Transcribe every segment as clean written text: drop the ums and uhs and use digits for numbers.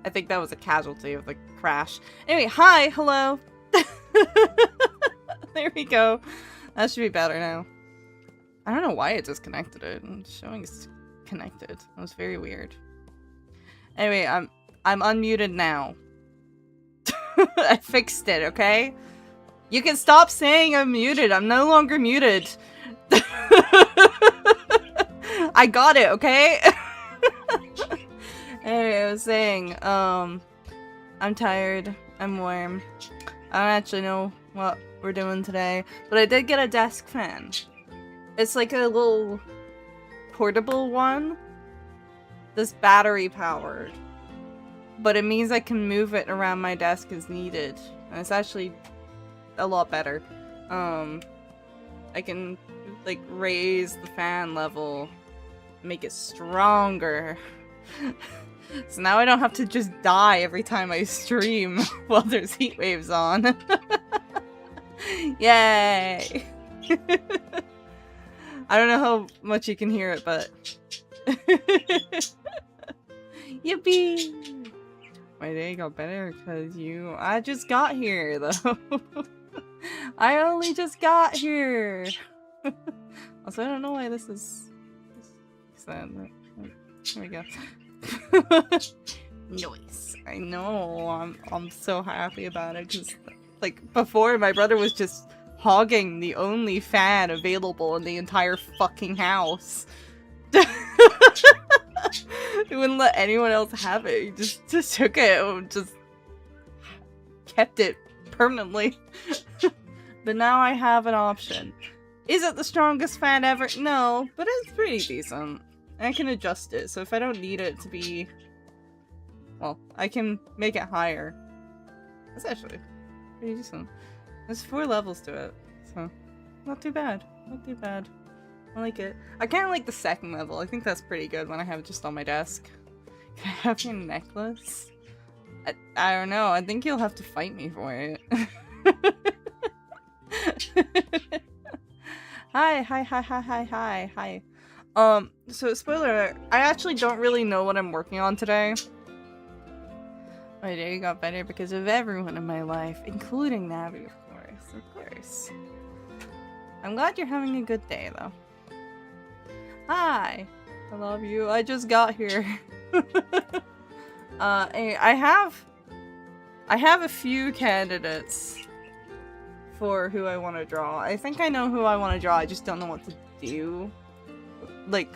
I think that was a casualty of the crash. Anyway, hi, hello. There we go. That should be better now. I don't know why it disconnected it. It's showing it's connected. That was very weird. Anyway, I'm unmuted now. I fixed it, okay? You can stop saying I'm muted. I'm no longer muted. I got it, okay? Anyway, I was saying, I'm tired. I'm warm. I don't actually know what we're doing today, but I did get a desk fan. It's like a little portable one that's battery powered, but it means I can move it around my desk as needed, and it's actually a lot better. I can like raise the fan level, make it stronger. So now I don't have to just die every time I stream while there's heat waves on. Yay! I don't know how much you can hear it, but yippee! My day got better because I just got here though. I only just got here. Also, I don't know why this is there we go. Noise. I know. I'm so happy about it because, like, before my brother was just hogging the only fan available in the entire fucking house. He wouldn't let anyone else have it. He just took it and just kept it permanently. But now I have an option. Is it the strongest fan ever? No, but it's pretty decent. I can adjust it, so if I don't need it to be... Well, I can make it higher. That's actually pretty decent. There's 4 levels to it, so not too bad. Not too bad. I like it. I kind of like the 2nd level. I think that's pretty good when I have it just on my desk. Can I have your necklace? I don't know. I think you'll have to fight me for it. Hi. So spoiler alert, I actually don't really know what I'm working on today. My day got better because of everyone in my life, including Navi, of course. I'm glad you're having a good day, though. Hi! I love you. I just got here. I have a few candidates for who I want to draw. I think I know who I want to draw, I just don't know what to do. Like,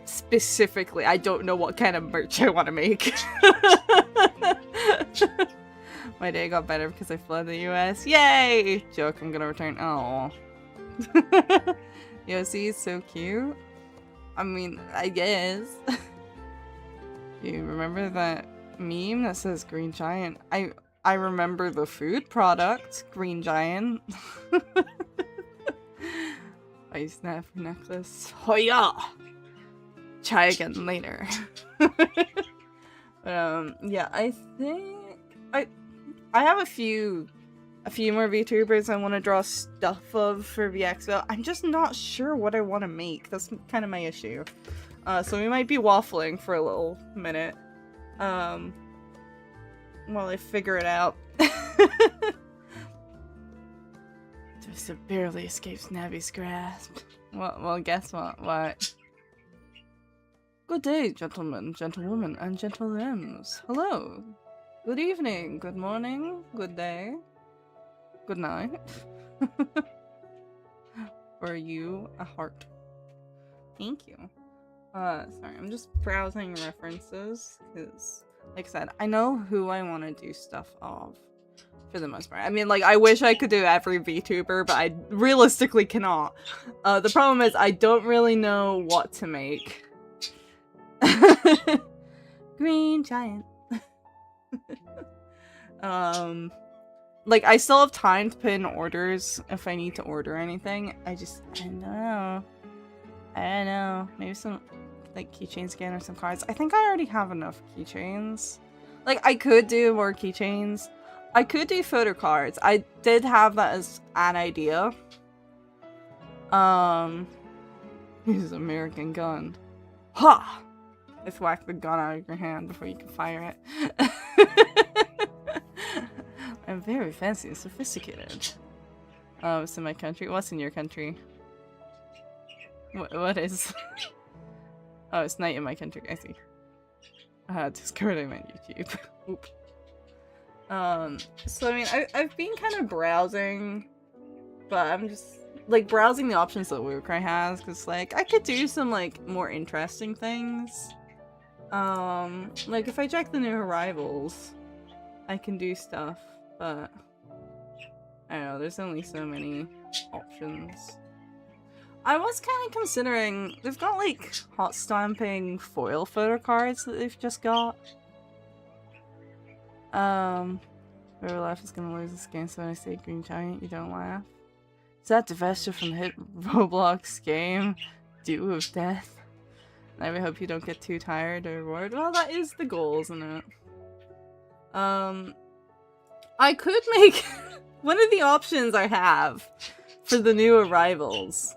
specifically, I don't know what kind of merch I want to make. My day got better because I fled the US. Yay! Joke, I'm gonna return. Oh. Yossi is so cute. I mean, I guess. You remember that meme that says Green Giant? I remember the food product, Green Giant. I snap your necklace. Hoya! Try again later. Yeah, I think I have a few more VTubers I want to draw stuff of for VeXpo. I'm just not sure what I want to make. That's kind of my issue. So we might be waffling for a little minute. While I figure it out. Just barely escapes Navi's grasp. Well, guess what? What? Good day, gentlemen, gentlewomen, and gentlelims. Hello. Good evening, good morning, good day, good night. For you, a heart. Thank you. Sorry, I'm just browsing references, because, like I said, I know who I want to do stuff of, for the most part. I mean, like, I wish I could do every VTuber, but I realistically cannot. The problem is, I don't really know what to make. Green Giant. Like, I still have time to put in orders if I need to order anything. I don't know. I don't know. Maybe some, like, keychains again or some cards. I think I already have enough keychains. Like, I could do more keychains. I could do photo cards. I did have that as an idea. Here's an American gun. Ha! Let's whack the gun out of your hand before you can fire it. I'm very fancy and sophisticated. Oh, it's in my country. What's in your country? What is? Oh, it's night in my country. I see. Discord, I meant YouTube. Oop. So I mean, I've been kind of browsing, but I'm just like browsing the options that Warcry has, because like I could do some like more interesting things. Like if I check the new arrivals, I can do stuff, but I don't know, there's only so many options. I was kind of considering, they've got like hot stamping foil photo cards that they've just got. Whoever laughs is gonna lose this game, so when I say green giant, you don't laugh. Is that divested from the hit Roblox game, Dew of Death? I really hope you don't get too tired or bored. Well, that is the goal, isn't it? I could make one of the options I have for the new arrivals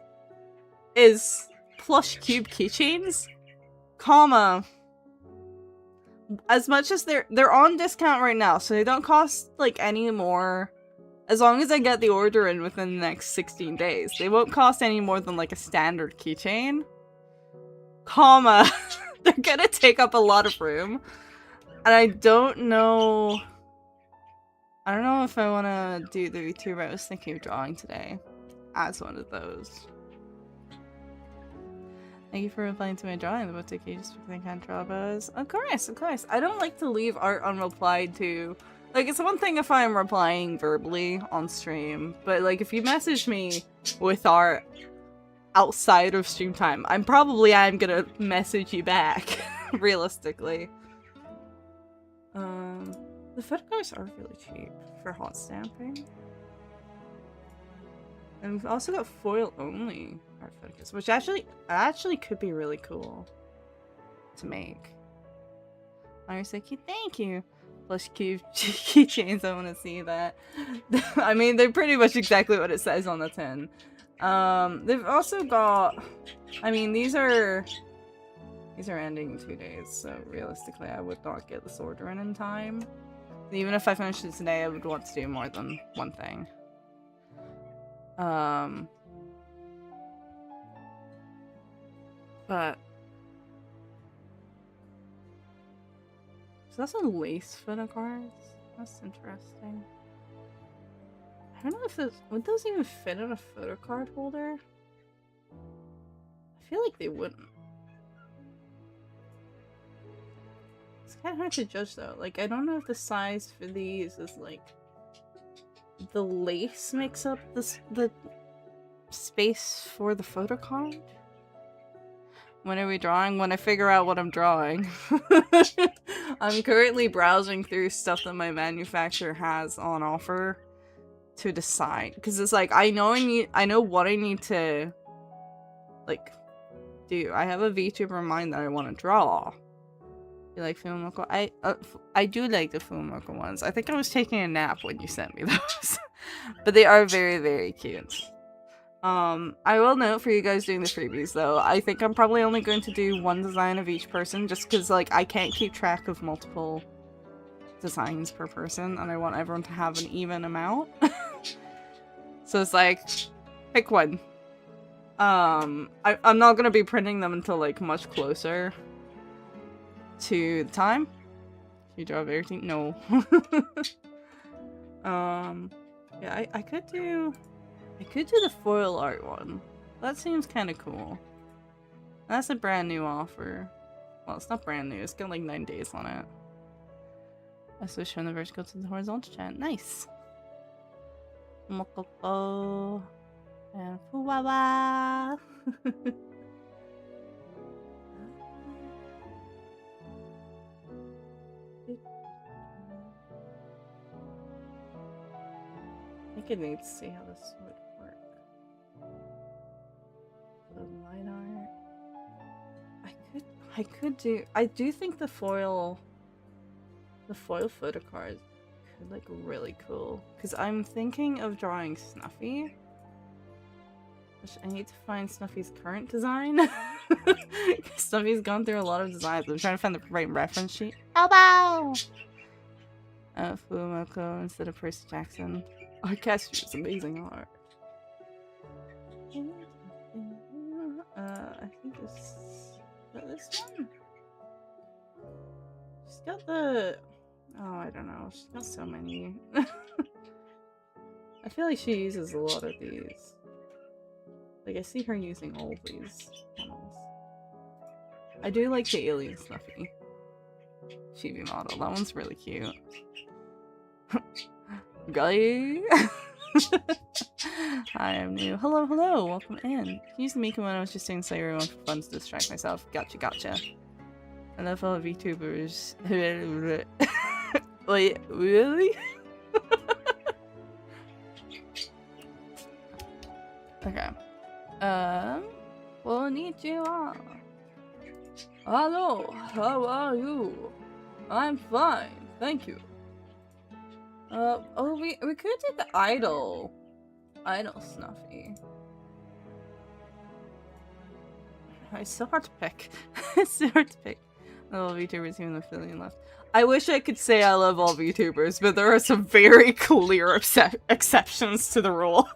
is plush cube keychains, comma, as much as they're on discount right now, so they don't cost like any more. As long as I get the order in within the next 16 days, they won't cost any more than like a standard keychain. Comma, they're gonna take up a lot of room, and I don't know if I want to do the VTuber I was thinking of drawing today as one of those. Thank you for replying to my drawing. The book you just think I draw those. Of course, of course. I don't like to leave art unreplied to. Like, it's one thing if I'm replying verbally on stream, but like if you message me with art outside of stream time, I'm gonna message you back, realistically. The photo cards are really cheap for hot stamping. And we've also got foil only art photos, which actually could be really cool to make. Arisaki, thank you. Plush cube keychains, I want to see that. I mean, they're pretty much exactly what it says on the tin. They've also got, I mean, these are ending in 2 days, so realistically I would not get this order in time. Even if I finished it today, I would want to do more than one thing. But so that's a lace photo cards. That's interesting. I don't know if would those even fit in a photo card holder? I feel like they wouldn't. It's kind of hard to judge though. Like, I don't know if the size for these is like the lace makes up the space for the photo card. When are we drawing? When I figure out what I'm drawing. I'm currently browsing through stuff that my manufacturer has on offer to decide, because it's like I know what I need to like do. I have a VTuber in mind that I want to draw. You like Fumoko? I do like the Fumoko ones. I think I was taking a nap when you sent me those. But they are very, very cute. I will note for you guys doing the freebies though, I think I'm probably only going to do one design of each person, just because like I can't keep track of multiple designs per person, and I want everyone to have an even amount. So it's like, pick one. I'm not gonna be printing them until like much closer to the time. You draw everything? No. Yeah, I could do the foil art one. That seems kind of cool. That's a brand new offer. Well, it's not brand new. It's got like 9 days on it. I switched from the vertical to the horizontal chat. Nice. Mokoko and Fuwawa. I think I need to see how this would work. The light art. I do think the foil photo card could look really cool. Because I'm thinking of drawing Snuffy. Which I need to find Snuffy's current design. Because Snuffy's gone through a lot of designs. I'm trying to find the right reference sheet. Elbow! Fumoko instead of Percy Jackson. Oh, Cassie is amazing art. I think this one? She's got the... Oh, I don't know. She's got so many. I feel like she uses a lot of these. Like, I see her using all of these models. I do like the alien Snuffy chibi model. That one's really cute. Guy! Hi, I'm new. Hello, hello! Welcome in. I used to make it when I was just doing Slayer for fun to distract myself. Gotcha, gotcha. I love all VTubers. Wait, really? Okay. Konnichiwa. Hello, how are you? I'm fine, thank you. Oh, we could do the idol Snuffy. It's so hard to pick. It's so hard to pick. All VTubers, even the affiliate left. I wish I could say I love all VTubers, but there are some very clear exceptions to the rule.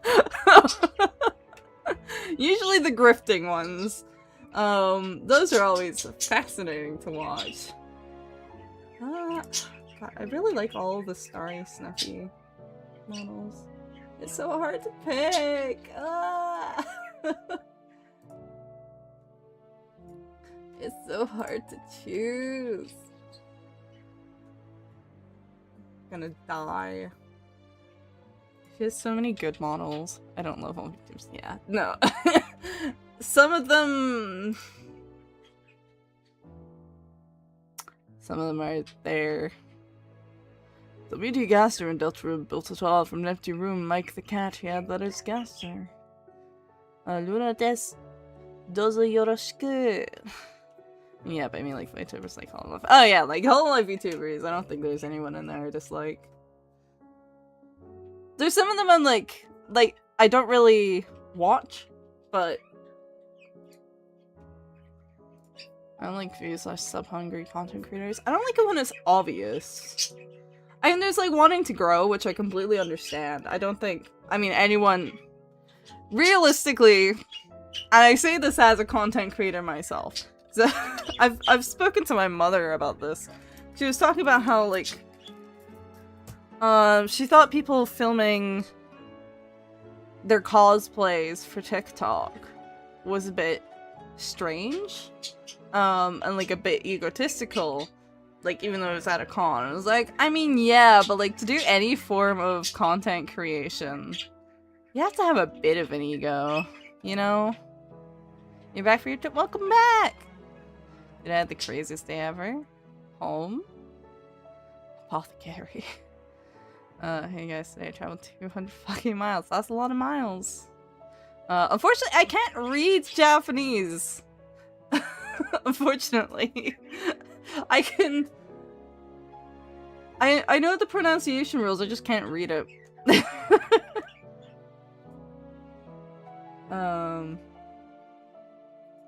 Usually the grifting ones. Those are always fascinating to watch. God, I really like all of the Starry Snuffy models. It's so hard to pick. It's so hard to choose. I'm gonna die. She has so many good models. I don't love all victims. Yeah, no. Some of them are there. WD Gaster and Delta built it all from an empty room. Mike the cat, he had letters Gaster. Luna des dozo yoroshiku. Yeah, but I mean like VTubers like Hollow Life. Oh yeah, like Hollow Life VTubers. I don't think there's anyone in there just like... There's some of them I'm like I don't really watch, but I don't like view/sub-hungry content creators. I don't like it when it's obvious. And there's like wanting to grow, which I completely understand. I don't think, I mean, anyone realistically, and I say this as a content creator myself. So I've spoken to my mother about this. She was talking about how like she thought people filming their cosplays for TikTok was a bit strange, and like a bit egotistical, like even though it was at a con. I was like, I mean, yeah, but like to do any form of content creation, you have to have a bit of an ego, you know? You're back for your trip? Welcome back! Did I have the craziest day ever? Home? Apothecary. Hey guys, today I traveled 200 fucking miles. That's a lot of miles. Unfortunately, I can't read Japanese. Unfortunately. I can... I know the pronunciation rules, I just can't read it.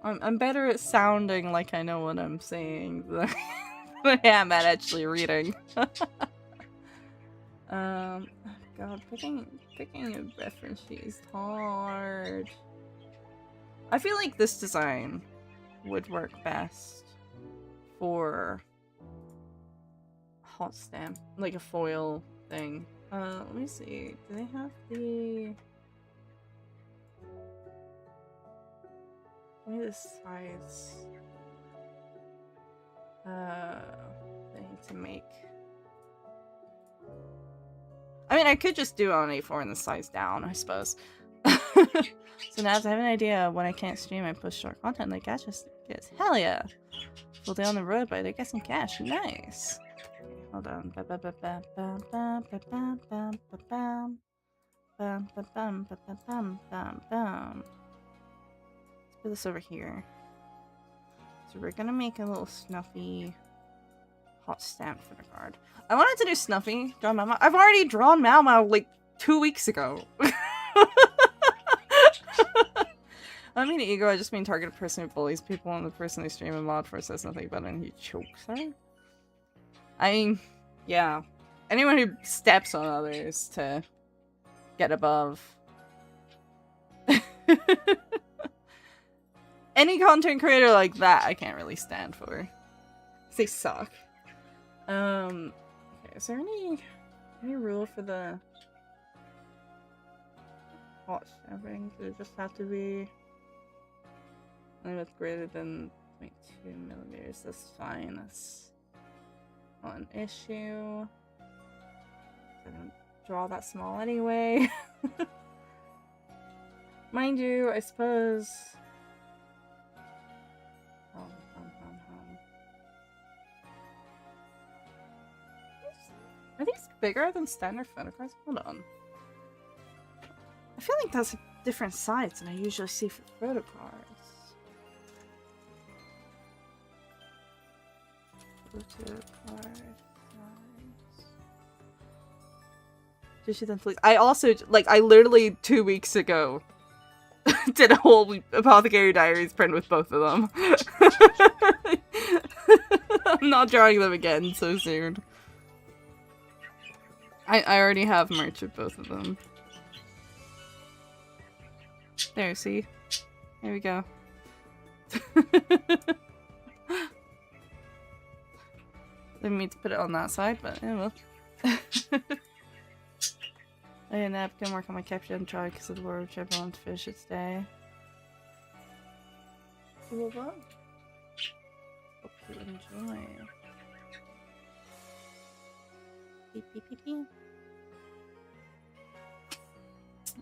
I'm better at sounding like I know what I'm saying than I am at actually reading. God, picking a reference sheet is hard. I feel like this design would work best for hot stamp, like a foil thing. Let me see. Do they have the... Maybe the size. They need to make... I mean, I could just do it on A4 and the size down, I suppose. So now I have an idea when I can't stream, I post short content like gacha gets. Hell yeah! Full day on the road, but I get some cash. Nice! Hold on. Let's put this over here. So we're gonna make a little Snuffy hot stamp for the card. I wanted to do Snuffy, draw Mau Mau. I've already drawn Mau Mau like 2 weeks ago. I don't mean ego, I just mean target a person who bullies people and the person they stream a mod for says nothing about it and he chokes her. I mean, yeah. Anyone who steps on others to get above. Any content creator like that I can't really stand for. They suck. Okay, is there any rule for the hot sharing? Does it just have to be limit greater than 0.2 millimeters? That's fine. That's not an issue. I don't draw that small anyway. Mind you, I suppose. Are these bigger than standard photo cards? Hold on. I feel like that's a different size than I usually see for photo cards. Photo card size. Just then, please. I also, like, I literally 2 weeks ago did a whole Apothecary Diaries print with both of them. I'm not drawing them again so soon. I already have merch of both of them. There, see? There we go. Didn't mean to put it on that side, but yeah, well. I had a napkin work on my capture and try because of the word which I want to finish it today. Cool, hope you enjoy. Beep, beep, beep, beep.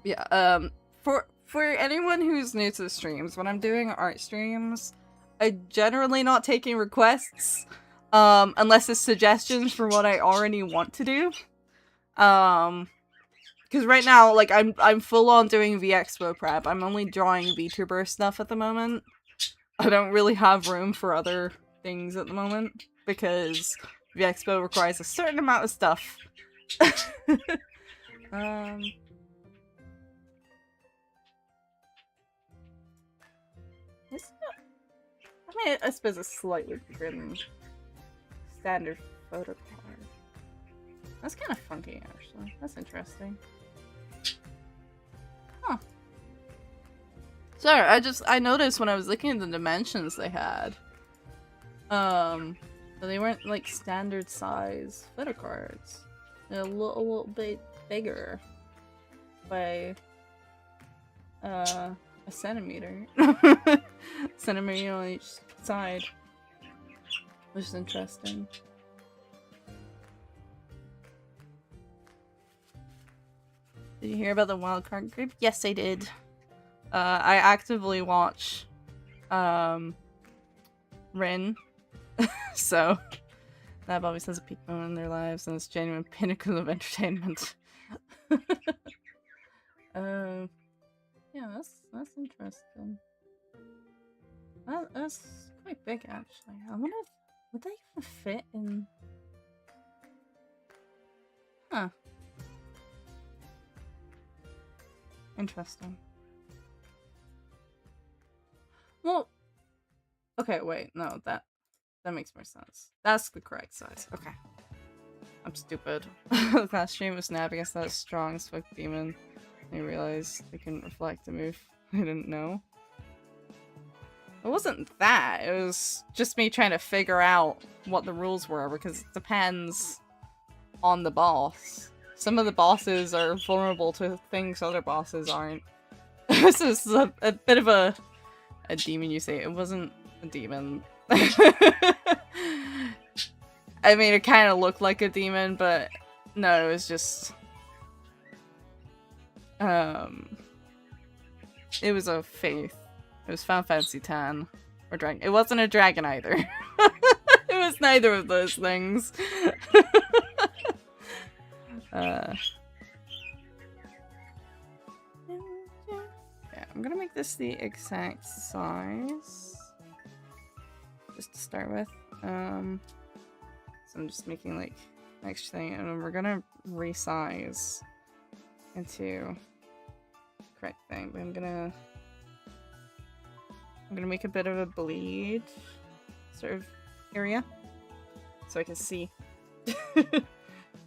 Yeah, for anyone who's new to the streams, when I'm doing art streams, I'm generally not taking requests, unless it's suggestions for what I already want to do. Because right now, like, I'm full on doing VeXpo prep. I'm only drawing VTuber stuff at the moment. I don't really have room for other things at the moment, because VeXpo requires a certain amount of stuff. I mean, I suppose it's slightly bigger than standard photo card. That's kind of funky, actually. That's interesting. Huh. Sorry, I noticed when I was looking at the dimensions they had. But they weren't like standard size photo cards. They're a little bit bigger by a centimeter. Centimeter on each side. Which is interesting. Did you hear about the wildcard group? Yes, I did. I actively watch Rin. So that always has a peak moment in their lives and it's genuine pinnacle of entertainment. Yeah, that's interesting. That's quite big actually. I wonder if would they even fit in. Huh. Interesting. Well, okay, wait, no, that makes more sense. That's the correct size. Okay. I'm stupid. The last stream was snapping. I guess that strong as fuck demon. I realized they couldn't reflect a move I didn't know. It wasn't that. It was just me trying to figure out what the rules were because it depends on the boss. Some of the bosses are vulnerable to things other bosses aren't. This is a bit of a demon, you say. It wasn't a demon. I mean, it kind of looked like a demon, but no, it was just... It was a faith. It was Final Fantasy X. Or dragon. It wasn't a dragon either. It was neither of those things. Yeah, I'm gonna make this the exact size. Just to start with. So I'm just making like an extra thing, and we're gonna resize into the correct thing, but I'm gonna I'm gonna make a bit of a bleed sort of area so I can see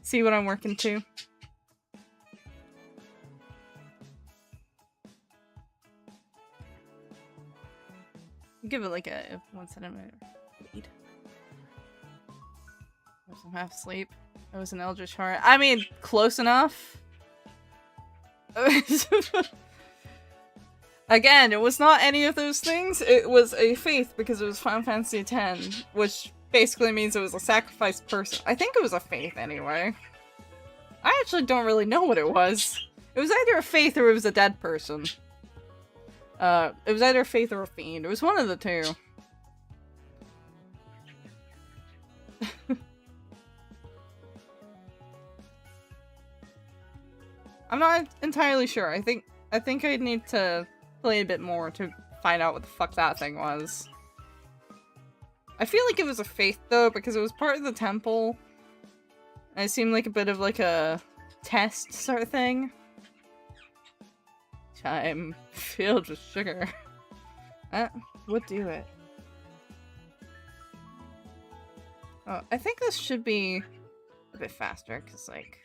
see what I'm working to. Give it like a 1 centimeter bleed. I'm half asleep. It was an eldritch heart. I mean, close enough. Again, it was not any of those things. It was a faith because it was Final Fantasy X, which basically means it was a sacrificed person. I think it was a faith anyway. I actually don't really know what it was. It was either a faith or it was a dead person. It was either a faith or a fiend. It was one of the two. I'm not entirely sure. I think I'd need to play a bit more to find out what the fuck that thing was. I feel like it was a faith though, because it was part of the temple. And it seemed like a bit of like a test sort of thing. Time filled with sugar. That would do it. Oh, I think this should be a bit faster, because like...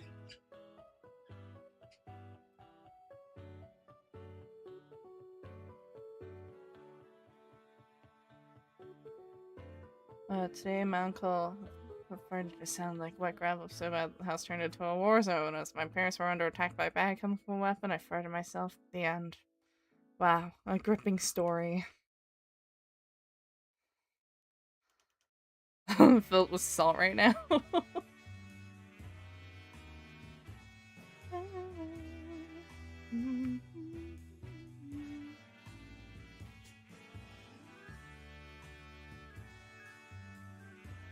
today my uncle referred to sound like wet gravel so bad the house turned into a war zone. As my parents were under attack by a bad chemical weapon, I fired myself at the end. Wow, a gripping story. I'm filled with salt right now.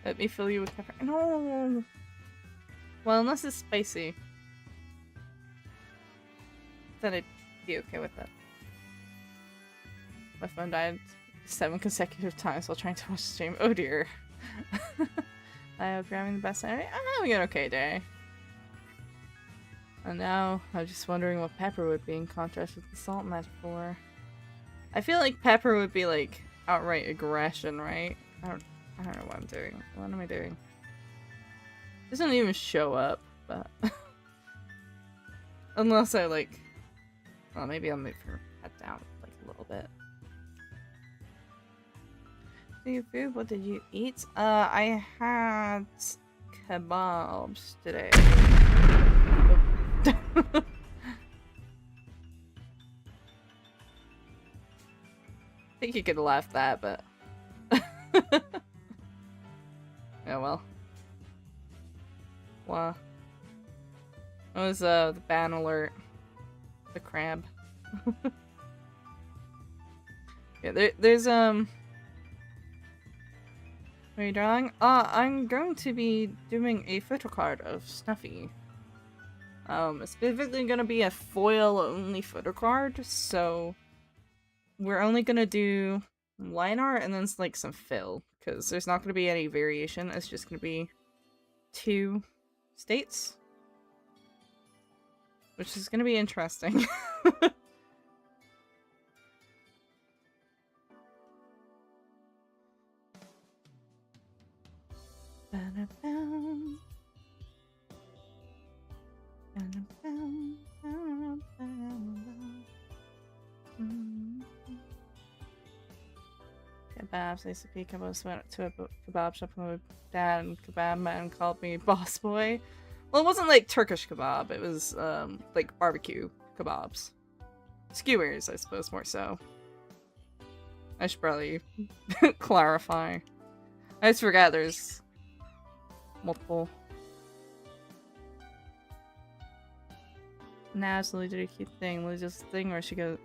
Let me fill you with pepper. No! Well, unless it's spicy. Then I'd be okay with that. My phone died 7 consecutive times while trying to watch the stream. Oh dear. I hope you're having the best night. I'm having an okay day. And now, I'm just wondering what pepper would be in contrast with the salt metaphor. I feel like pepper would be like outright aggression, right? I don't know what I'm doing. What am I doing? It doesn't even show up, but... Unless I like... Well, maybe I'll move her head down like a little bit. Your food, what did you eat? I had kebabs today. Oh. I think you could have laughed that, but... Oh well. Wow. That was the ban alert. The crab. Yeah, there's What are you drawing? I'm going to be doing a photo card of Snuffy. It's specifically gonna be a foil only photo card, so we're only gonna do line art and then like some fill, because there's not gonna be any variation. It's just gonna be 2 states, which is gonna be interesting. Kebabs. I used to be kebabs. Went to a kebab shop with my dad, and kebab man called me boss boy. Well, it wasn't like Turkish kebab. It was like barbecue kebabs, skewers, I suppose, more so. I should probably clarify. I just forgot there's multiple. Nah, Lily did a cute thing. Lily does a thing where she goes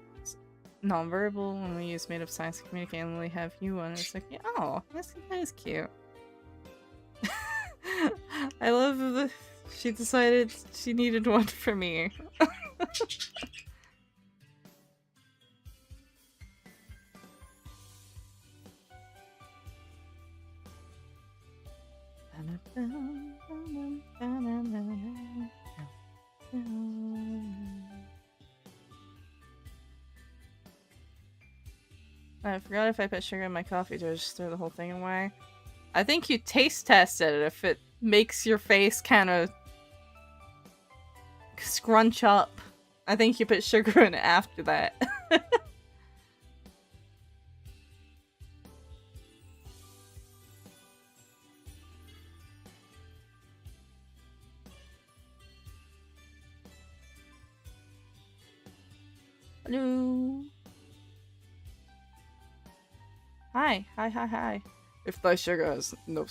nonverbal when we use made up science to communicate, and Lily have you one. It's like, yeah, oh, that is cute. I love the. She decided she needed one for me. I forgot if I put sugar in my coffee, do I just throw the whole thing away? I think you taste tested it if it makes your face kind of scrunch up. I think you put sugar in it after that. Hello. Hi. If thy sugar has no,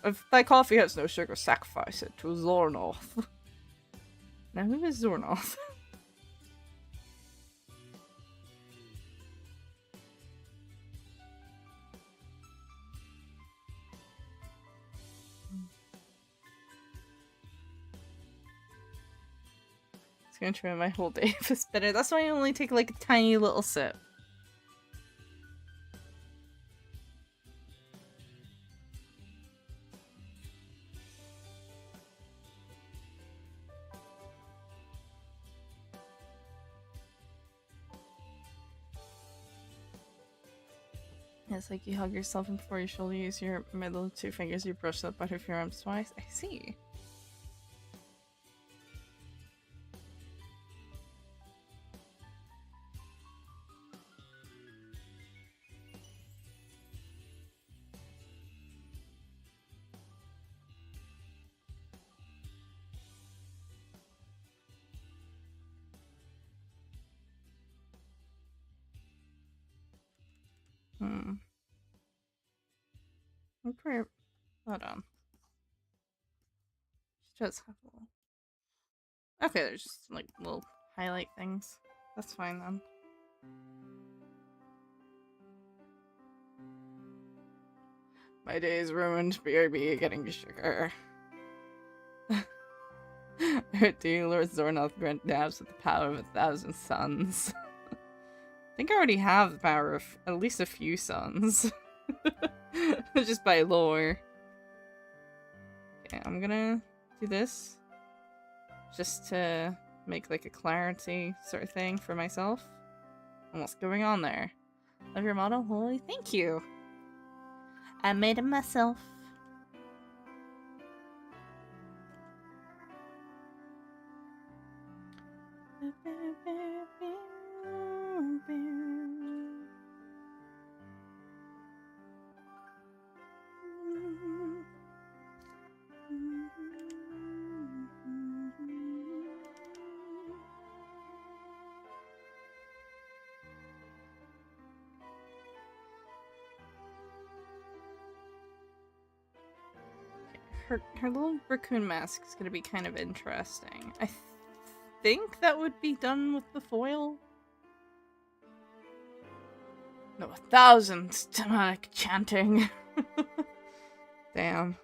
if thy coffee has no sugar, sacrifice it to Zornoth. Now who is Zornoth? It's gonna try my whole day if it's better. That's why I only take like a tiny little sip. It's like you hug yourself and before you shoulder use your middle two fingers, you brush the butt of your arms twice. I see. I'm pretty... Hold on. Just have a little... Okay, there's just like little highlight things. That's fine then. My day is ruined. BRB getting sugar. Do Lord Zornoth grant dabs with the power of 1,000 suns? I think I already have the power of at least a few suns. Just by lore. Okay, I'm gonna do this. Just to make like a clarity sort of thing for myself. And what's going on there? Love your model? Holy, thank you! I made it myself. Her little raccoon mask is going to be kind of interesting. I think that would be done with the foil. No, 1,000 demonic chanting. Damn.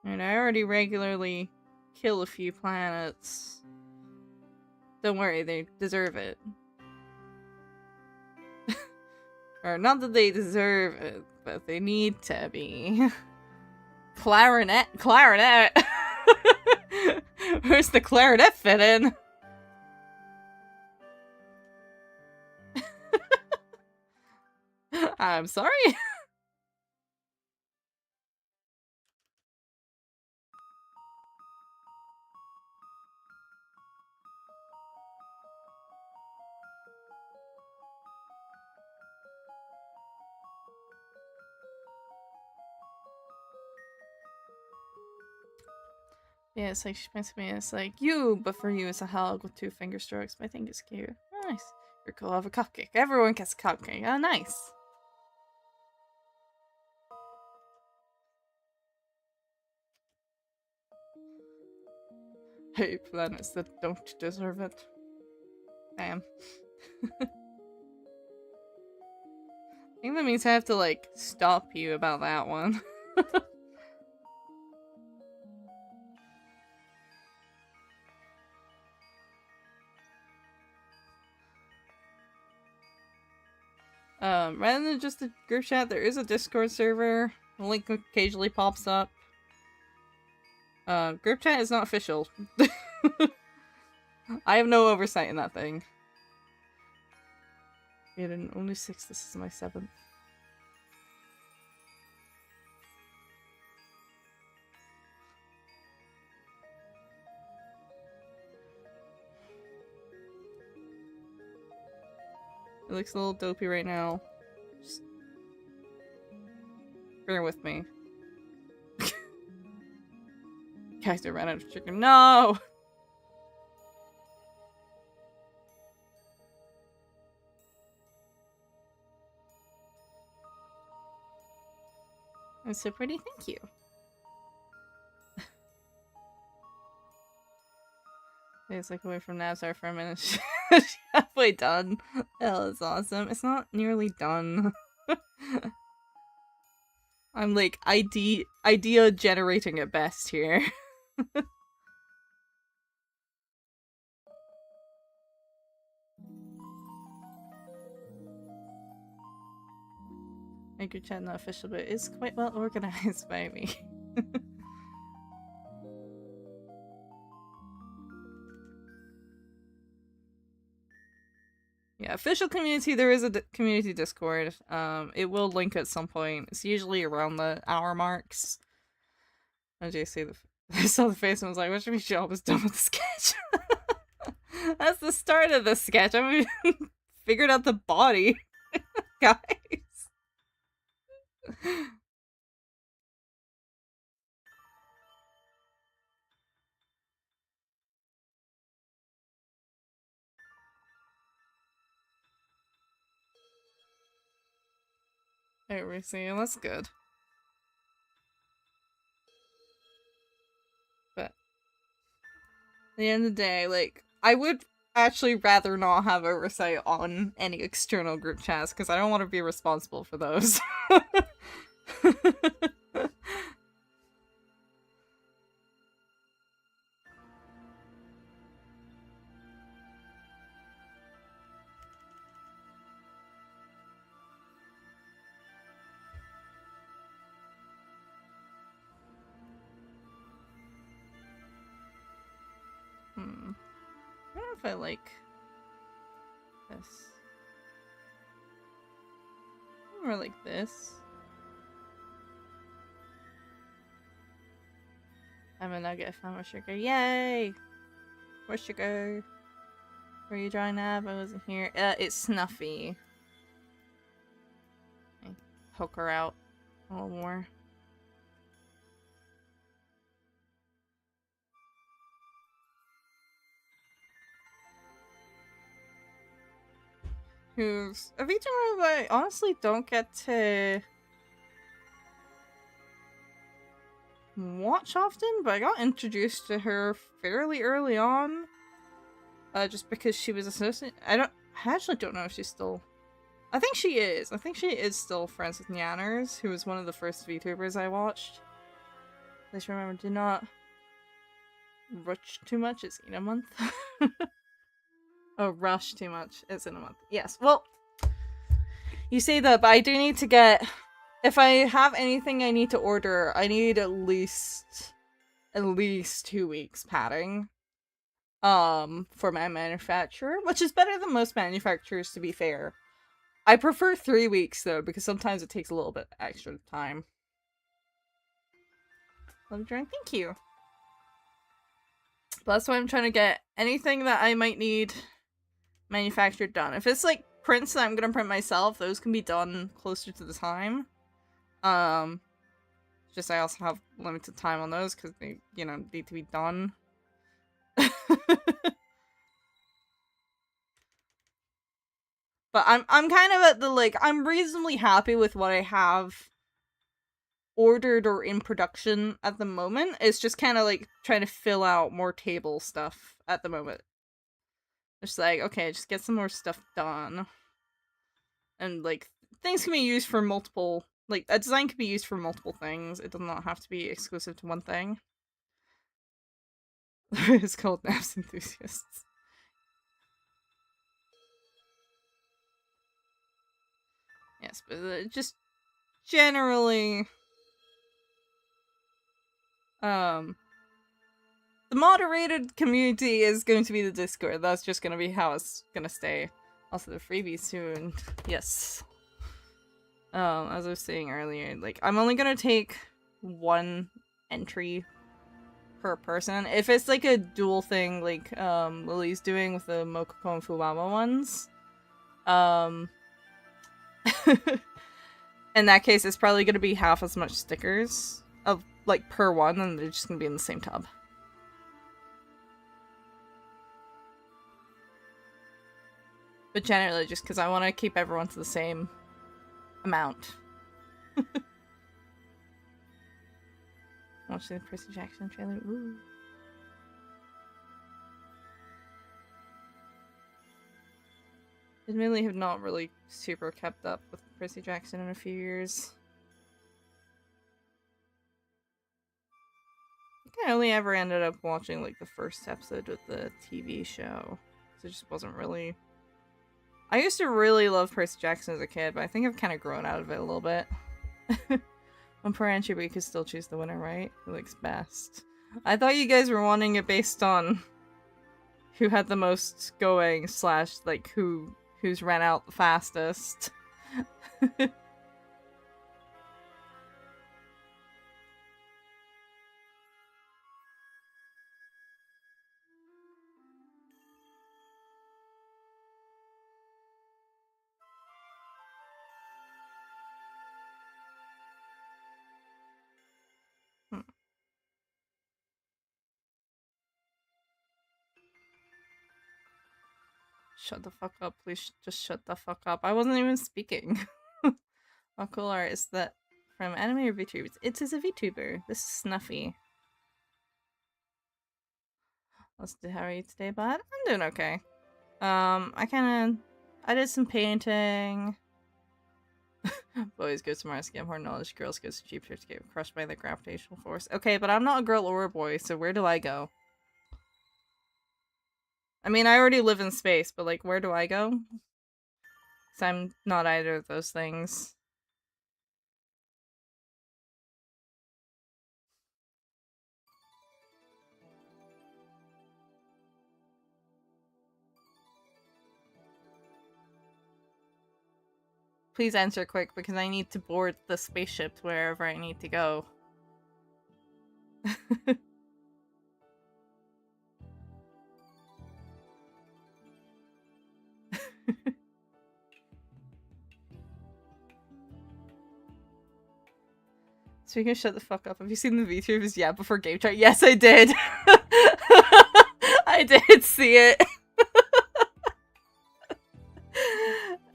And I already regularly kill a few planets. Don't worry, they deserve it. Or not that they deserve it, but they need to be. Clarinet? Where's the clarinet fit in? I'm sorry. Yeah, it's like she points at me and it's like, you, but for you it's a hug with 2 finger strokes, but I think it's cute. Nice. You're cool, have a cupcake. Everyone gets a cupcake. Oh, nice. Hey, planets that don't deserve it. Damn. I think that means I have to, like, stop you about that one. Rather than just a group chat, there is a Discord server. The link occasionally pops up. Group chat is not official. I have no oversight in that thing. We had only 6, this is my 7th. It looks a little dopey right now. Just bear with me. Character ran out of chicken. No! I'm so pretty, thank you. It's like away from Nazar for a minute. She's halfway done. Hell, it's awesome. It's not nearly done. I'm like idea generating at best here. My group chat not official, but it's quite well organized by me. Yeah, official community, there is a community Discord. It will link at some point. It's usually around the hour marks. As you see, I saw the face and was like, what should we show? I was done with the sketch. That's the start of the sketch. I haven't even figured out the body. Guys. Alright, we're seeing, that's good. But at the end of the day, like, I would actually rather not have oversight on any external group chats because I don't want to be responsible for those. I don't know if I like this. Or like this. I'm a nugget, I found more sugar. Yay! More sugar. Were you drawing that? I wasn't here. It's Snuffy. Okay. Poke her out a little more. Who's a VTuber that I honestly don't get to watch often, but I got introduced to her fairly early on. Just because she was associated. I actually don't know if she's still. I think she is. I think she is still friends with Nyanners, who was one of the first VTubers I watched. Please remember, do not rush too much. It's in a month. Oh, rush too much. It's in a month. Yes. Well, you say that, but I do need to get. If I have anything I need to order, I need at least 2 weeks padding. For my manufacturer, which is better than most manufacturers, to be fair. I prefer 3 weeks though, because sometimes it takes a little bit extra time. Love drink, thank you. But that's why I'm trying to get anything that I might need manufactured done. If it's like prints that I'm gonna print myself, those can be done closer to the time. Just I also have limited time on those because they, you know, need to be done. But I'm kind of at the, like, I'm reasonably happy with what I have ordered or in production at the moment. It's just kind of like trying to fill out more table stuff at the moment. Just like, okay, just get some more stuff done. And like, things can be used for multiple, like, a design can be used for multiple things. It does not have to be exclusive to one thing. It's called Naps Enthusiasts. Yes, but just generally, The moderated community is going to be the Discord. That's just gonna be how it's gonna stay. Also, the freebies soon. Yes. As I was saying earlier, like, I'm only gonna take one entry per person. If it's like a dual thing, like, Lily's doing with the Mokoko and Fuwama ones, in that case, it's probably gonna be half as much stickers of, like, per one, and they're just gonna be in the same tub. But generally, just because I want to keep everyone to the same amount. Watching the Percy Jackson trailer. Ooh. Admittedly, have not really super kept up with Percy Jackson in a few years. I think I only ever ended up watching like the first episode of the TV show. So it just wasn't really... I used to really love Percy Jackson as a kid, but I think I've kind of grown out of it a little bit. One per entry, but you could still choose the winner, right? Who looks best? I thought you guys were wanting it based on who had the most going / like who's ran out the fastest. Shut the fuck up, please just shut the fuck up. I wasn't even speaking. How cool art is that from anime or VTubers? It is a VTuber. This is Snuffy. How are you today, bud? I'm doing okay. I did some painting. Boys go to Mars to get more knowledge, girls go to Jupiter to get crushed by the gravitational force. Okay, but I'm not a girl or a boy, so where do I go? I mean, I already live in space, but like, where do I go? Because I'm not either of those things. Please answer quick, because I need to board the spaceship to wherever I need to go. So you can shut the fuck up. Have you seen the VTubers? Yeah, before Game Chat. Yes, I did. I did see it.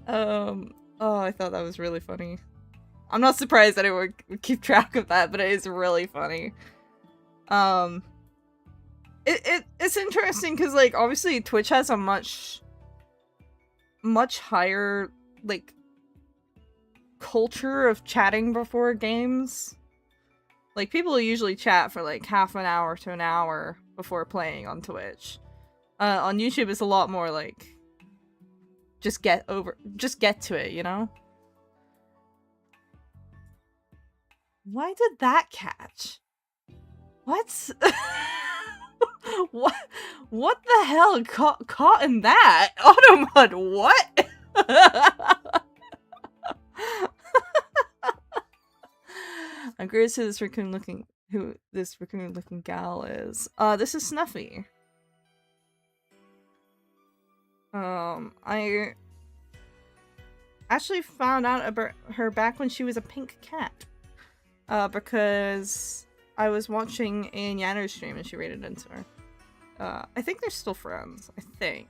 Oh, I thought that was really funny. I'm not surprised anyone would keep track of that, but it is really funny. It's interesting because, like, obviously Twitch has a much higher, like, culture of chatting before games. Like, people usually chat for like half an hour to an hour before playing on Twitch. On YouTube, it's a lot more like, just get to it, you know? Why did that catch? What? What the hell caught in that? Automod, what? I'm curious who this raccoon looking gal is. This is Snuffy. I actually found out about her back when she was a pink cat. Because I was watching a Yano stream and she rated into her. I think they're still friends, I think.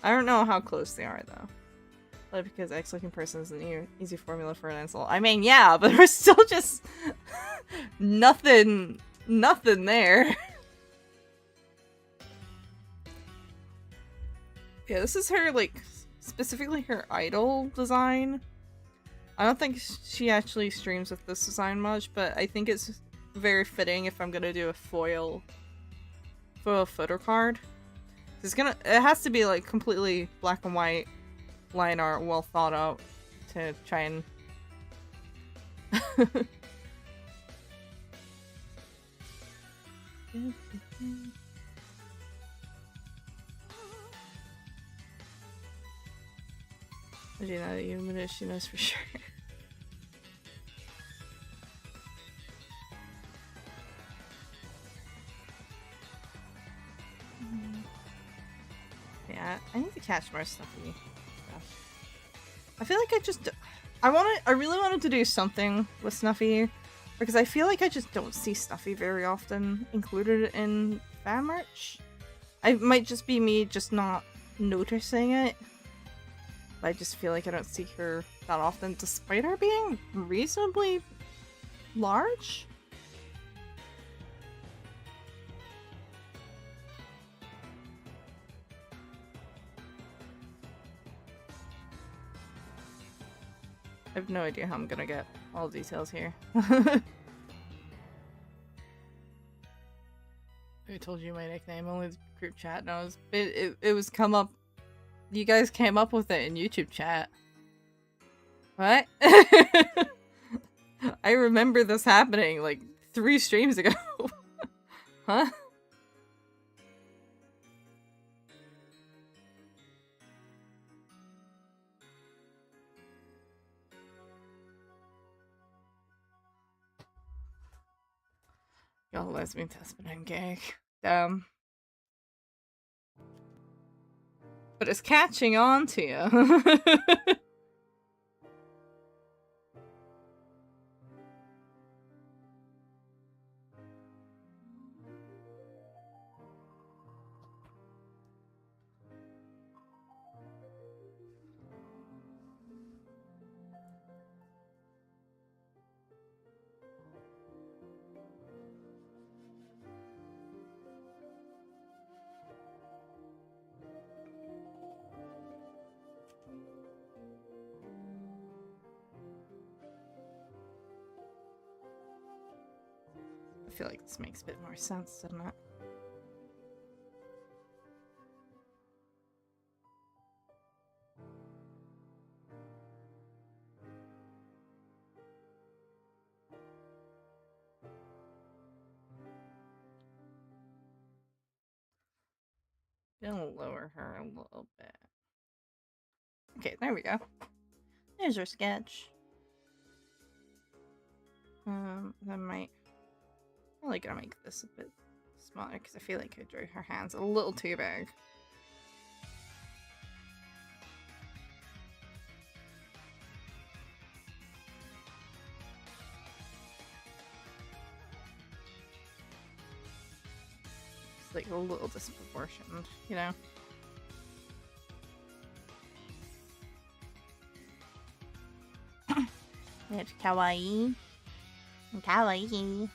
I don't know how close they are, though. But because X-looking person is an easy formula for an insult. I mean, yeah, but there's still just nothing there. Yeah, this is her, like, specifically her idol design. I don't think she actually streams with this design much, but I think it's very fitting if I'm gonna do a foil photo card. It has to be, like, completely black and white line art, well thought out, to try and I do know that you admit it, she knows for sure. Yeah, I need to catch more stuffy stuff. I feel like I really wanted to do something with Snuffy, because I feel like I just don't see Snuffy very often included in fan merch. It might just be me just not noticing it. But I just feel like I don't see her that often, despite her being reasonably large. I have no idea how I'm gonna get all the details here. Who told you my nickname? Only the group chat knows. It was come up. You guys came up with it in YouTube chat. What? I remember this happening like 3 streams ago. Huh? Y'all lesbian test, but I'm gay. Dumb. But it's catching on to you. I feel like this makes a bit more sense, doesn't it? Gonna lower her a little bit. Okay, there we go. There's your sketch. I might probably gonna make this a bit smaller because I feel like I drew her hands a little too big. It's like a little disproportionate, you know? It's kawaii. Kawaii.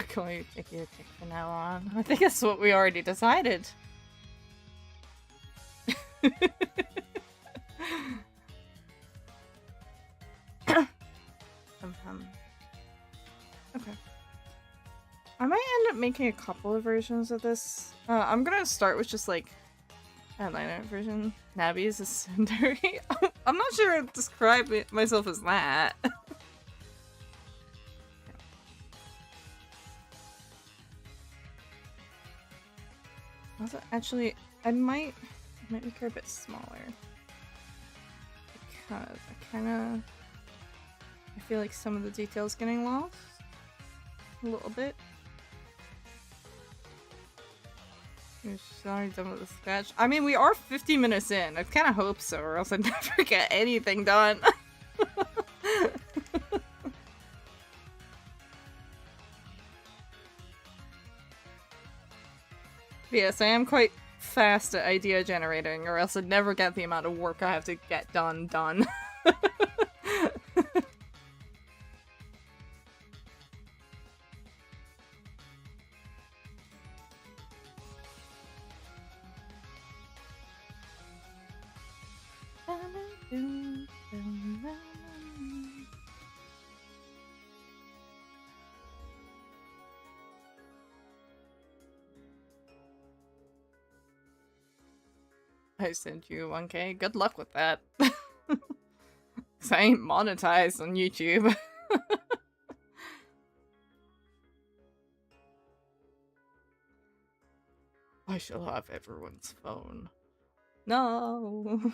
Call you Chicky or Chick from now on. I think that's what we already decided. Okay. I might end up making a couple of versions of this. I'm gonna start with just like eyeliner version. Nabby is a Cindery. I'm not sure I'd describe myself as that. Also, actually, I might make her a bit smaller because I feel like some of the details getting lost a little bit. She's already done with the sketch. I mean, we are 50 minutes in. I kind of hope so, or else I'd never get anything done. Yes, I am quite fast at idea generating, or else I'd never get the amount of work I have to get done. I sent you 1K. Good luck with that. Cause I ain't monetized on YouTube. I shall have everyone's phone. No.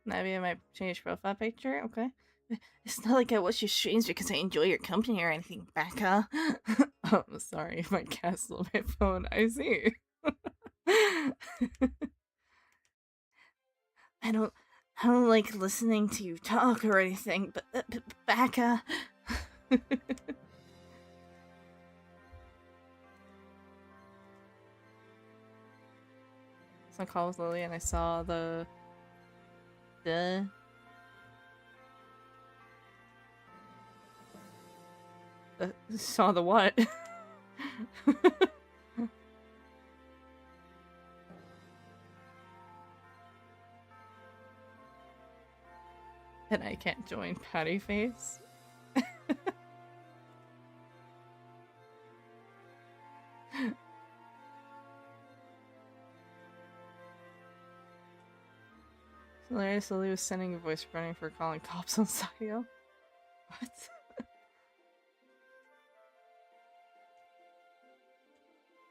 Maybe I might change profile picture. Okay. It's not like I watch your streams because I enjoy your company or anything, Becca. Oh, sorry, my cat stole my phone. I see. I don't like listening to you talk or anything, but Becca. So I called with Lily and I saw the saw the what? And I can't join Patty Face. Hilarious, Lily was sending a voice running for calling cops on Sayo. What?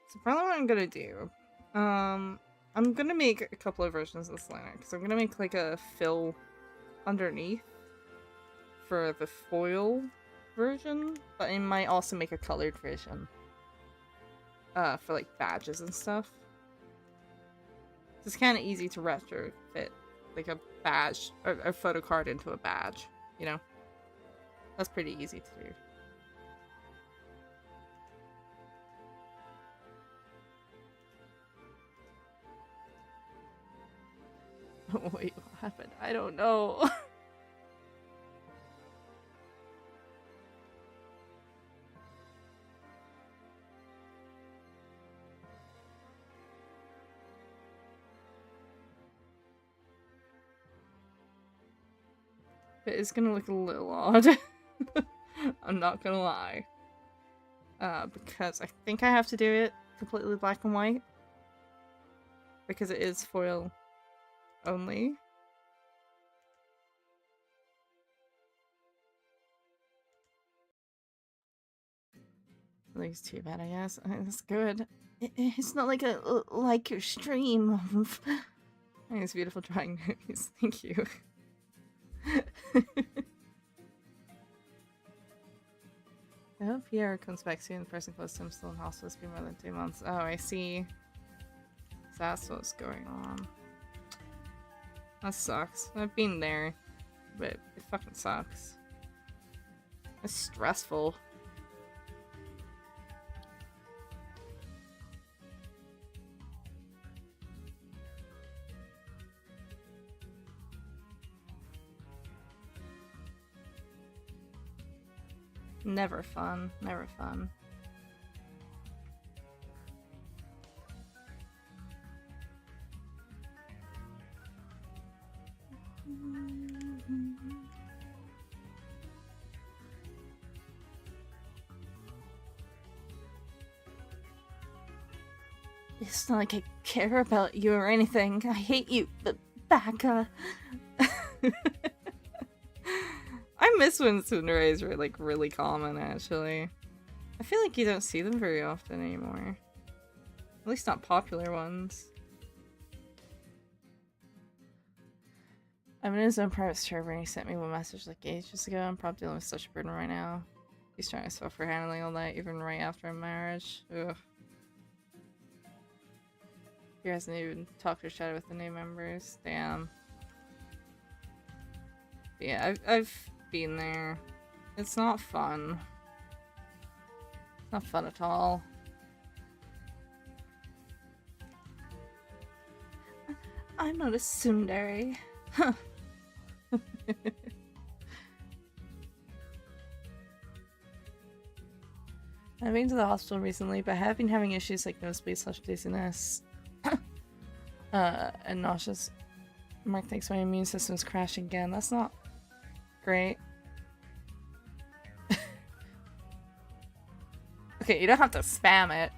So probably what I'm gonna do, I'm gonna make a couple of versions of this liner, because I'm gonna make like a fill underneath for the foil version, but I might also make a colored version for like badges and stuff. It's kind of easy to retrofit like a badge or a photo card into a badge, you know? That's pretty easy to do. Wait, what happened? I don't know. But it's gonna look a little odd. I'm not gonna lie. Because I think I have to do it completely black and white. Because it is foil only. I think it's too bad, I guess. I think that's good. It's not like like your stream of... I think it's beautiful drawing movies. Thank you. I hope Pierre comes back soon. The person close to him still in hospital. It's been more than 2 months. Oh, I see. So that's what's going on. That sucks. I've been there, but it fucking sucks. It's stressful. Never fun. Never fun. It's not like I care about you or anything. I hate you, but Becca. I miss when tsunderes were like really common, actually. I feel like you don't see them very often anymore. At least not popular ones. I'm in his own private server and he sent me one message like ages ago. I'm probably dealing with such a burden right now. He's trying to suffer handling all that, even right after a marriage. Ugh. He hasn't even talked or chatted with the new members. Damn. Yeah, I've been there. It's not fun. It's not fun at all. I'm not a tsundere. Huh. I've been to the hospital recently, but I have been having issues like nosebleed/dizziness. And nauseous. Mark thinks my immune system's crashing again. That's not Great. Okay, you don't have to spam it.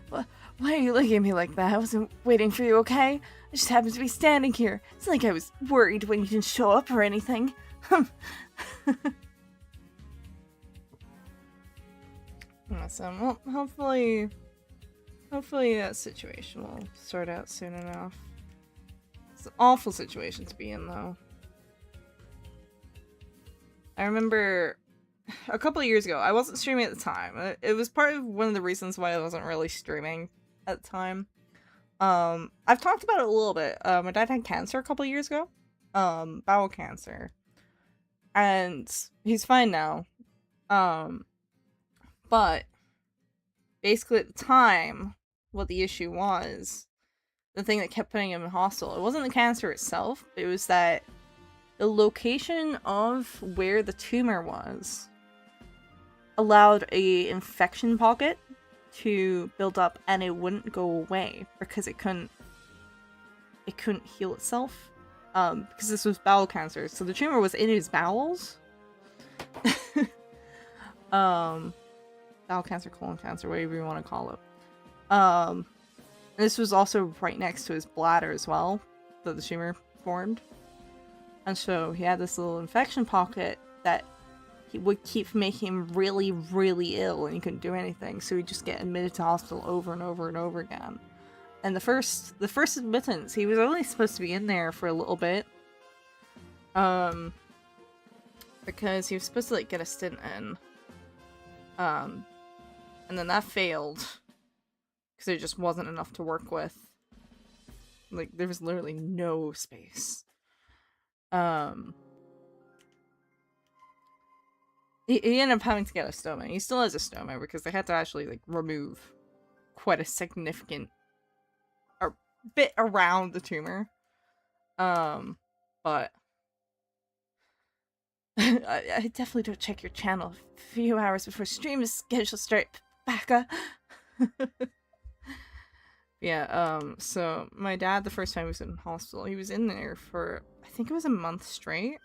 Why are you looking at me like that? I wasn't waiting for you, okay? I just happened to be standing here. It's not like I was worried when you didn't show up or anything. Awesome. Well, hopefully that situation will sort out soon enough. It's an awful situation to be in, though. I remember a couple of years ago, I wasn't streaming at the time. It was part of one of the reasons why I wasn't really streaming at the time. I've talked about it a little bit. My dad had cancer a couple of years ago. Bowel cancer. And he's fine now. But basically at the time, what the issue was, the thing that kept putting him in hospital, it wasn't the cancer itself, it was that the location of where the tumor was allowed a infection pocket to build up, and it wouldn't go away because it couldn't heal itself. Because this was bowel cancer, so the tumor was in his bowels. Bowel cancer, colon cancer, whatever you want to call it. This was also right next to his bladder as well, that the tumor formed. And so he had this little infection pocket that he would keep making him really, really ill, and he couldn't do anything. So he'd just get admitted to hospital over and over and over again. And the first admittance, he was only supposed to be in there for a little bit. Because he was supposed to, like, get a stint in. And then that failed. Because there just wasn't enough to work with. Like, there was literally no space. He ended up having to get a stoma. He still has a stoma because they had to actually, like, remove quite a significant bit around the tumor. But I definitely don't check your channel a few hours before stream is scheduled to start, backa. Yeah, so my dad, the first time he was in hospital, he was in there for, I think it was a month straight.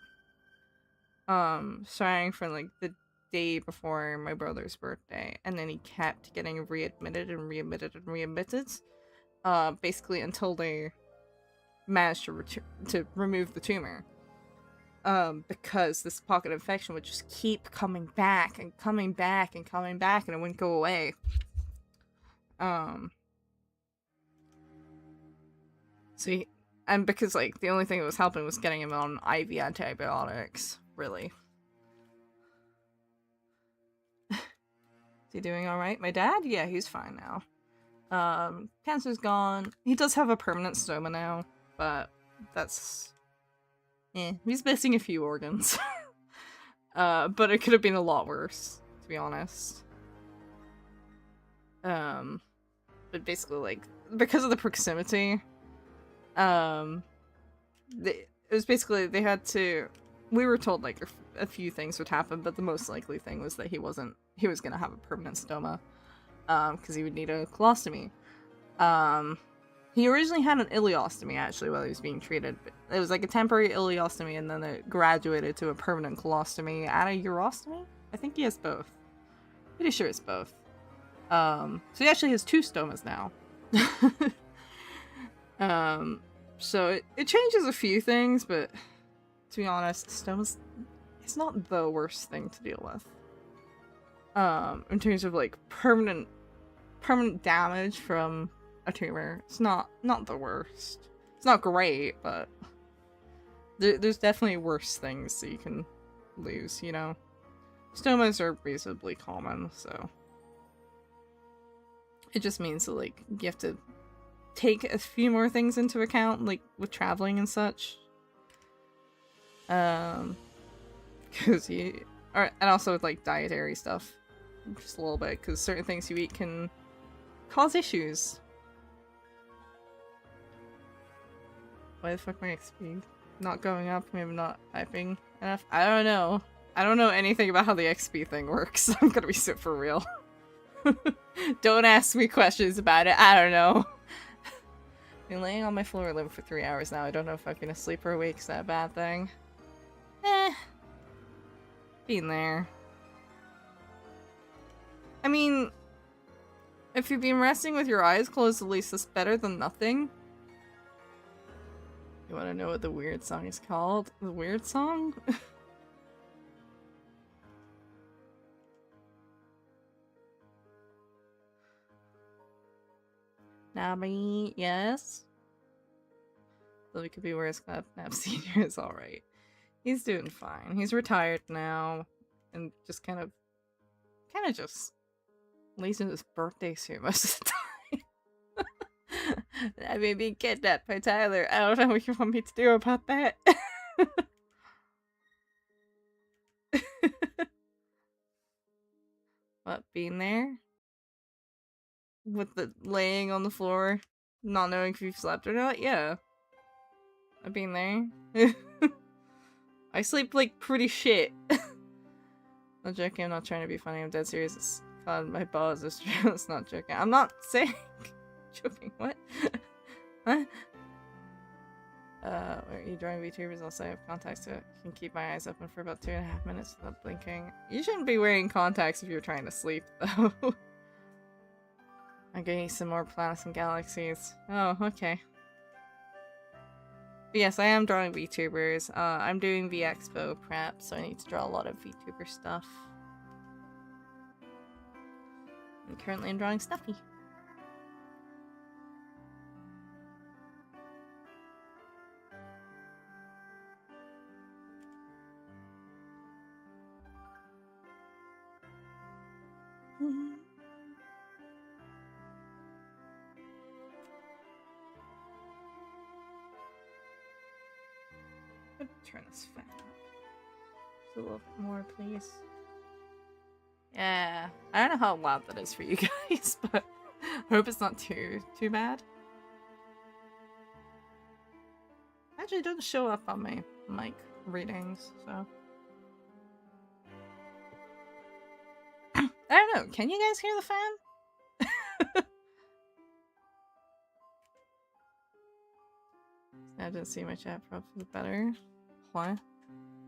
Starting from, like, the day before my brother's birthday, and then he kept getting readmitted and readmitted and readmitted, basically until they managed to remove the tumor. Because this pocket infection would just keep coming back and coming back and coming back, and it wouldn't go away. So and because, like, the only thing that was helping was getting him on IV antibiotics, really. Is he doing alright? My dad? Yeah, he's fine now. Cancer's gone. He does have a permanent stoma now, but that's... he's missing a few organs. But it could have been a lot worse, to be honest. But basically, like, because of the proximity, it was basically, they had to, we were told, like, a few things would happen, but the most likely thing was that he was gonna have a permanent stoma, because he would need a colostomy. He originally had an ileostomy, actually, while he was being treated. It was like a temporary ileostomy, and then it graduated to a permanent colostomy and a urostomy? I think he has both. Pretty sure it's both. So he actually has 2 stomas now. So it changes a few things, but to be honest, stomas, it's not the worst thing to deal with. In terms of, like, permanent damage from a tumor, it's not the worst. It's not great, but there's definitely worse things that you can lose, you know? Stomas are reasonably common, so it just means that, like, you have to take a few more things into account, like with traveling and such. Because and also with, like, dietary stuff, just a little bit, because certain things you eat can cause issues. Why the fuck my XP not going up? Maybe not typing enough? I don't know. I don't know anything about how the XP thing works. I'm gonna be super real. Don't ask me questions about it. I don't know. I've been laying on my floor living for 3 hours now. I don't know if I'm gonna sleep or awake. Is that a bad thing? Being there. I mean, if you've been resting with your eyes closed, at least it's better than nothing. You want to know what the weird song is called? The weird song? Nabby, yes? So we could be worse. Nab Senior is alright. He's doing fine. He's retired now. And just kind of just lays in his birthday suit most of the time. I mean, being kidnapped by Tyler. I don't know what you want me to do about that. What, being there? With the laying on the floor, not knowing if you've slept or not? Yeah. I've been there. I sleep like pretty shit. Not joking, I'm not trying to be funny, I'm dead serious. It's God, my balls is true. It's not joking. I'm not saying joking, what? Huh? Are you drawing VTubers? Also, I have contacts so I can keep my eyes open for about 2.5 minutes without blinking. You shouldn't be wearing contacts if you're trying to sleep, though. I'm getting some more planets and galaxies. Oh, okay. But yes, I am drawing VTubers. I'm doing VeXpo prep, so I need to draw a lot of VTuber stuff. And currently I'm drawing Stuffy. Turn this fan up just a little bit more, please. Yeah, I don't know how loud that is for you guys, but I hope it's not too bad. Actually, it doesn't show up on my mic readings, so I don't know. Can you guys hear the fan? I didn't see my chat probably better. What?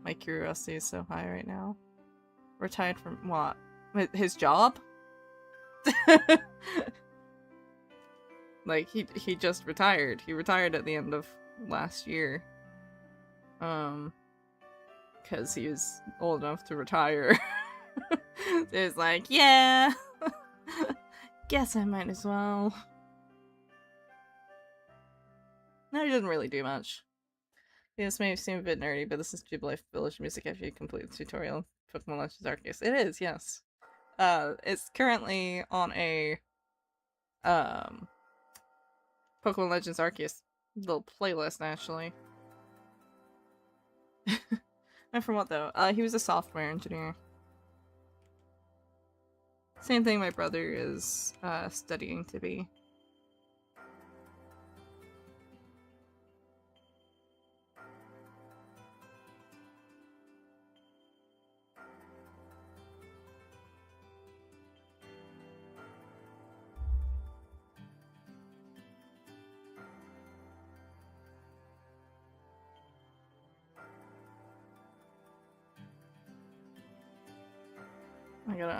My curiosity is so high right now. Retired from what? His job? Like he just retired. He retired at the end of last year. Because he was old enough to retire. So he was like, yeah. Guess I might as well. No, he doesn't really do much. This may seem a bit nerdy, but this is Jubilife Village music after you complete the tutorial. Pokemon Legends Arceus. It is, yes. It's currently on a Pokemon Legends Arceus little playlist, actually. And from what though? He was a software engineer. Same thing my brother is studying to be.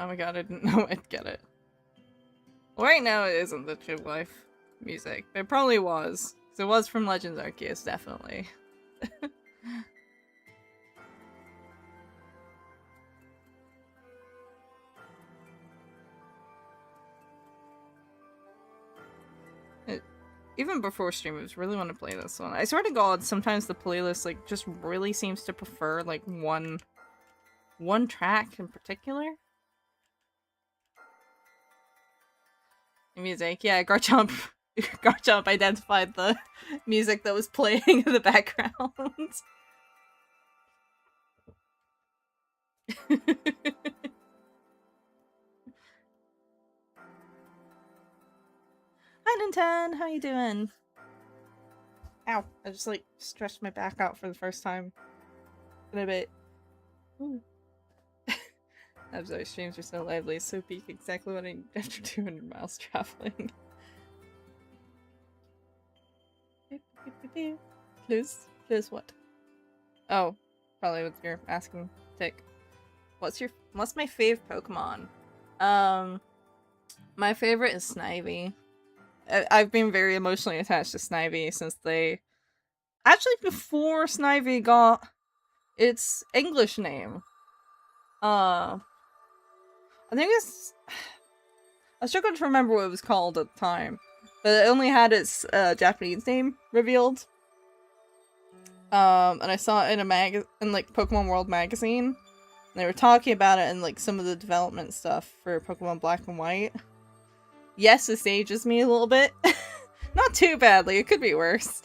Oh my god, I didn't know I'd get it. Well, right now it isn't the Jubilife music, but it probably was. So it was from Legends Arceus, definitely. Even before stream, I really want to play this one. I swear to God, sometimes the playlist like just really seems to prefer like one track in particular. Music, yeah, Garchomp identified the music that was playing in the background. Hi Ninten, how you doing? Ow, I just like stretched my back out for the first time in a bit. Ooh. I'm sorry, streams are so lively, so peak exactly what I need after 200 miles traveling. Clues what? Oh, Probably what you're asking, Tick. What's my fave Pokemon? My favorite is Snivy. I've been very emotionally attached to Snivy since they... Actually, before Snivy got its English name. I think it's... I struggled to remember what it was called at the time. But it only had its Japanese name revealed. And I saw it in like Pokemon World magazine. And they were talking about it in like some of the development stuff for Pokemon Black and White. Yes, this ages me a little bit. Not too badly, it could be worse.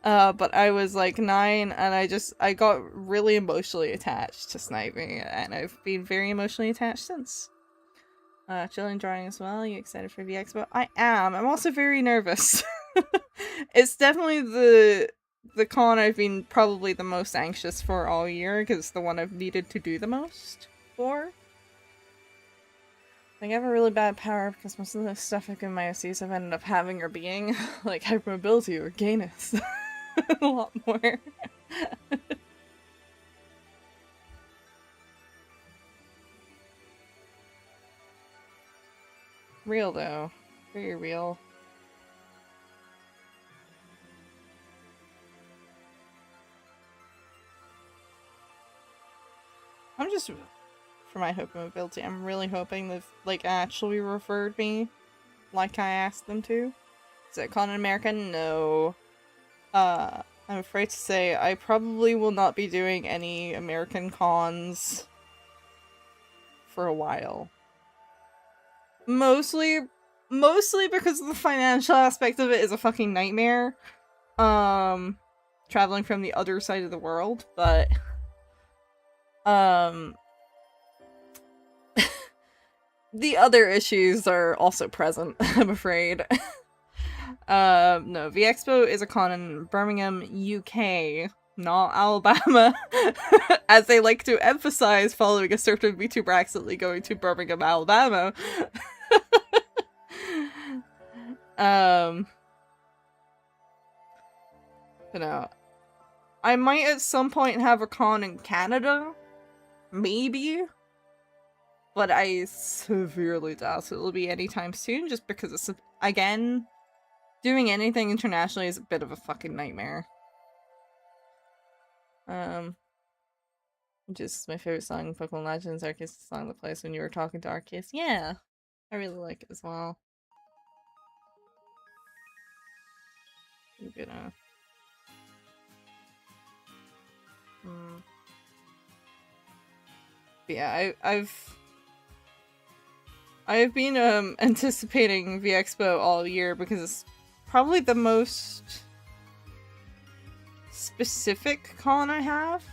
But I was like 9 and I got really emotionally attached to Snivy, and I've been very emotionally attached since. Chilling drawing as well. Are you excited for VeXpo? I am. I'm also very nervous. It's definitely the con I've been probably the most anxious for all year, because it's the one I've needed to do the most for. I have a really bad power because most of the stuff like in my OCs I've ended up having or being like hypermobility or gayness. A lot more. Real though. Very real. I'm just, for my hypermobility, I'm really hoping they've like actually referred me like I asked them to. Is it con in America? No. I'm afraid to say I probably will not be doing any American cons for a while. Mostly because the financial aspect of it is a fucking nightmare. Traveling from the other side of the world, but the other issues are also present, I'm afraid. No, VeXpo is a con in Birmingham, UK, not Alabama, as they like to emphasize following a certain VTuber accidentally going to Birmingham, Alabama. You know, I might at some point have a con in Canada, maybe, but I severely doubt it'll be anytime soon, just because it's, again, doing anything internationally is a bit of a fucking nightmare. Just my favorite song in Pokemon Legends, Arceus, the song that plays when you were talking to Arceus. Yeah, I really like it as well. I'm gonna... But yeah, I've been anticipating VeXpo all year because it's probably the most specific con I have.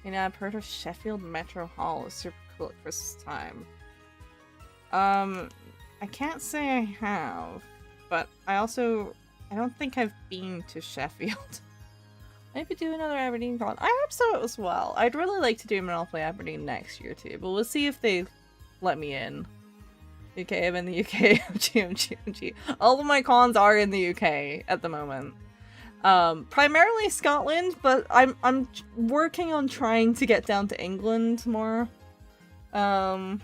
I've heard of Sheffield Metro Hall is super cool at Christmas time. I can't say I have, but I don't think I've been to Sheffield. Maybe do another Aberdeen con. I hope so as well. I'd really like to do Monopoly Aberdeen next year too, but we'll see if they let me in. UK, I'm in the UK. OG. All of my cons are in the UK at the moment. Primarily Scotland, but I'm working on trying to get down to England more. So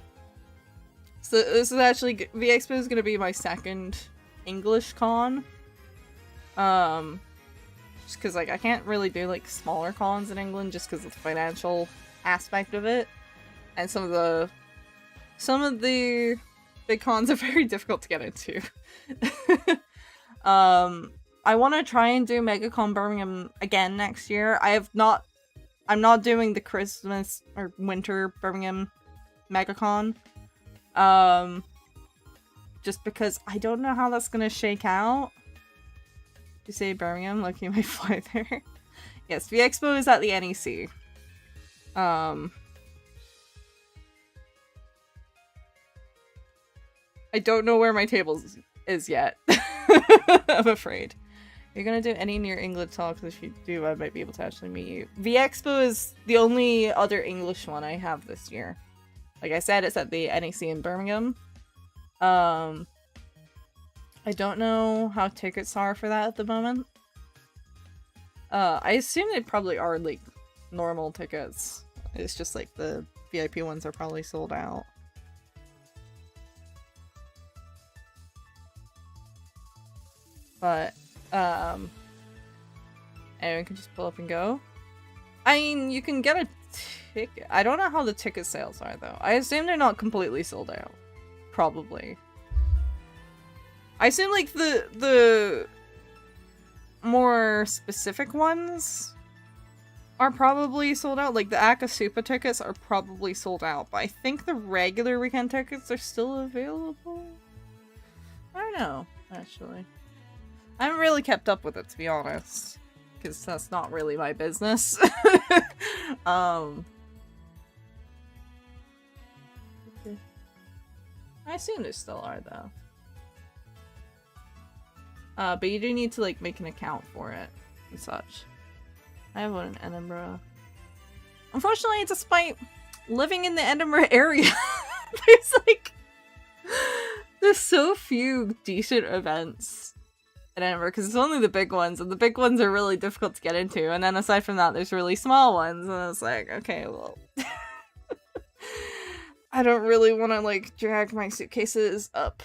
this is actually VeXpo is gonna be my second English con. Just because like I can't really do like smaller cons in England just because of the financial aspect of it, and some of the big cons are very difficult to get into. I want to try and do MegaCon Birmingham again next year. I'm not doing the Christmas or winter Birmingham MegaCon. Just because I don't know how that's gonna shake out. You say Birmingham, like you might fly there. Yes, VeXpo is at the NEC. I don't know where my table is yet. I'm afraid. You're gonna do any near England talks? If you do, I might be able to actually meet you. VeXpo is the only other English one I have this year. Like I said, it's at the NEC in Birmingham. I don't know how tickets are for that at the moment. I assume they probably are like normal tickets. It's just like the VIP ones are probably sold out. But anyone can just pull up and go. I mean, you can get a ticket. I don't know how the ticket sales are though. I assume they're not completely sold out. Probably. I assume like the more specific ones are probably sold out. Like the Akasupa tickets are probably sold out, but I think the regular weekend tickets are still available. I don't know, actually. I haven't really kept up with it, to be honest, because that's not really my business. Okay. I assume there still are, though. But you do need to, like, make an account for it and such. I have one in Edinburgh. Unfortunately, despite living in the Edinburgh area, there's so few decent events in Edinburgh, because it's only the big ones, and the big ones are really difficult to get into, and then aside from that, there's really small ones, and it's like, okay, well... I don't really want to, like, drag my suitcases up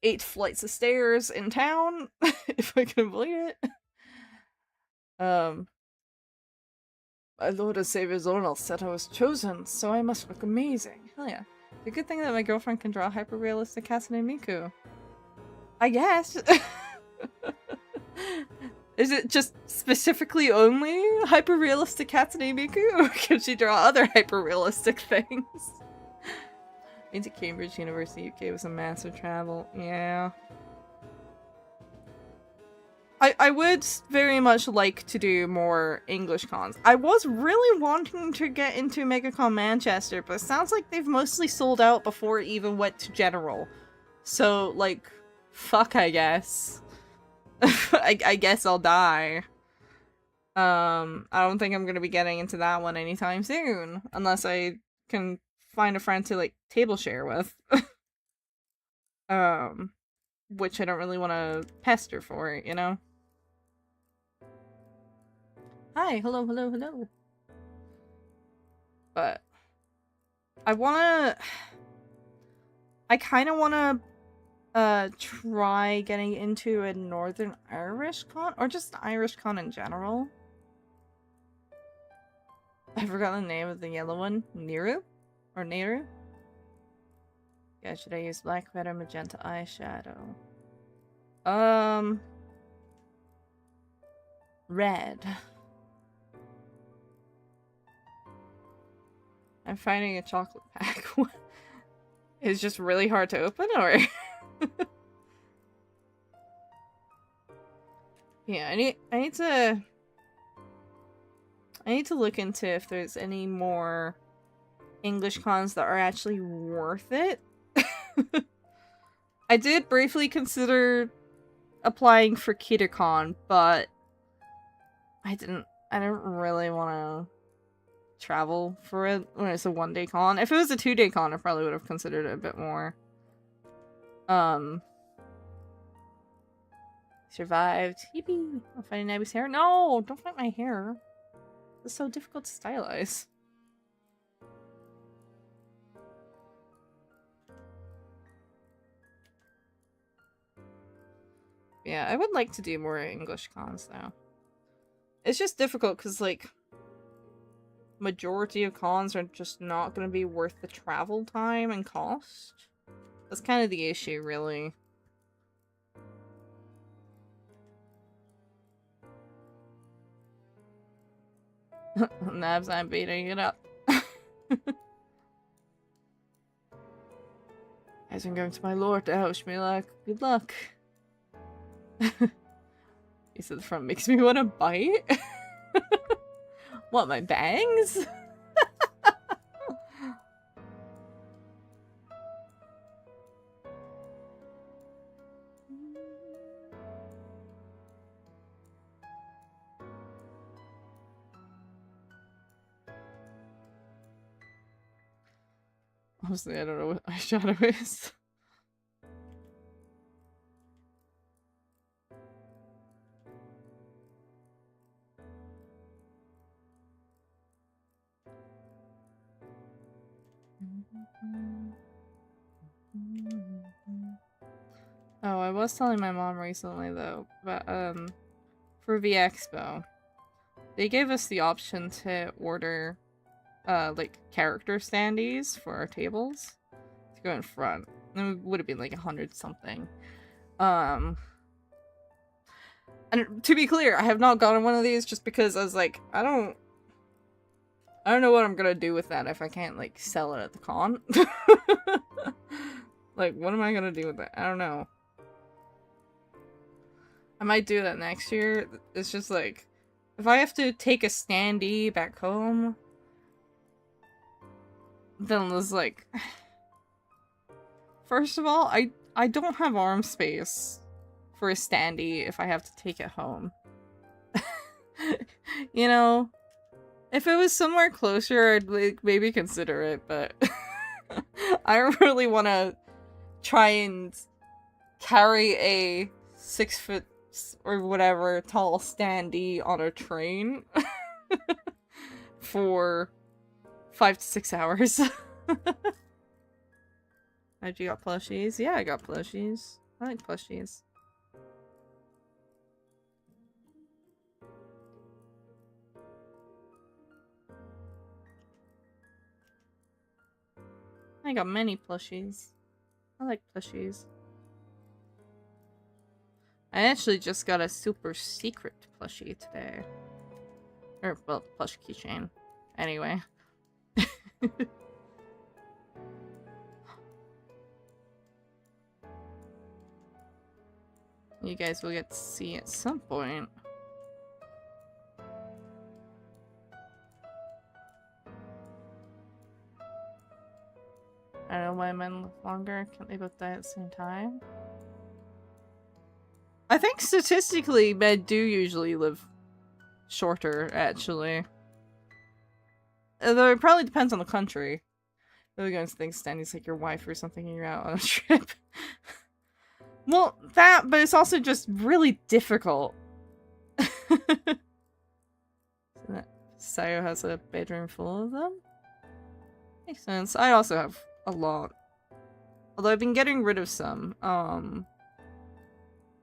8 flights of stairs in town, if I can avoid it. My Lord and Savior Zornal said I was chosen, so I must look amazing. Hell yeah. It's a good thing that my girlfriend can draw hyper-realistic Kasane Miku. I guess. Is it just specifically only hyper-realistic Katsune Miku, or can she draw other hyper-realistic things? Been to Cambridge University, UK was a massive travel. Yeah. I would very much like to do more English cons. I was really wanting to get into MegaCon Manchester, but it sounds like they've mostly sold out before it even went to General. So, like, fuck, I guess. I guess I'll die. I don't think I'm gonna be getting into that one anytime soon, unless I can find a friend to, like, table share with. Which I don't really want to pester for, you know? Hi, hello, hello, hello. But I kind of want to try getting into a Northern Irish con, or just Irish con in general. I forgot the name of the yellow one. Niru? Or Neru? Yeah, should I use black, red, or magenta eyeshadow? Red. I'm finding a chocolate pack. It's just really hard to open, or? Yeah, I need to look into if there's any more English cons that are actually worth it. I did briefly consider applying for KitaCon, but I don't really want to travel for it when it's a 1-day con. If it was a 2-day con, I probably would have considered it a bit more. Survived. Yippee! I'm finding Abby's hair. No! Don't find my hair. It's so difficult to stylize. Yeah, I would like to do more English cons, though. It's just difficult, because, like, majority of cons are just not going to be worth the travel time and cost. That's kind of the issue, really. Nabs, I'm beating it up. As I'm going to my lord to wish me luck. Good luck. He said the front makes me want to bite. What, my bangs? Honestly, I don't know what eyeshadow is. Oh, I was telling my mom recently though, but for VeXpo, they gave us the option to order like character standees for our tables to go in front. It would have been like 100 something. And to be clear, I have not gotten one of these just because I was like, I don't know what I'm gonna do with that if I can't like sell it at the con. Like, what am I gonna do with it? I don't know. I might do that next year. It's just like, if I have to take a standee back home, then it's like, first of all, I don't have arm space for a standee if I have to take it home. You know, if it was somewhere closer, I'd like maybe consider it, but I really want to try and carry a 6 foot or whatever tall standee on a train for 5 to 6 hours. Have you got plushies? Yeah, I got plushies. I like plushies. I got many plushies. I like plushies. I actually just got a super secret plushie today. Or, well, plush keychain. Anyway. You guys will get to see at some point. I don't know why men live longer. Can't they both die at the same time? I think statistically men do usually live shorter, actually. Although it probably depends on the country. Really going to think standing's like your wife or something and you're out on a trip. Well, that, but it's also just really difficult. Sayo has a bedroom full of them? Makes sense. I also have a lot. Although I've been getting rid of some.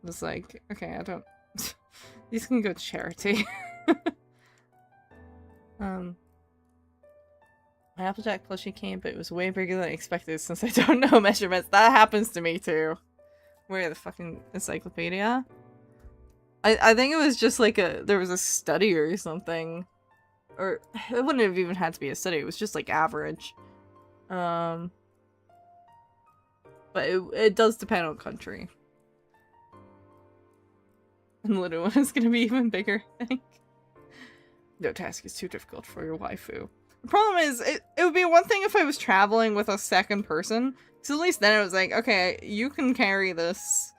It's like, okay, I don't... These can go to charity. My Applejack plushie came, but it was way bigger than I expected since I don't know measurements. That happens to me too. Where the fucking encyclopedia? I think it was just like there was a study or something. Or, it wouldn't have even had to be a study, it was just like average. But it does depend on country. And the little one is gonna be even bigger, I think. No task is too difficult for your waifu. The problem is, it would be one thing if I was traveling with a second person, because at least then it was like, okay, you can carry this,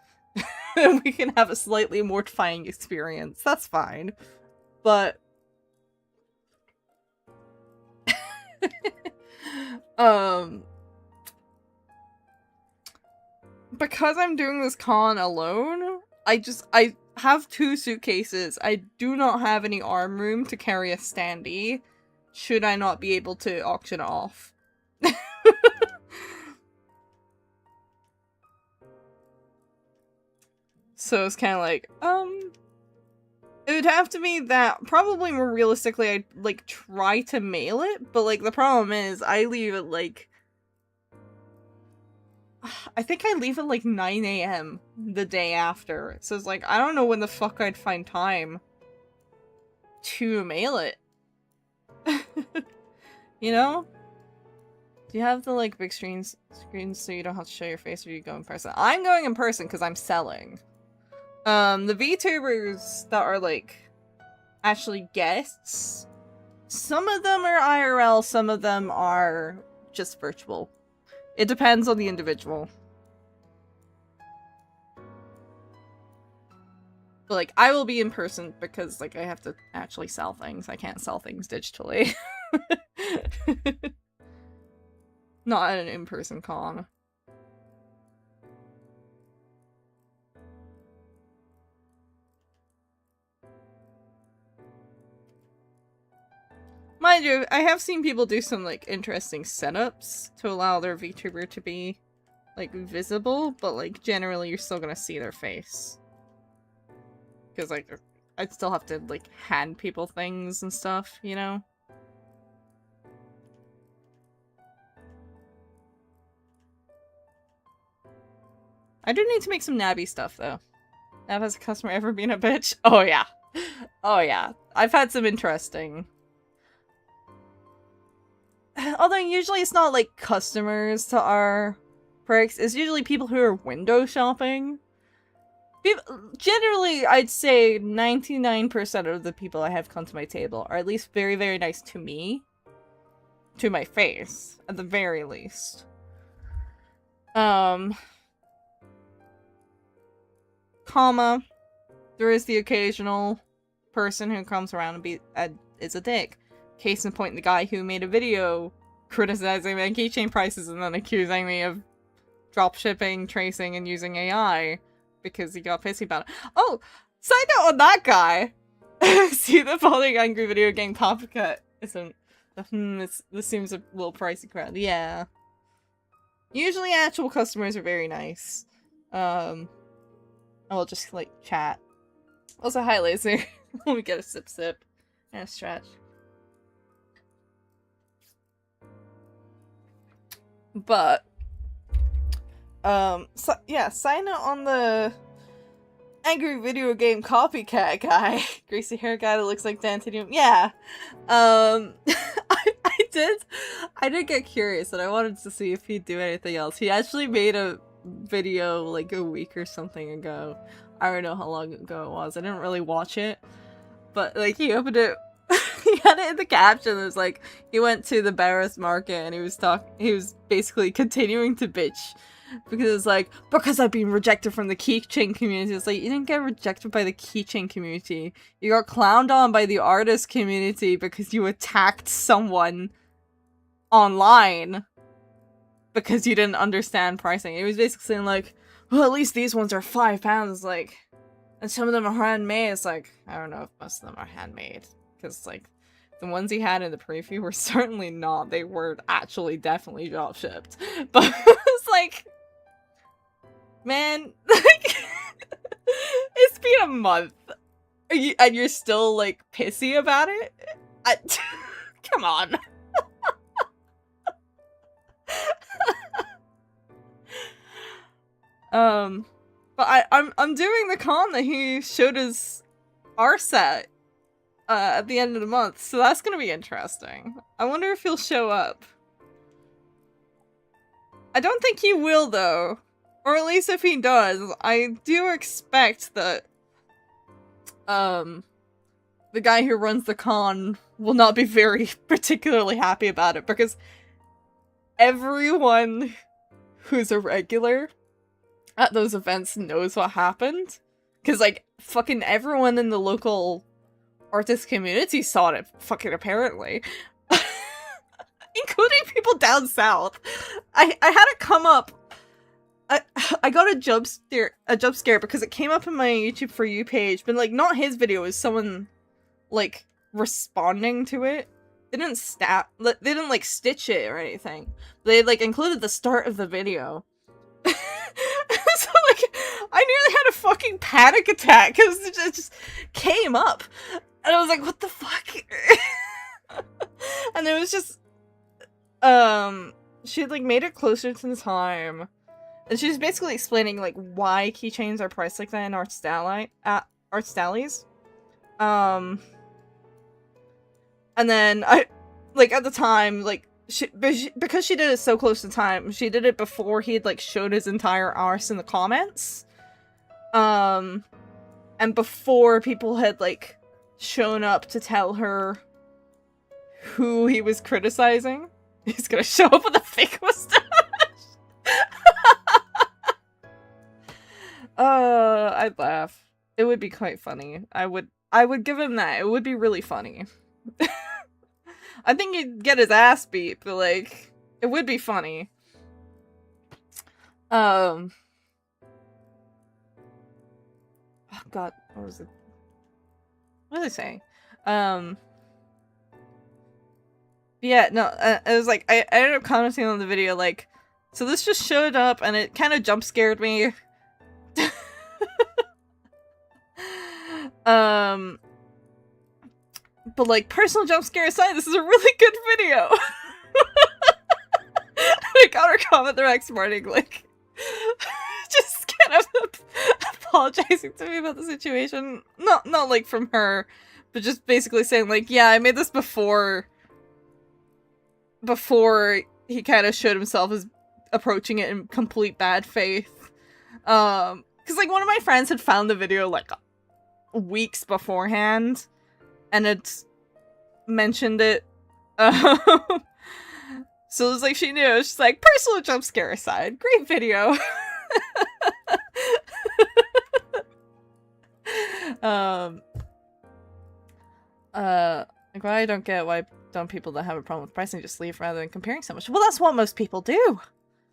and we can have a slightly mortifying experience. That's fine. But... because I'm doing this con alone, I have 2 suitcases. I do not have any arm room to carry a standee, should I not be able to auction off. So it's kind of like, it would have to be that, probably more realistically, I'd, like, try to mail it, but, like, the problem is, I leave at, like, I think I leave at, like, 9 AM the day after, so it's like, I don't know when the fuck I'd find time to mail it. You know? Do you have the, like, big screens so you don't have to show your face, or you go in person? I'm going in person because I'm selling. The VTubers that are, like, actually guests, some of them are IRL, some of them are just virtual. It depends on the individual. But, like, I will be in person because, like, I have to actually sell things. I can't sell things digitally. Not at an in-person con. mind you, I have seen people do some, like, interesting setups to allow their VTuber to be, like, visible, but, like, generally you're still gonna see their face. Because, like, I'd still have to, like, hand people things and stuff, you know? I do need to make some Nabby stuff, though. Nav, has a customer ever been a bitch? Oh, yeah. Oh, yeah. I've had some interesting... Although usually it's not, like, customers to our perks. It's usually people who are window shopping. Generally, I'd say 99% of the people I have come to my table are at least very, very nice to me. To my face, at the very least. Comma, there is the occasional person who comes around and is a dick. Case in point, the guy who made a video criticizing my keychain prices and then accusing me of dropshipping, tracing, and using AI because he got pissy about it. Oh, side note on that guy! See the following angry video game copycat isn't... this seems a little pricey crowd. Yeah. Usually actual customers are very nice. I will just, like, chat. Also, hi, Laser. Let me get a sip and a stretch. But, so, yeah, sign out on the angry video game copycat guy. Greasy hair guy that looks like Dante Doom. Yeah. I did get curious and I wanted to see if he'd do anything else. He actually made a video like a week or something ago. I don't know how long ago it was. I didn't really watch it. But like he opened it he had it in the caption. It was like he went to the Barris market and he was basically continuing to bitch because it's like, because I've been rejected from the keychain community. It's like, you didn't get rejected by the keychain community. You got clowned on by the artist community because you attacked someone online because you didn't understand pricing. It was basically saying like, well, at least these ones are £5, like, and some of them are handmade. It's like, I don't know if most of them are handmade, because like the ones he had in the preview were certainly not. They were actually definitely drop shipped, but it's like, man, like, it's been a month and you're still like pissy about it. Come on. But I'm doing the con that he showed his RSAT at the end of the month, so that's gonna be interesting. I wonder if he'll show up. I don't think he will though, or at least if he does, I do expect that the guy who runs the con will not be very particularly happy about it, because everyone who's a regular at those events knows what happened. Because, like, fucking everyone in the local artist community saw it, fucking apparently. Including people down south. I had it come up. I got a jump scare because it came up in my YouTube For You page, but, like, not his video, it was someone, like, responding to it. They didn't, like, stitch it or anything. They, like, included the start of the video. So, like, I nearly had a fucking panic attack because it just came up. And I was like, what the fuck? And it was just, she had, like, made it closer to the time. And she was basically explaining, like, why keychains are priced like that in Art Stallies. And then, like, at the time, like, because she did it so close to time, she did it before he had, like, showed his entire arse in the comments. And before people had, like, shown up to tell her who he was criticizing. He's gonna show up with a fake mustache! I'd laugh. It would be quite funny. I would give him that. It would be really funny. I think he'd get his ass beat, but, like, it would be funny. Oh god, what was it? What was I saying? Yeah, no, it was like, I ended up commenting on the video, like, so this just showed up and it kind of jump scared me. But like, personal jump scare aside, this is a really good video. I got her comment the next morning, like, just kind of apologizing to me about the situation. Not like from her, but just basically saying like, yeah, I made this before he kind of showed himself as approaching it in complete bad faith. Because like one of my friends had found the video like weeks beforehand and had mentioned it. So it was like she knew. She's like, personal jump scare aside, great video. Like, I don't get why don't people that have a problem with pricing just leave rather than comparing so much. Well, that's what most people do.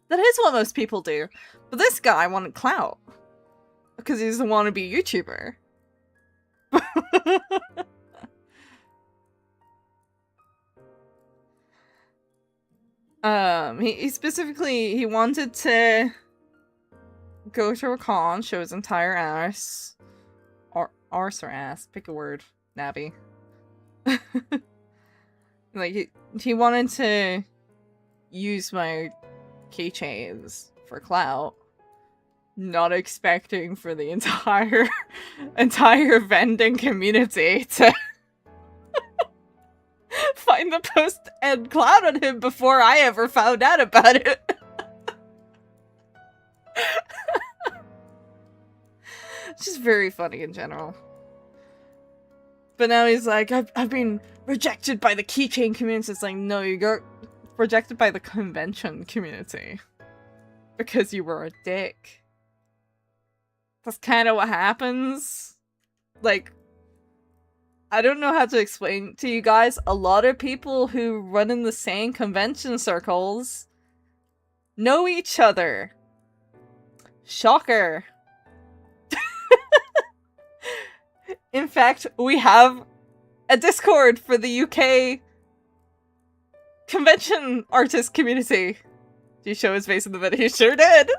That is what most people do. But this guy wanted clout because he's a wannabe YouTuber. He specifically, he wanted to go to a con, show his entire ass. Arse or ass, pick a word, Nabby. Like, he wanted to use my keychains for clout, not expecting for the entire vending community to find the post and clout on him before I ever found out about it. It's just very funny in general. But now he's like, I've been rejected by the keychain community. It's like, no, you got rejected by the convention community. Because you were a dick. That's kind of what happens. Like, I don't know how to explain to you guys. A lot of people who run in the same convention circles know each other. Shocker. In fact, we have a Discord for the UK convention artist community. Did you show his face in the video? He sure did!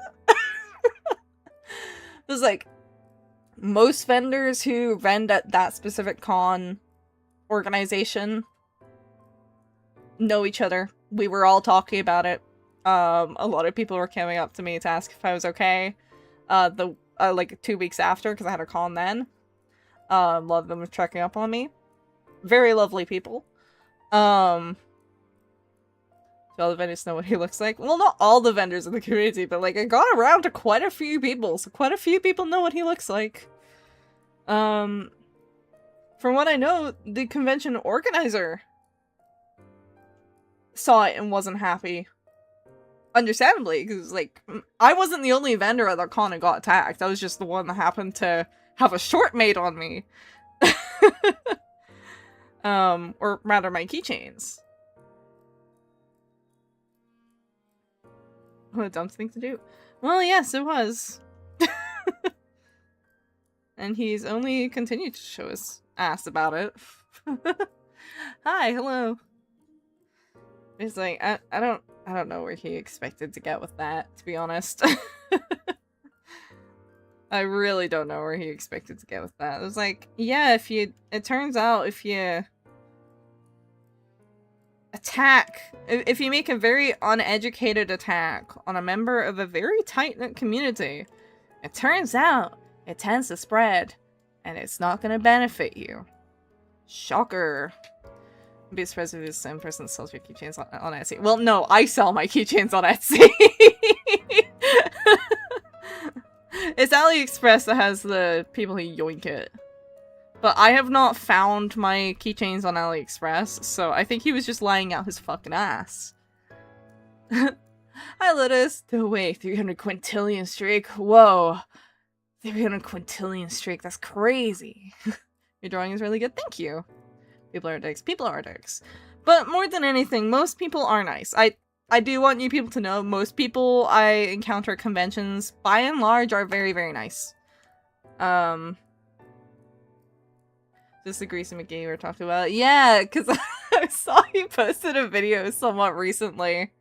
There's like, most vendors who vend at that specific con organization know each other. We were all talking about it. A lot of people were coming up to me to ask if I was okay. Like 2 weeks after, because I had a con then. A lot of them were checking up on me. Very lovely people. Do all the vendors know what he looks like? Well, not all the vendors in the community, but like I got around to quite a few people, so quite a few people know what he looks like. From what I know, the convention organizer saw it and wasn't happy. Understandably, because like I wasn't the only vendor at that con that got attacked. I was just the one that happened to have a short made on me. Or rather my keychains. What a dumb thing to do. Well, yes, it was. And he's only continued to show his ass about it. Hi, hello. He's like, I don't know where he expected to get with that, to be honest. I really don't know where he expected to get with that. It was like, yeah, it turns out if you attack, if you make a very uneducated attack on a member of a very tight-knit community, it turns out it tends to spread, and it's not gonna benefit you. Shocker. I'd be surprised if it's the same person that sells your keychains on Etsy. Well, no, I sell my keychains on Etsy. It's AliExpress that has the people who yoink it. But I have not found my keychains on AliExpress, so I think he was just lying out his fucking ass. Hi, Lotus. No way, 300 quintillion streak. Whoa. 300 quintillion streak. That's crazy. Your drawing is really good. Thank you. People are dicks. People are dicks. But more than anything, most people are nice. I do want you people to know, most people I encounter at conventions, by and large, are very, very nice. Just the Greasy McGee we were talking about. Yeah, because I saw you posted a video somewhat recently,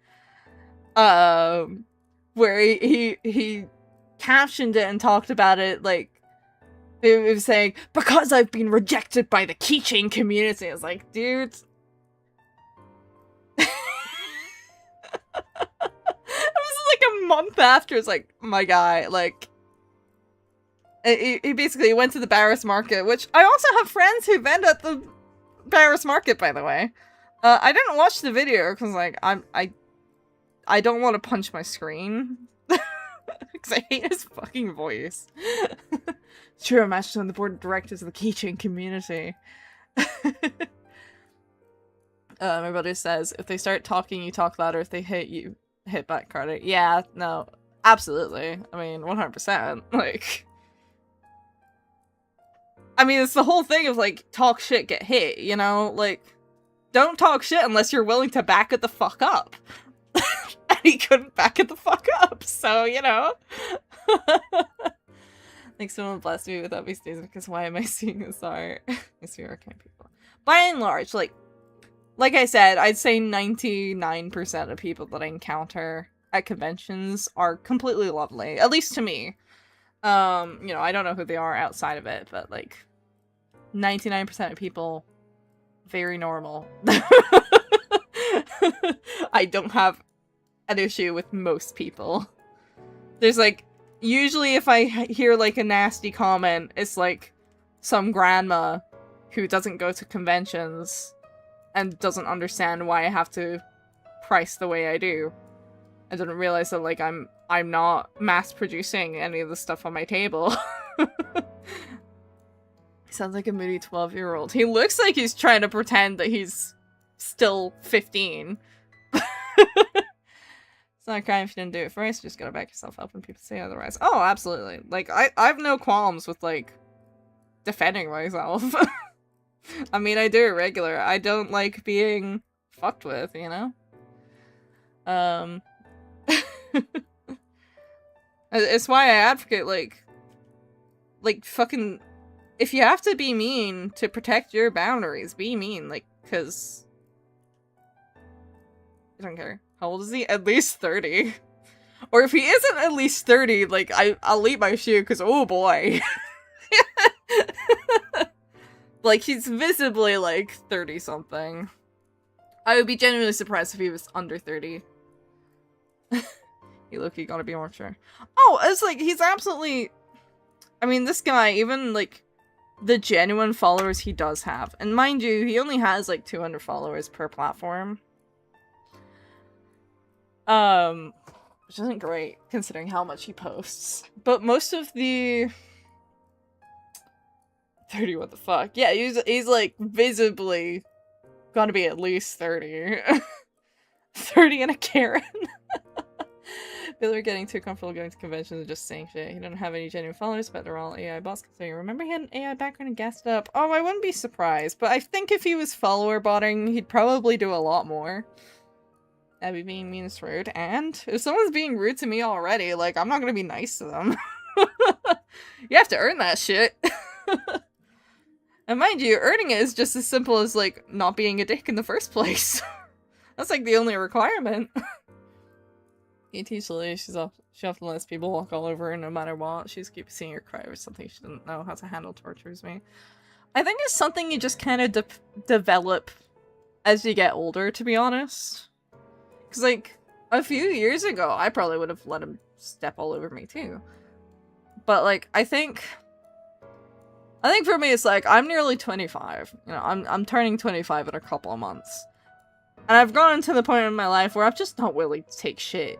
where he captioned it and talked about it, like, it was saying, because I've been rejected by the keychain community. I was like, dude. It was like a month after. It's like, my guy, like, he basically went to the Barris Market, which I also have friends who vend at the Barris Market, by the way. I didn't watch the video because, like, I don't want to punch my screen because I hate his fucking voice. Sure, I'm actually on the board of directors of the keychain community. My brother says, if they start talking, you talk louder. If they hit you, hit back harder. Yeah, no, absolutely. I mean, 100%. Like, I mean, it's the whole thing of, like, talk shit, get hit, you know? Like, don't talk shit unless you're willing to back it the fuck up. And he couldn't back it the fuck up, so, you know. Like, someone blessed me with these days because why am I seeing this art? I see arcane people. By and large, like I said, I'd say 99% of people that I encounter at conventions are completely lovely. At least to me. You know, I don't know who they are outside of it, but, like, 99% of people, very normal. I don't have an issue with most people. There's, like, usually if I hear, like, a nasty comment, it's, like, some grandma who doesn't go to conventions and doesn't understand why I have to price the way I do. I didn't realize that, like, I'm not mass-producing any of the stuff on my table. He sounds like a moody 12-year-old. He looks like he's trying to pretend that he's still 15. It's not a crime if you didn't do it first. You just gotta back yourself up when people say otherwise. Oh, absolutely. Like, I have no qualms with, like, defending myself. I mean, I do it regular. I don't like being fucked with, you know? It's why I advocate, like, fucking, if you have to be mean to protect your boundaries, be mean, like, cause I don't care. How old is he? At least 30. Or if he isn't at least 30, like, I'll eat my shoe, cause oh boy. Like, he's visibly, like, 30-something. I would be genuinely surprised if he was under 30. You look, you gotta be more sure. Oh, it's like, he's absolutely... I mean, this guy, even, like, the genuine followers he does have. And mind you, he only has, like, 200 followers per platform. Which isn't great, considering how much he posts. But most of the... 30, what the fuck? Yeah, he's like, visibly gonna be at least 30. 30 and a Karen. People are getting too comfortable going to conventions and just saying shit. He doesn't have any genuine followers, but they're all AI bots. So you remember he had an AI background and gassed up? Oh, I wouldn't be surprised, but I think if he was follower botting, he'd probably do a lot more. That'd be being mean is rude. And if someone's being rude to me already, like, I'm not gonna be nice to them. You have to earn that shit. And mind you, earning it is just as simple as, like, not being a dick in the first place. That's, like, the only requirement. E.T. Shirley, she often lets people walk all over her no matter what. She just keeps seeing her cry or something she doesn't know how to handle tortures me. I think it's something you just kind of develop as you get older, to be honest. Because, like, a few years ago, I probably would have let him step all over me, too. But, like, I think for me, it's like, I'm nearly 25. You know, I'm turning 25 in a couple of months. And I've gotten to the point in my life where I'm just not willing to take shit.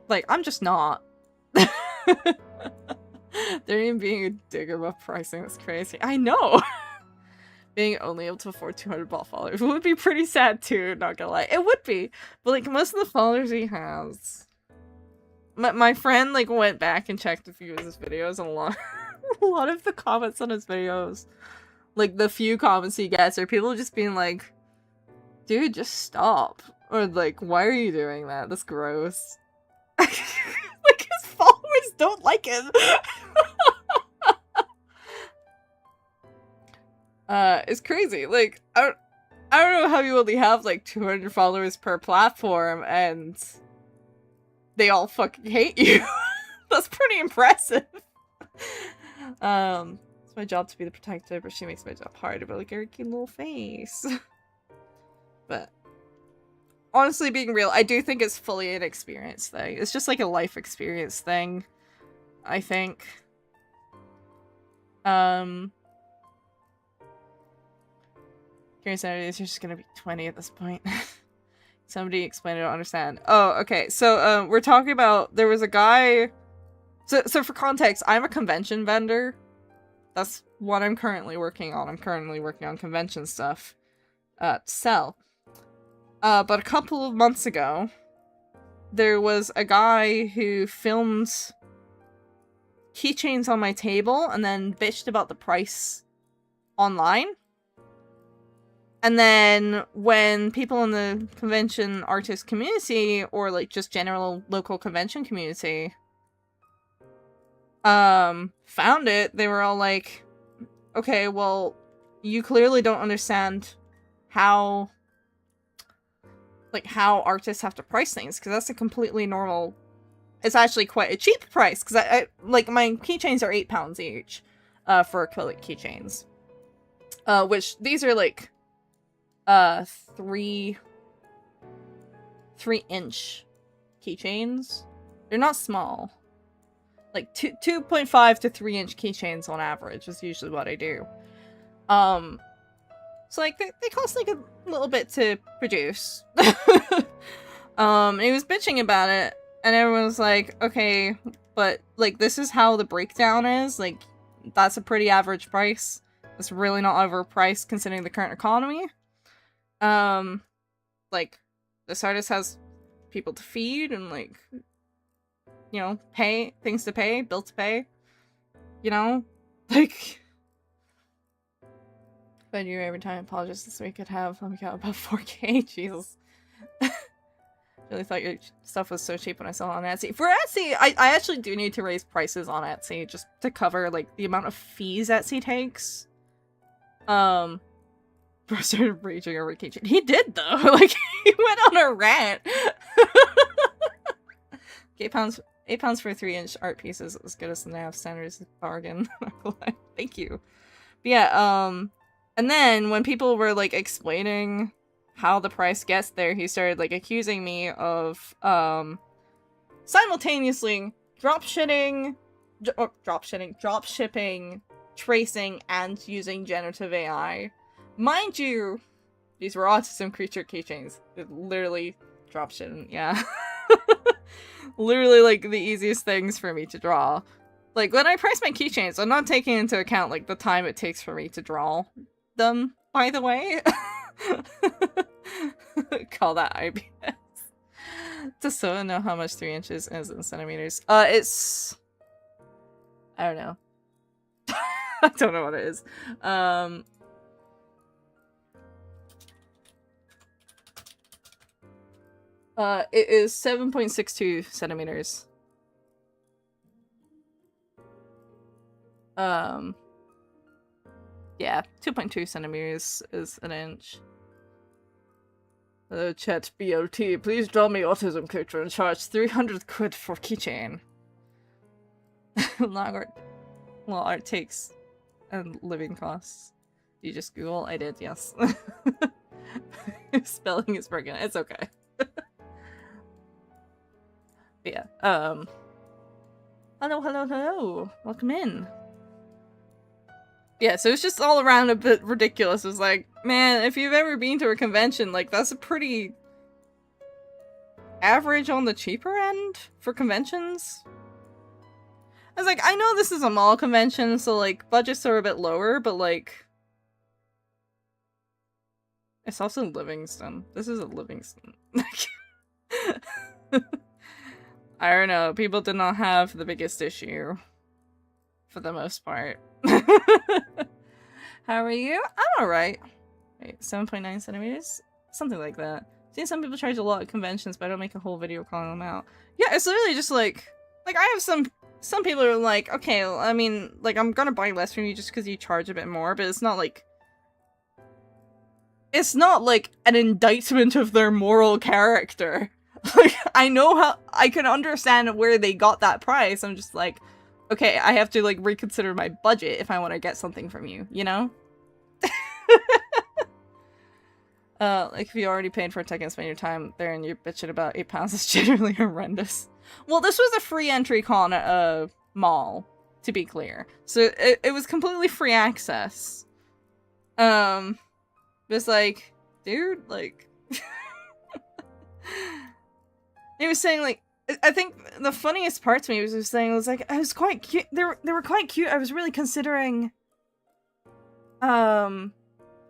Like, I'm just not. They're even being a dick about pricing. That's crazy. I know! Being only able to afford 200 bot followers would be pretty sad too, not gonna lie. It would be. But, like, most of the followers he has... My friend, like, went back and checked a few of his videos, and a lot of the comments on his videos, like, the few comments he gets are people just being like, dude, just stop. Or, like, why are you doing that? That's gross. Like, his followers don't like him. It's crazy. Like, I don't know how you only have like 200 followers per platform and they all fucking hate you. That's pretty impressive. It's my job to be the protector, but she makes my job harder, but like her cute little face. But honestly, being real, I do think it's fully an experience thing. It's just like a life experience thing, I think. Curious Saturdays, you're just gonna be 20 at this point. Somebody explain it, I don't understand. Oh, okay. So, we're talking about, there was a guy... So for context, I'm a convention vendor. That's what I'm currently working on. I'm currently working on convention stuff to sell. But a couple of months ago, there was a guy who filmed keychains on my table and then bitched about the price online. And then when people in the convention artist community, or like just general local convention community, found it, they were all like, okay, well, you clearly don't understand how artists have to price things, because that's a completely normal, it's actually quite a cheap price, because I like, my keychains are £8 each, for acrylic keychains, which these are like, 3-inch keychains. They're not small. Like 2.5 to 3-inch keychains on average is usually what I do. So like they cost like a little bit to produce. And he was bitching about it, and everyone was like, okay, but like this is how the breakdown is. Like that's a pretty average price. It's really not overpriced considering the current economy. Like this artist has people to feed and like, you know, things to pay, bills to pay, you know, like, but you every time I apologize this week I'd have, let me count, about 4K, Jesus. Really thought your stuff was so cheap when I saw it on Etsy. For Etsy, I actually do need to raise prices on Etsy just to cover like the amount of fees Etsy takes. Bro started raging over keychain. He did though. Like he went on a rant. £8 for 3-inch art pieces as good as the NAV standards bargain. Thank you. But yeah, and then when people were like explaining how the price gets there, he started like accusing me of simultaneously dropshipping, tracing, and using generative AI. Mind you, these were autism creature keychains. It literally dropshipping, yeah. Literally like the easiest things for me to draw. Like when I price my keychains, I'm not taking into account like the time it takes for me to draw them, by the way. Call that IBS. Just so I know how much 3 inches is in centimeters. It's... I don't know. I don't know what it is. It is 7.62 centimeters. Yeah, 2.2 centimeters is an inch. Chat BLT, please draw me autism creature and charge 300 quid for keychain. Long art takes and living costs. You just Google? I did, yes. Spelling is broken. It's okay. Yeah. Hello. Welcome in. Yeah, so it's just all around a bit ridiculous. It's like, man, if you've ever been to a convention, like, that's a pretty average on the cheaper end for conventions. I was like, I know this is a mall convention, so, like, budgets are a bit lower, but, like, it's also Livingston. This is a Livingston. I don't know, people did not have the biggest issue. For the most part. How are you? I'm alright. Wait, 7.9 centimeters? Something like that. I've seen some people charge a lot at conventions, but I don't make a whole video calling them out. Yeah, it's literally just like I have some people are like, okay, well, I mean, like, I'm gonna buy less from you just because you charge a bit more, but it's not like... it's not like an indictment of their moral character. Like, I know how, I can understand where they got that price. I'm just like, okay, I have to like reconsider my budget if I want to get something from you, you know? Like if you already paid for a ticket and spend your time there and you're bitching about £8, it's generally horrendous. Well, this was a free entry con at a mall, to be clear. So it was completely free access. Just like, dude, like... He was saying, like, I think the funniest part to me was just saying, was like, I was quite cute, they were quite cute, I was really considering, I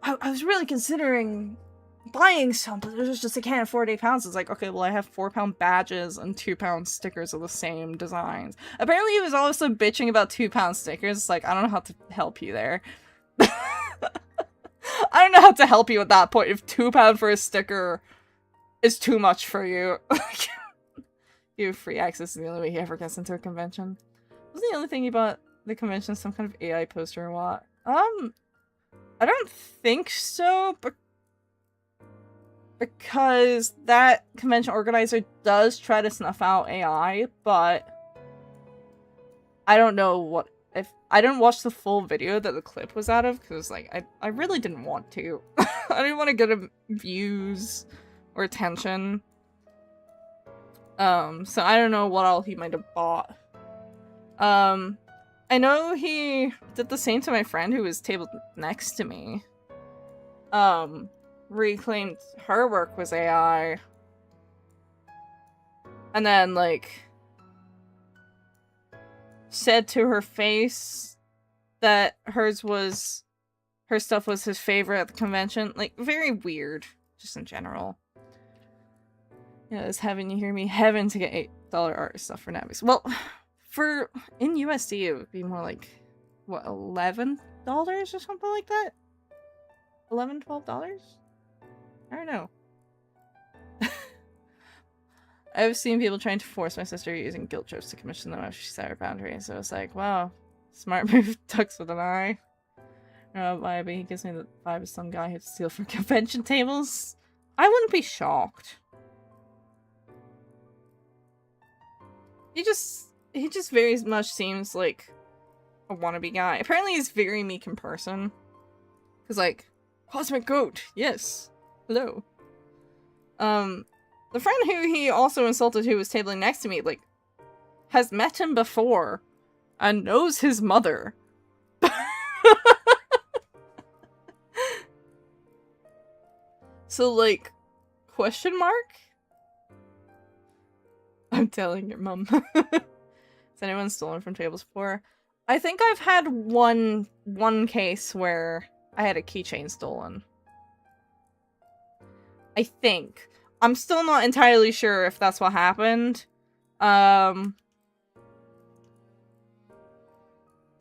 was really considering buying some, but it was just, I can't afford £8. It's like, okay, well, I have £4 badges and £2 stickers of the same designs. Apparently he was also bitching about £2 stickers. It's like, I don't know how to help you there. I don't know how to help you at that point if £2 for a sticker is too much for you. You have free access is the only way he ever gets into a convention. Was the only thing he bought the convention some kind of AI poster or what? I don't think so, but because that convention organizer does try to snuff out AI, but I don't know what if I didn't watch the full video that the clip was out of because like I really didn't want to. I didn't want to get views or attention. So I don't know what all he might have bought. I know he did the same to my friend who was tabled next to me. Reclaimed her work was AI. And then, like, said to her face that her stuff was his favorite at the convention. Like, very weird, just in general. Yeah, it's heaven, you hear me? Heaven to get $8 art stuff for Navis. Well, in USD, it would be more like, what, $11 or something like that? $11, $12? I don't know. I've seen people trying to force my sister using guilt trips to commission them after she set her boundaries. So it's like, wow, smart move, ducks with an eye. I don't know why, but he gives me the vibe of some guy who'd steal from convention tables. I wouldn't be shocked. He just very much seems like a wannabe guy. Apparently he's very meek in person. Cause like, Cosmic Goat, yes. Hello. The friend who he also insulted who was tabling next to me, like, has met him before and knows his mother. So like, question mark? I'm telling your mum. Has anyone stolen from tables before? I think I've had one case where I had a keychain stolen. I think. I'm still not entirely sure if that's what happened. But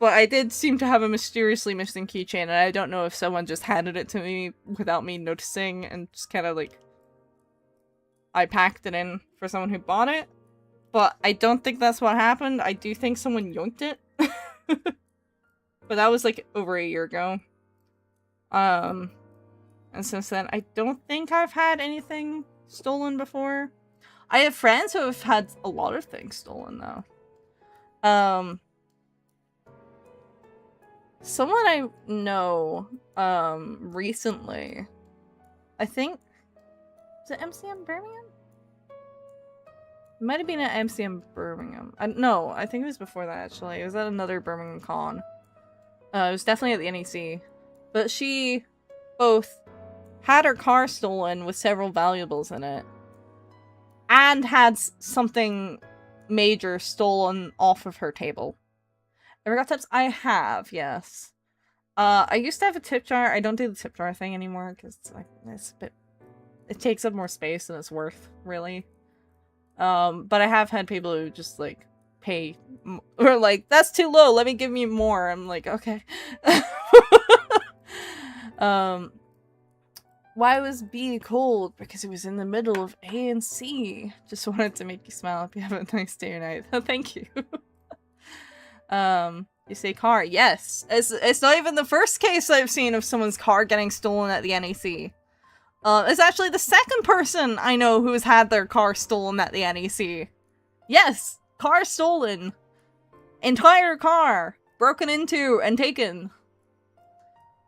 I did seem to have a mysteriously missing keychain, and I don't know if someone just handed it to me without me noticing and just kind of like... I packed it in for someone who bought it. But I don't think that's what happened. I do think someone yoinked it. But that was like over a year ago. And since then, I don't think I've had anything stolen before. I have friends who have had a lot of things stolen though. Someone I know, recently, I think, was it MCM Birmingham? It might have been at MCM Birmingham. No, I think it was before that actually. It was at another Birmingham con. It was definitely at the NEC. But she both had her car stolen with several valuables in it, and had something major stolen off of her table. Ever got tips? I have, yes. I used to have a tip jar. I don't do the tip jar thing anymore because it's a bit. It takes up more space than it's worth, really. But I have had people who just like pay, or like, that's too low. Let me give me more. I'm like, okay. Why was B cold? Because it was in the middle of A and C. Just wanted to make you smile. If you have a nice day or night. Thank you. You say car. Yes. It's not even the first case I've seen of someone's car getting stolen at the NEC. It's actually the second person I know who has had their car stolen at the NEC. Yes, car stolen. Entire car broken into and taken.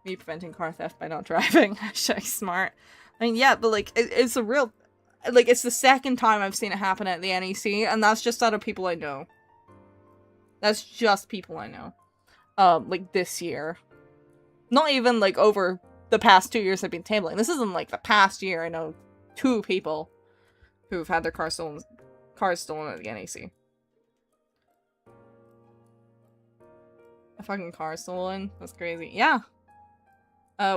Me preventing car theft by not driving. Hashtag smart. I mean, yeah, but like, it's a real... Like, it's the second time I've seen it happen at the NEC, and that's just out of people I know. That's just people I know. Like, this year. Not even, like, over the past 2 years I've been tabling. This isn't, like, the past year. I know 2 people who've had their cars stolen at the NEC. A fucking car stolen? That's crazy. Yeah.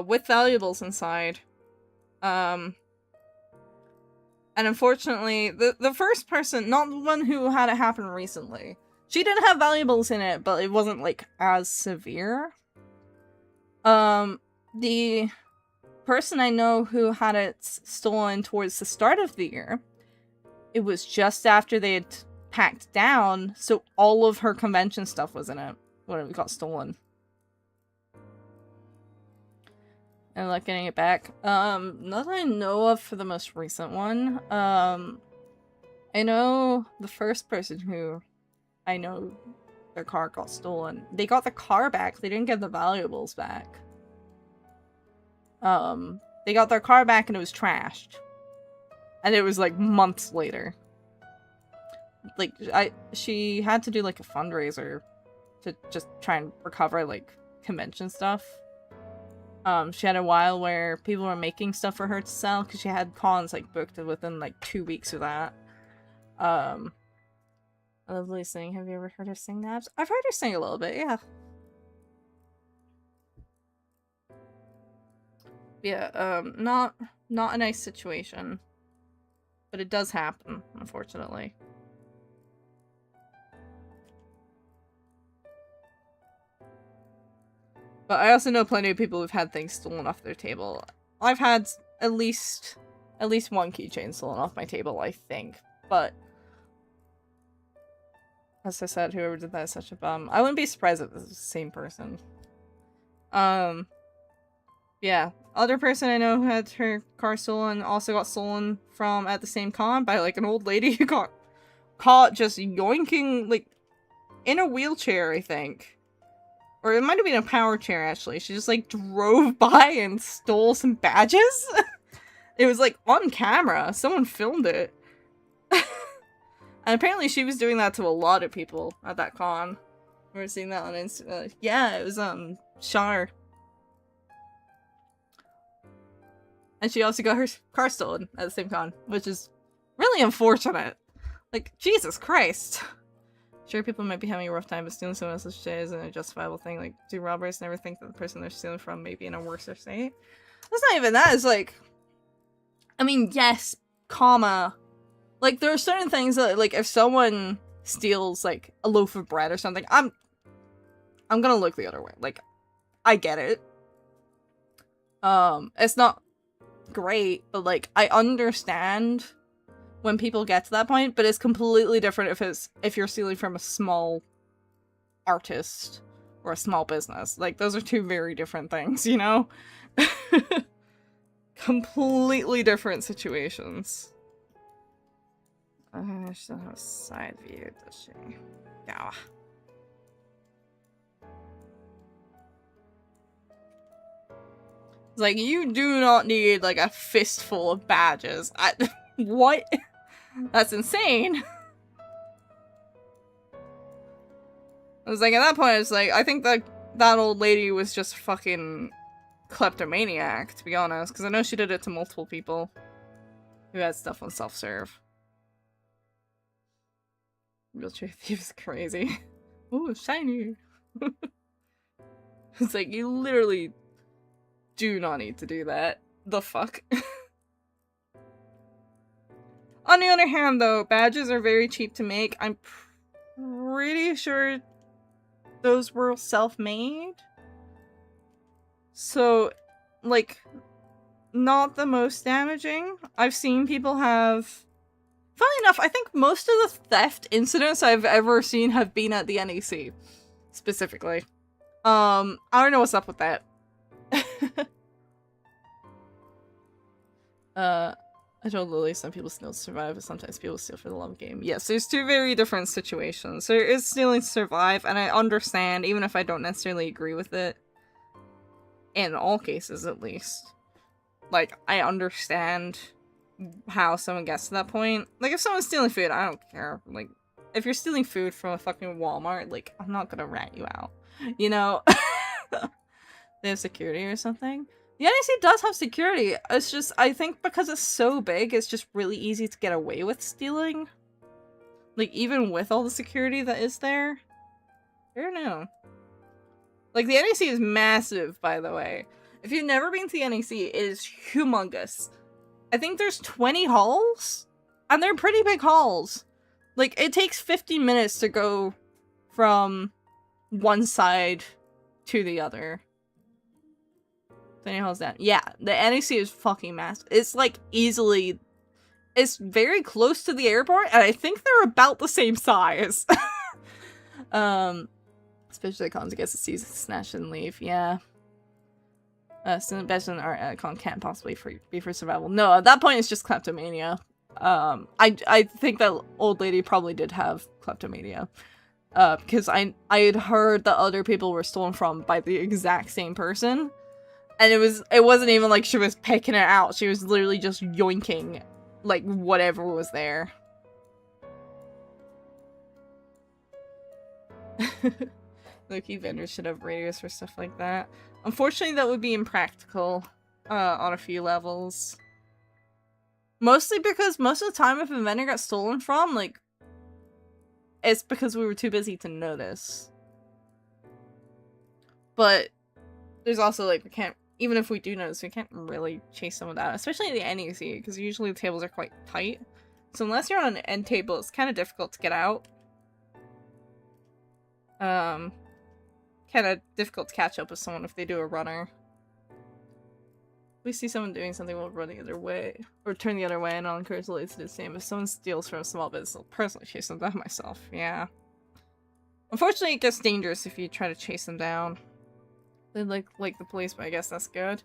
With valuables inside. And unfortunately, the first person, not the one who had it happen recently, she didn't have valuables in it, but it wasn't, like, as severe. The person I know who had it stolen towards the start of the year, it was just after they had packed down, so all of her convention stuff was in it when it got stolen. And like getting it back. Not that I know of for the most recent one. I know the first person who I know their car got stolen. They got the car back, they didn't get the valuables back. They got their car back and it was trashed. And it was like months later. Like, she had to do like a fundraiser to just try and recover like convention stuff. She had a while where people were making stuff for her to sell because she had cons like booked within like 2 weeks of that. Lovely sing. Have you ever heard her sing that? I've heard her sing a little bit, yeah. Yeah, not a nice situation. But it does happen, unfortunately. But I also know plenty of people who've had things stolen off their table. I've had at least one keychain stolen off my table, I think. But as I said, whoever did that is such a bum. I wouldn't be surprised if it was the same person. Yeah. Other person I know who had her car stolen also got stolen from at the same con by like an old lady who got caught just yoinking like in a wheelchair, I think. Or it might have been a power chair, actually. She just, like, drove by and stole some badges? It was, like, on camera. Someone filmed it. And apparently she was doing that to a lot of people at that con. We were seeing that on Insta. Yeah, it was, Char. And she also got her car stolen at the same con, which is really unfortunate. Like, Jesus Christ. Sure, people might be having a rough time, but stealing someone else's shit isn't a justifiable thing. Like, do robbers never think that the person they're stealing from may be in a worse state? That's not even that. It's like, I mean, yes, comma. Like, there are certain things that, like, if someone steals, like, a loaf of bread or something, I'm gonna look the other way. Like, I get it. It's not great, but, like, I understand when people get to that point, but it's completely different if you're stealing from a small artist or a small business. Like, those are 2 very different things, you know? Completely different situations. She doesn't have a side view, does she? Yeah. It's like, you do not need, like, a fistful of badges. What? That's insane. I was like, at that point, it's like, I think that old lady was just fucking kleptomaniac, to be honest, because I know she did it to multiple people who had stuff on self-serve. Wheelchair thief is crazy. Ooh, shiny. It's like, you literally do not need to do that. The fuck? On the other hand, though, badges are very cheap to make. I'm pretty sure those were self-made. So, like, not the most damaging. I've seen people have... Funnily enough, I think most of the theft incidents I've ever seen have been at the NEC. Specifically. I don't know what's up with that. I told Lily some people still survive, but sometimes people steal for the love game. Yes, there's two very different situations. There is stealing to survive, and I understand, even if I don't necessarily agree with it. In all cases, at least. Like, I understand how someone gets to that point. Like, if someone's stealing food, I don't care. Like, if you're stealing food from a fucking Walmart, like, I'm not gonna rat you out. You know? They have security or something? The NEC does have security. It's just, I think because it's so big, it's just really easy to get away with stealing. Like, even with all the security that is there. I don't know. Like, the NEC is massive, by the way. If you've never been to the NEC, it is humongous. I think there's 20 halls? And they're pretty big halls. Like, it takes 15 minutes to go from one side to the other. 20 halls down. Yeah, the NEC is fucking massive. It's, like, easily... It's very close to the airport, and I think they're about the same size. Especially cons against the season, snatch and leave, yeah. Student Benjamin or con can't possibly be for survival. No, at that point it's just kleptomania. I think that old lady probably did have kleptomania. Because I had heard that other people were stolen from by the exact same person. And it wasn't even like she was picking it out. She was literally just yoinking like whatever was there. Low-key vendors should have radios for stuff like that. Unfortunately, that would be impractical on a few levels. Mostly because most of the time if a vendor got stolen from, like, it's because we were too busy to notice. But there's also, like, we can't, even if we do notice, we can't really chase someone down, especially in the NEC, because usually the tables are quite tight. So unless you're on an end table, it's kind of difficult to get out. Kind of difficult to catch up with someone if they do a runner. We see someone doing something, we'll run the other way. Or turn the other way, and I'll encourage the ladies to do the same. If someone steals from a small business, I'll personally chase them down myself. Yeah. Unfortunately, it gets dangerous if you try to chase them down. They like the police, but I guess that's good.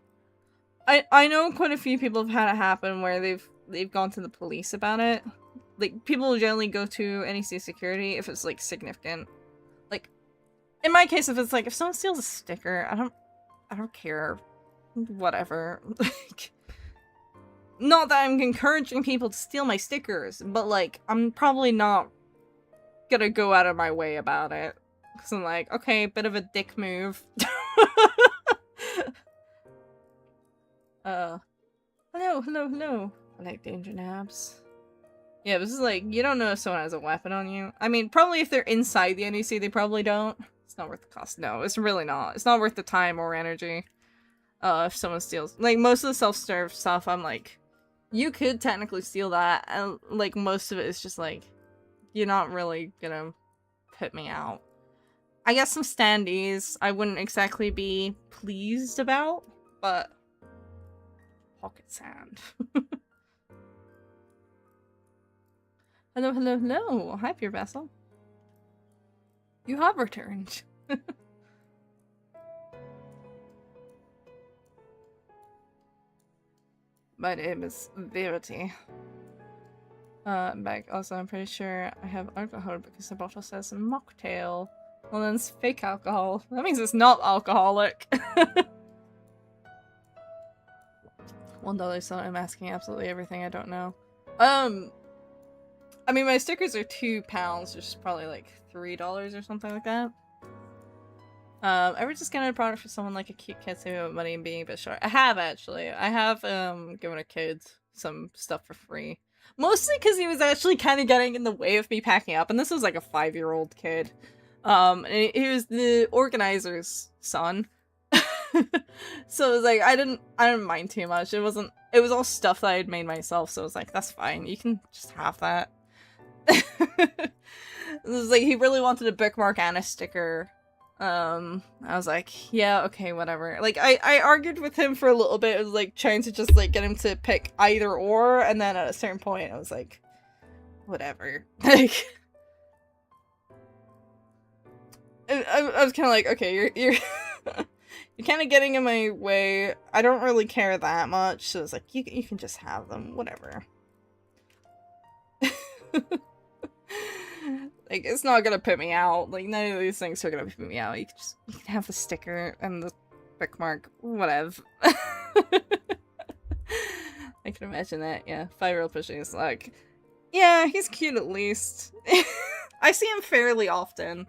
I know quite a few people have had it happen where they've gone to the police about it. Like, people will generally go to NEC security if it's, like, significant. Like, in my case, if it's like, if someone steals a sticker, I don't care. Whatever. Like, not that I'm encouraging people to steal my stickers, but, like, I'm probably not gonna go out of my way about it. Because I'm like, okay, bit of a dick move. Hello. I like danger nabs. Yeah, this is like, you don't know if someone has a weapon on you. I mean, probably if they're inside the NEC, they probably don't. It's not worth the cost. No, it's really not. It's not worth the time or energy. If someone steals. Like, most of the self-serve stuff, I'm like, you could technically steal that, and, like, most of it is just like, you're not really gonna put me out. I guess some standees I wouldn't exactly be pleased about, but pocket sand. Hello. Hi, Pure Vessel. You have returned. My name is Verity. Back. Also, I'm pretty sure I have alcohol because the bottle says mocktail. Well, then it's fake alcohol. That means it's not alcoholic. $1, so I'm asking absolutely everything I don't know. I mean, my stickers are £2, which is probably like $3 or something like that. Ever just getting a product for someone like a cute kid saving up money and being a bit short? I have, actually. I have, given a kid some stuff for free. Mostly because he was actually kind of getting in the way of me packing up, and this was like a 5-year-old kid. And he was the organizer's son. So it was like, I didn't mind too much. It was all stuff that I had made myself, so it was like, that's fine. You can just have that. It was like, he really wanted a bookmark and a sticker. I was like, yeah, okay, whatever. Like, I argued with him for a little bit. It was like trying to just like get him to pick either or, and then at a certain point I was like, whatever. Like, I was kind of like, okay, you're You're kind of getting in my way. I don't really care that much, so it's like, you can just have them, whatever. Like, it's not gonna put me out. Like, none of these things are gonna put me out. You can have the sticker and the bookmark, whatever. I can imagine that, yeah. 5-year-old pushing his luck. Yeah, he's cute at least. I see him fairly often.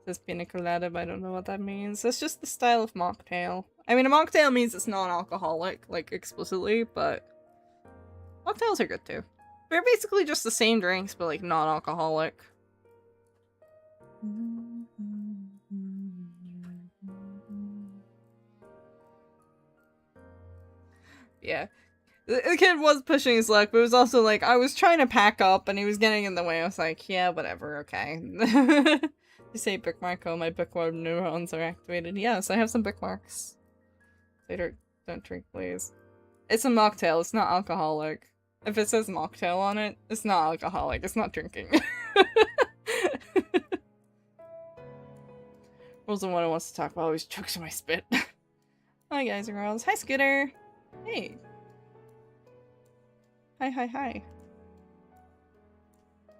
Says pina colada, but I don't know what that means. That's just the style of mocktail. I mean, a mocktail means it's non-alcoholic, like, explicitly, but mocktails are good too. They're basically just the same drinks, but, like, non-alcoholic. Yeah. The kid was pushing his luck, but it was also like, I was trying to pack up and he was getting in the way. I was like, yeah, whatever, okay. You say bookmark, oh, my bookworm neurons are activated. Yes, I have some bookmarks. Later, don't drink, please. It's a mocktail, it's not alcoholic. If it says mocktail on it, it's not alcoholic, it's not drinking. Rules and what I wants to talk about always chokes in my spit. Hi guys and girls. Hi Scooter. Hey. Hi.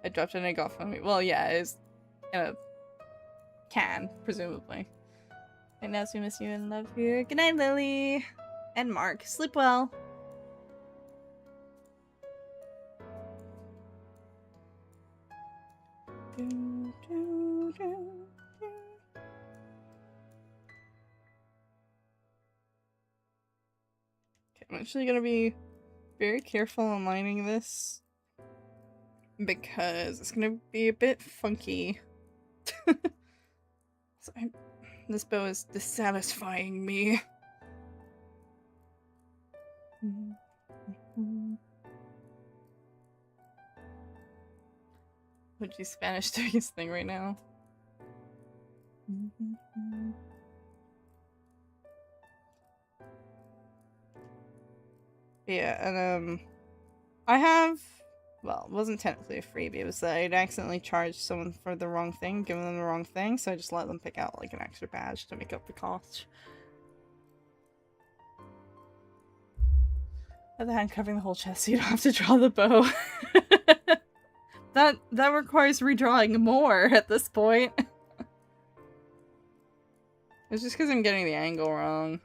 I dropped an egg off on me. Well, yeah, it's in a can, presumably. And now we miss you and love you. Good night, Lily. And Mark. Sleep well. Okay, I'm actually gonna be very careful on lining this because it's gonna be a bit funky. This bow is dissatisfying me. Would you Spanish doing his thing right now? Yeah, and I have, well, it wasn't technically a freebie, it was that I'd accidentally charged someone for the wrong thing, given them the wrong thing, so I just let them pick out like an extra badge to make up the cost. Other hand covering the whole chest so you don't have to draw the bow. That requires redrawing more at this point. It's just because I'm getting the angle wrong.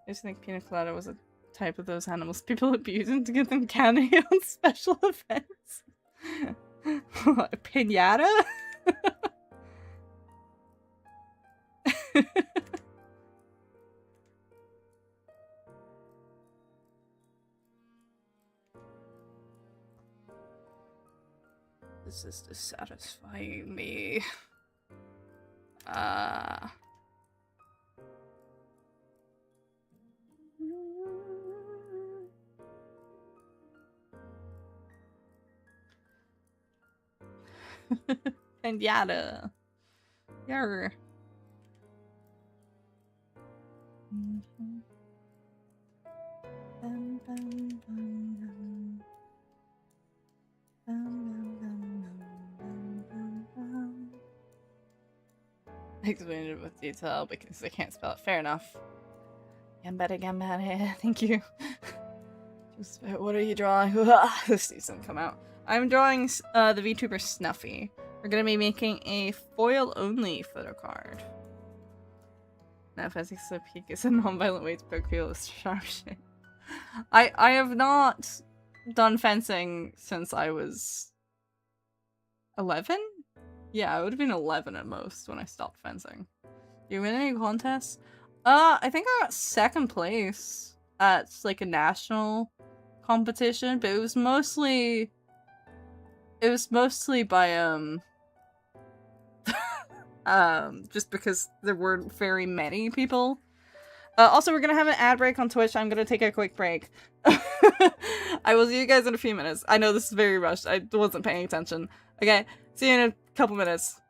I just think pina colada was a type of those animals people abusing to get them candy on special events. Pinata? This is dissatisfying me. Pinata. Yarr. Explained it with detail because I can't spell it. Fair enough. Gambare. Thank you. Just, what are you drawing? This needs to come out. I'm drawing the VTuber Snuffy. We're gonna be making a foil-only photo card. Now, physics so peak is a non-violent way to poke people with sharp shit. I have not done fencing since I was 11? Yeah, I would have been 11 at most when I stopped fencing. You win any contests? I think I got second place at like a national competition, but it was mostly by just because there weren't very many people. Also, we're gonna have an ad break on Twitch. I'm gonna take a quick break. I will see you guys in a few minutes. I know this is very rushed. I wasn't paying attention. Okay, see you in a couple minutes.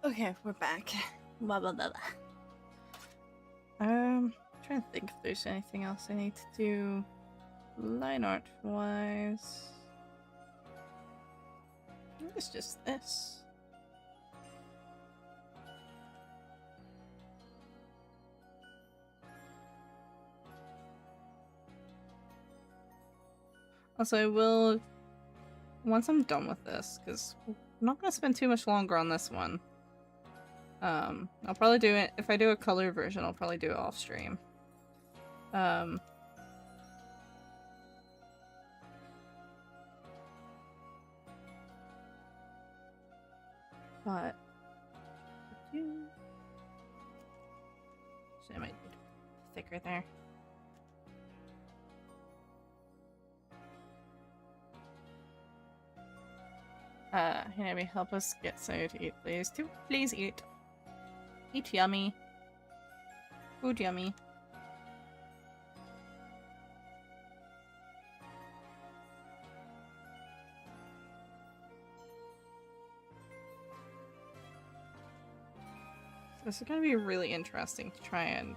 Okay, we're back. Blah blah blah. Trying to think if there's anything else I need to do line art wise. I think it's just this. Also, I will, once I'm done with this, because I'm not going to spend too much longer on this one. I'll probably do it, if I do a color version, I'll probably do it off stream. But so I might be thicker there. Maybe help us get something to eat, please. Please eat. Eat yummy. Food yummy. So this is gonna be really interesting to try and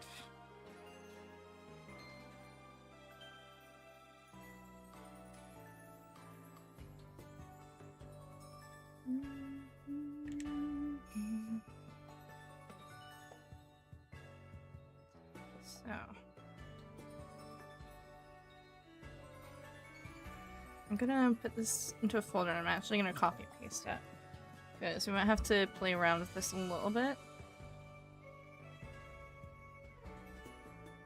I'm gonna put this into a folder and I'm actually gonna copy and paste it. Because we might have to play around with this a little bit.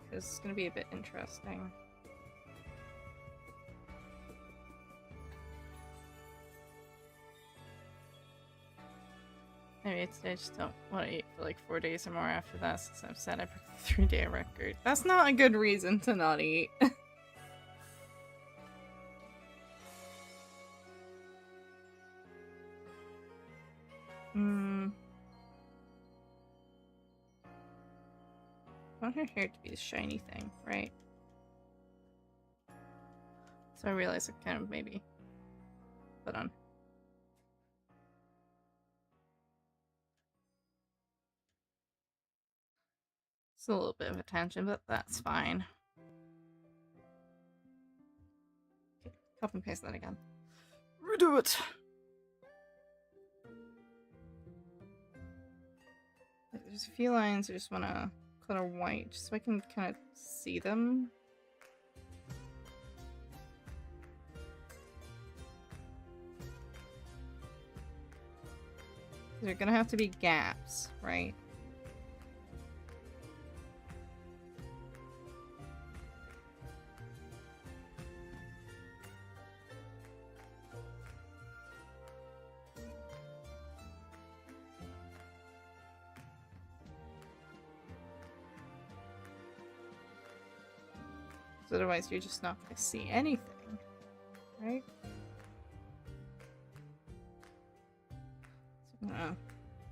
Because it's gonna be a bit interesting. Maybe today I just don't want to eat for like 4 days or more after that since I've said I broke the 3-day record. That's not a good reason to not eat. I want her hair to be a shiny thing, right? So I realize I kind of maybe put on. It's a little bit of a tangent, but that's fine. Okay, copy and paste that again. Redo it! There's a few lines I just want to color white just so I can kind of see them. There are gonna have to be gaps, right? Otherwise you're just not going to see anything, right? So I'm gonna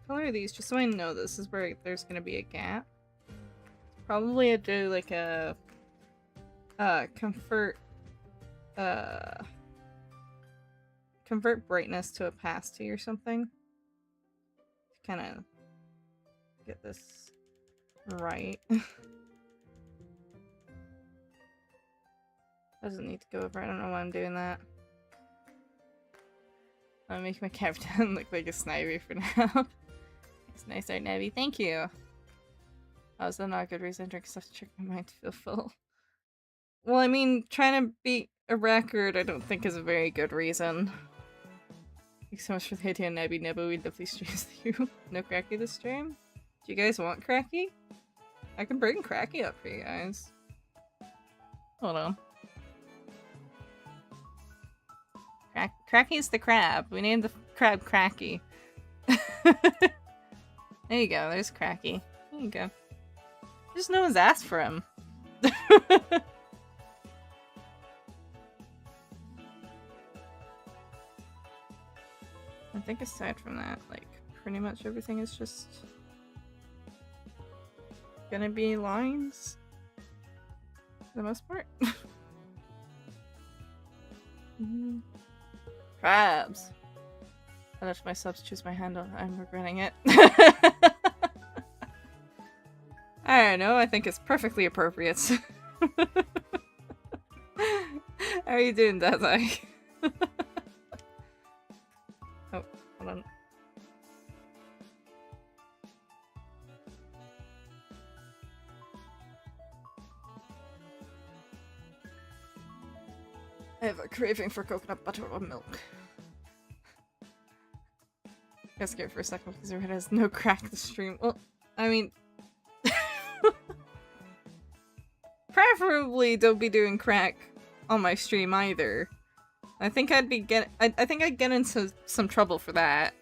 color these just so I know this is where there's going to be a gap. Probably I'd do like a convert brightness to opacity or something to kind of get this right. Doesn't need to go over. I don't know why I'm doing that. I'm making my captain look like a snivy for now. It's nice art, Nebby. Thank you. Oh, is that not a good reason to drink stuff to trick my mind to feel full? Well, I mean, trying to beat a record I don't think is a very good reason. Thanks so much for the idea, Nebby. Nebby, we'd love these streams with you. No Cracky this stream? Do you guys want Cracky? I can bring Cracky up for you guys. Hold on. Cracky's the crab. We named the crab Cracky. There you go. There's Cracky. There you go. Just no one's asked for him. I think aside from that, like, pretty much everything is just gonna be lines for the most part. Crabs. I let my subs choose my handle. I'm regretting it. I don't know, I think it's perfectly appropriate. How are you doing, Dazai? Oh, hold on. I have a craving for coconut butter or milk. I got scared for a second because her head has no crack the stream. Well, I mean... Preferably don't be doing crack on my stream either. I think I'd be I think I'd get into some trouble for that.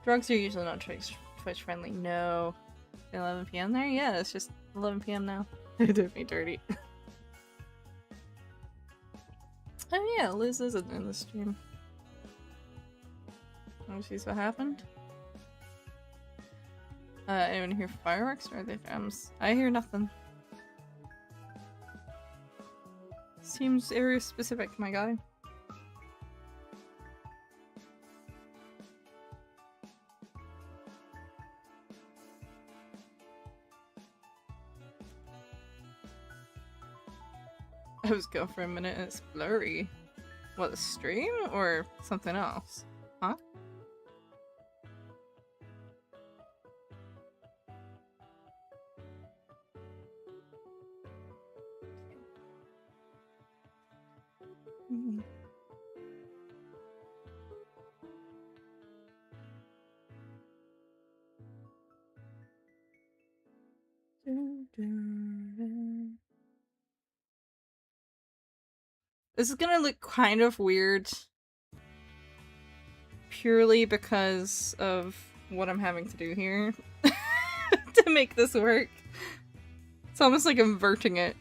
Drugs are usually not Twitch friendly. No. 11 PM there? Yeah, it's just 11 PM now. It did me dirty. Oh yeah, Liz isn't in the stream. Oh, she's what happened? Anyone hear fireworks or are they drums? I hear nothing. Seems area specific, my guy. I was going for a minute and it's blurry. What, the stream or something else? Huh? This is gonna look kind of weird purely because of what I'm having to do here to make this work. It's almost like inverting it.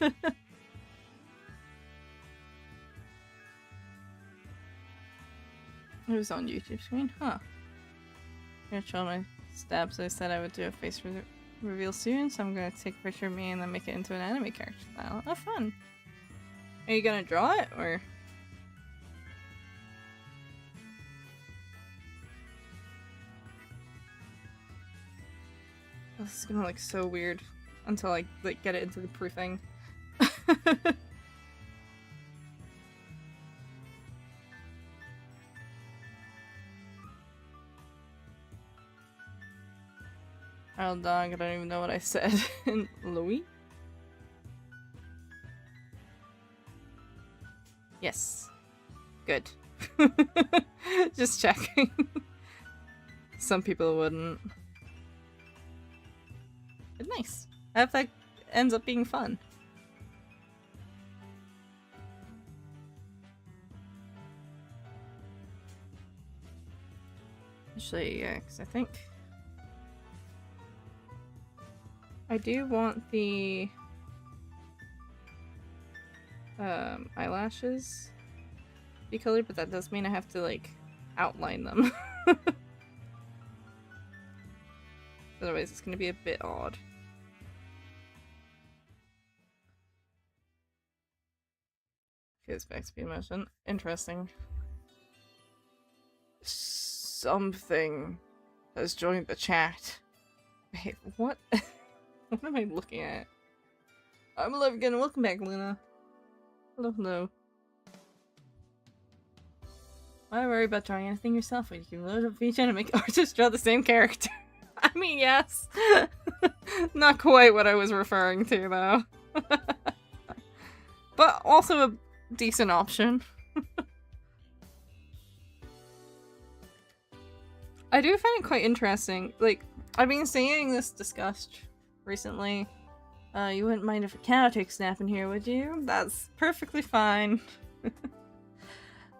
It was on YouTube screen? Huh. I'm gonna show my stabs. I said I would do a face reveal soon, so I'm gonna take a picture of me and then make it into an anime character style. Oh, fun. Are you gonna draw it, or? This is gonna look so weird until I like get it into the proofing. Oh dog, I don't even know what I said. Louis? Yes. Good. Just checking. Some people wouldn't. But nice. I hope that ends up being fun. Actually, yeah, because I think I do want the eyelashes to be colored, but that does mean I have to like outline them. Otherwise it's gonna be a bit odd. Goes back to the emotion. Interesting. Something has joined the chat. Wait, what? What am I looking at? I'm alive again. Welcome back, Luna. Hello, hello. Why worry about drawing anything yourself when you can load up VeXpo and make artists draw the same character? I mean, yes. Not quite what I was referring to, though. But also a decent option. I do find it quite interesting. Like, I've been seeing this discussed recently. You wouldn't mind if a cow takes a nap in here, would you? That's perfectly fine.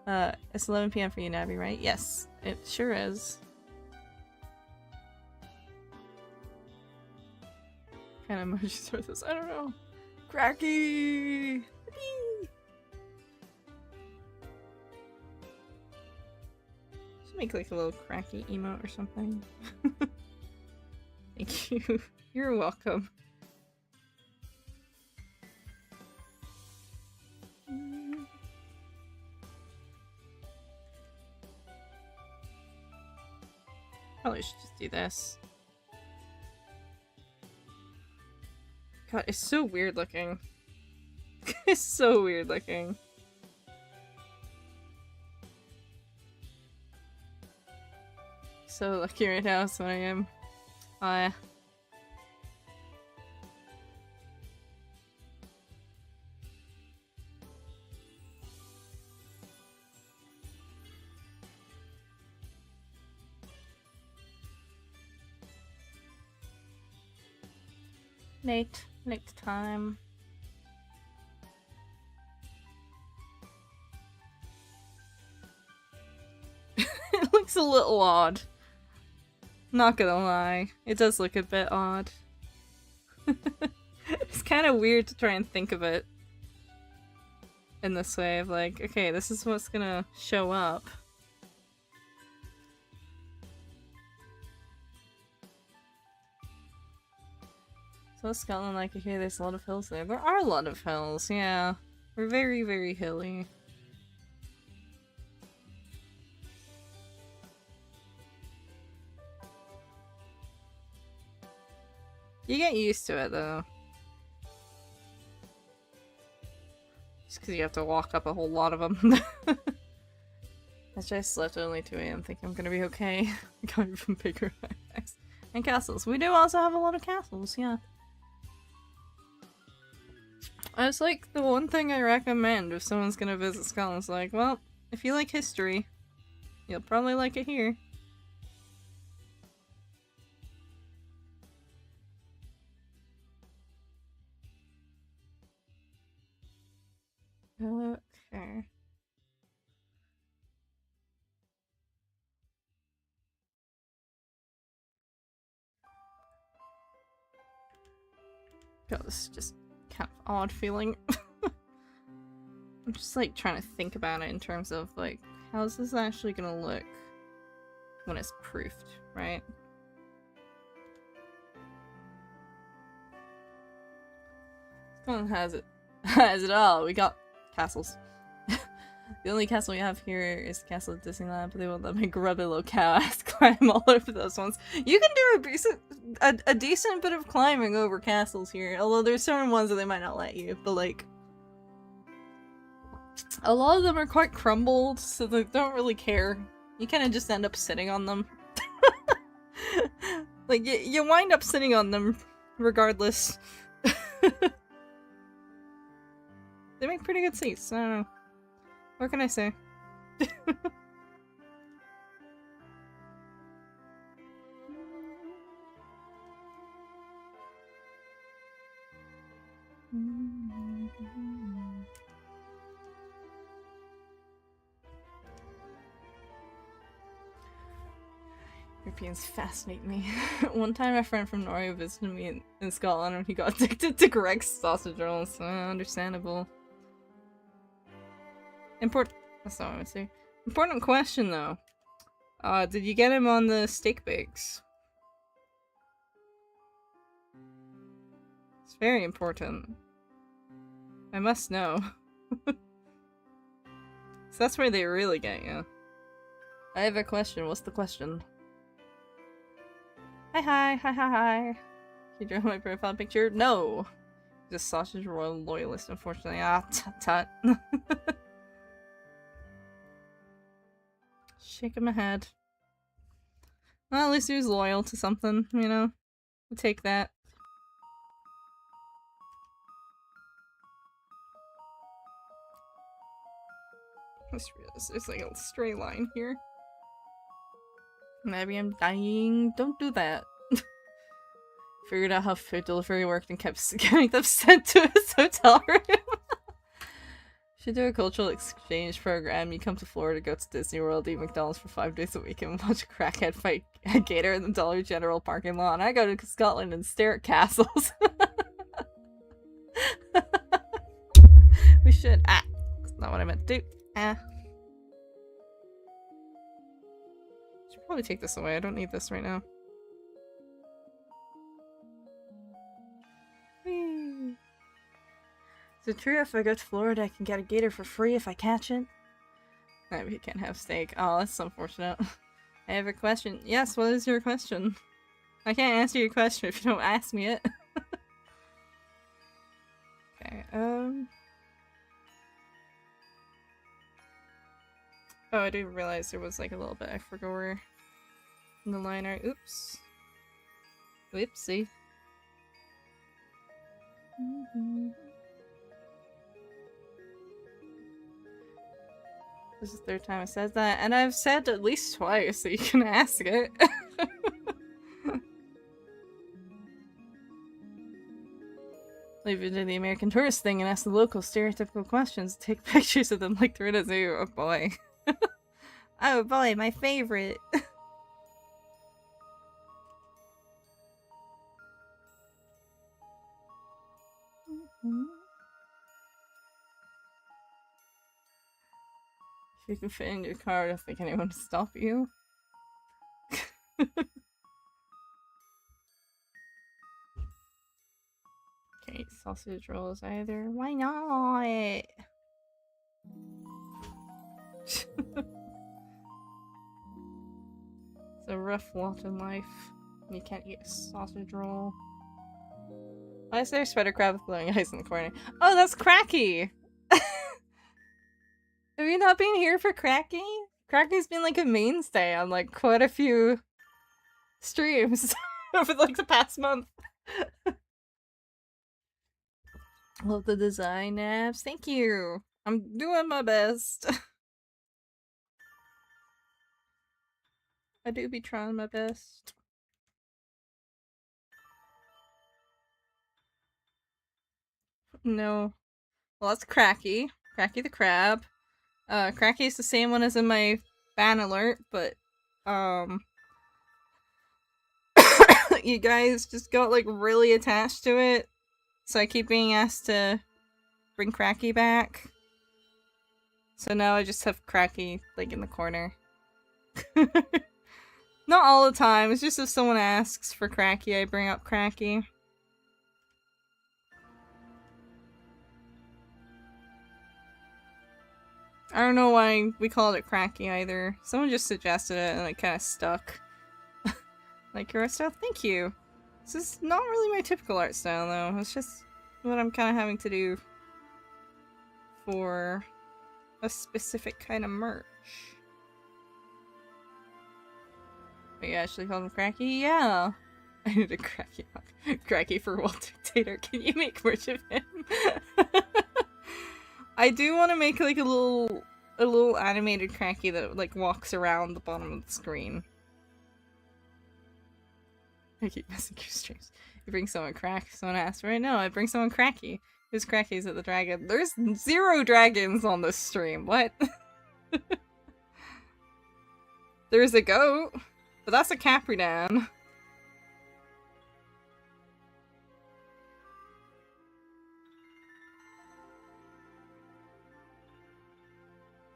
It's 11 PM for you, Navi, right? Yes, it sure is. What kind of emojis are this? I don't know. Cracky! Just make like a little cracky emote or something. Thank you. You're welcome. Probably should just do this. God, it's so weird looking. It's so weird looking. So lucky right now is when I am. Late time. It looks a little odd. Not gonna lie. It does look a bit odd. It's kind of weird to try and think of it in this way of like, okay, this is what's gonna show up. So what's Scotland like? Okay, there's a lot of hills there. There are a lot of hills, yeah. We're very, very hilly. You get used to it, though. Just because you have to walk up a whole lot of them. Actually, I slept only 2 AM thinking I'm gonna be okay. Coming from bigger effects. And castles. We do also have a lot of castles, yeah. It's like the one thing I recommend if someone's gonna visit Scotland is like, well, if you like history, you'll probably like it here. Okay. God, this is just kind of odd feeling. I'm just like trying to think about it in terms of like, how's this actually gonna look when it's proofed, right? Scotland has it all. We got castles. The only castle we have here is the castle of Disneyland, but they won't let my grubby little cow ass climb all over those ones. You can do a decent bit of climbing over castles here, although there's certain ones that they might not let you, but like a lot of them are quite crumbled, so they don't really care. You kind of just end up sitting on them. Like, you wind up sitting on them regardless. They make pretty good seats, I don't know. What can I say? Europeans fascinate me. One time a friend from Norway visited me in Scotland and he got addicted to Greg's sausage rolls. Understandable. That's not what I would say. Important question though. Did you get him on the steak bakes? It's very important. I must know. So that's where they really get you. I have a question. What's the question? Hi. Can you draw my profile picture? No! Just sausage roll loyalist, unfortunately. Ah, tut. Shaking my head. Well, at least he was loyal to something, you know? We'll take that. I just realized there's like a stray line here. Maybe I'm dying. Don't do that. Figured out how food delivery worked and kept getting them sent to his hotel room. Should do a cultural exchange program. You come to Florida, go to Disney World, eat McDonald's for 5 days a week, and watch a crackhead fight a gator in the Dollar General parking lot. And I go to Scotland and stare at castles. We should. Ah, that's not what I meant to do. Ah. probably take this away. I don't need this right now. Whee. Is it true if I go to Florida I can get a gator for free if I catch it? No, we can't have steak. Oh, that's unfortunate. I have a question. Yes, what is your question? I can't answer your question if you don't ask me it. Okay, Oh, I didn't realize there was like a little bit I forgot where in the liner. Oops. Whoopsie. This is the third time I said that, and I've said at least twice, so you can ask it. Leave it to the American tourist thing and ask the locals stereotypical questions. Take pictures of them like they're in a zoo. Oh boy. Oh boy, my favorite. If you can fit in your car, I don't think anyone will stop you. Okay, sausage rolls either. Why not? It's a rough lot in life. You can't eat a sausage roll. Why is there a spider crab with glowing eyes in the corner? Oh, that's Cracky! Have you not been here for Cracky? Cracky's been like a mainstay on like quite a few streams over like the past month. Love the design, Nabs. Thank you. I'm doing my best. I do be trying my best. No. Well, that's Cracky. Cracky the crab. Cracky's the same one as in my ban alert, but, you guys just got, like, really attached to it, so I keep being asked to bring Cracky back. So now I just have Cracky, like, in the corner. Not all the time, it's just if someone asks for Cracky, I bring up Cracky. I don't know why we called it Cracky either. Someone just suggested it and it kind of stuck. Like your art style? Thank you. This is not really my typical art style though. It's just what I'm kind of having to do for a specific kind of merch. But you actually called him Cracky? Yeah. I need a Cracky mug. Cracky for World Dictator. Can you make merch of him? I do want to make like a little animated Cracky that like walks around the bottom of the screen. I keep missing your streams. You bring someone someone asks right now. I bring someone Cracky. Who's Cracky's at the dragon? There's 0 dragons on this stream. What? There's a goat, but that's a Capridan.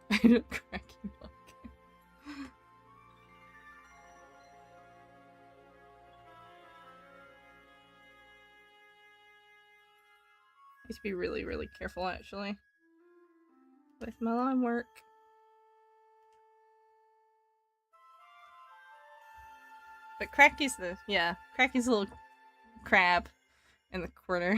I don't Cracky look. I need to be really, really careful actually with my line work. But Cracky's Cracky's a little crab in the corner.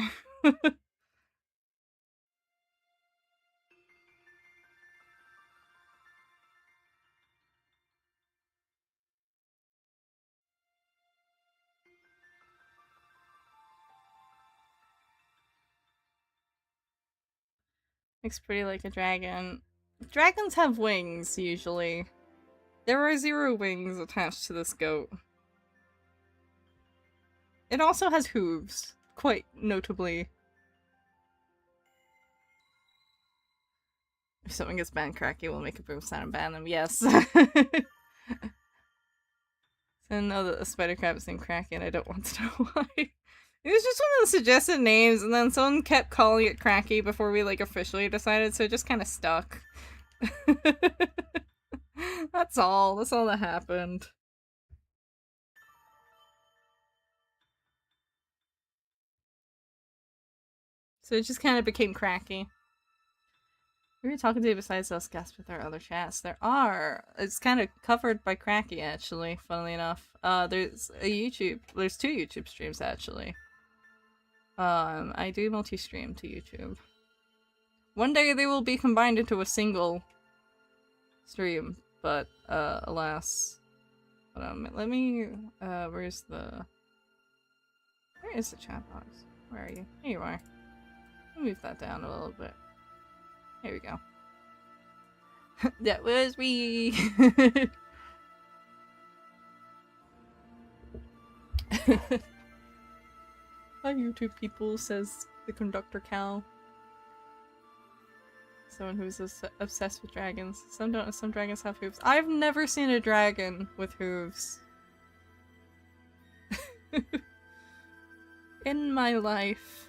Looks pretty like a dragon. Dragons have wings, usually. There are 0 wings attached to this goat. It also has hooves, quite notably. If someone gets banned, Cracky will make a boom sound and ban them. Yes. So I know that the spider crab is named Cracky and I don't want to know why. It was just one of the suggested names, and then someone kept calling it Cracky before we, like, officially decided, so it just kind of stuck. That's all. That's all that happened. So it just kind of became cracky. Who are you talking to besides us? Guess with our other chats. There are. It's kind of covered by cracky, actually, funnily enough. There's there's 2 YouTube streams, actually. I do multi-stream to YouTube. One day they will be combined into a single stream, but, alas. Let me, where's the chat box? Where are you? Here you are. Let me move that down a little bit. Here we go. That was me! Hi YouTube people, says the conductor Cal. Someone who's obsessed with dragons. Some don't, some dragons have hooves. I've never seen a dragon with hooves. In my life.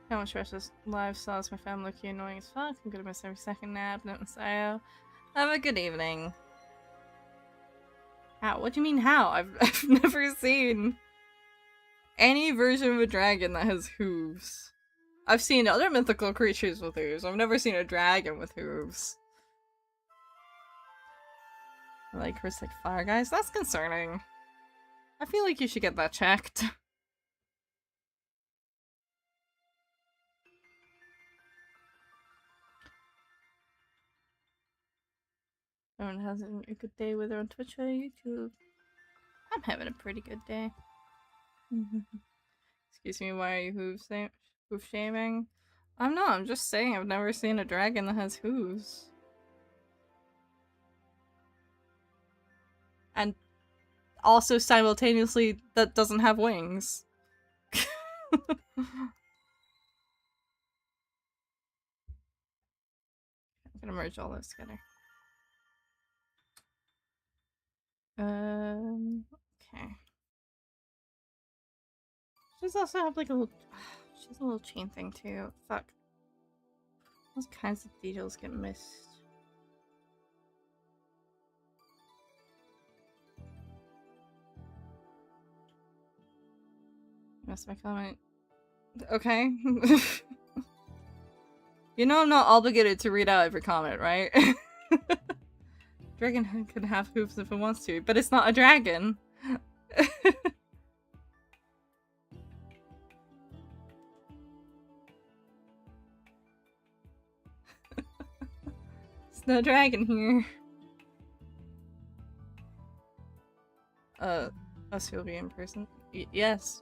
How much rush this live saws my family looking annoying as fuck. I'm gonna miss every second nap. No Messiah. Have a good evening. How? What do you mean how? I've never seen any version of a dragon that has hooves. I've seen other mythical creatures with hooves. I've never seen a dragon with hooves. Like Crystal Fire guys? That's concerning. I feel like you should get that checked. Everyone has a good day, whether on Twitch or YouTube. I'm having a pretty good day. Excuse me, why are you hoof shaming? I'm not, I'm just saying I've never seen a dragon that has hooves. And also simultaneously that doesn't have wings. I'm gonna merge all those together. Okay. She's also have like a little, she has a little chain thing too. Fuck. Those kinds of details get missed. Missed my comment. Okay. You know I'm not obligated to read out every comment, right? Dragon can have hooves if it wants to, but it's not a dragon. It's no dragon here. Us who'll be in person? Yes.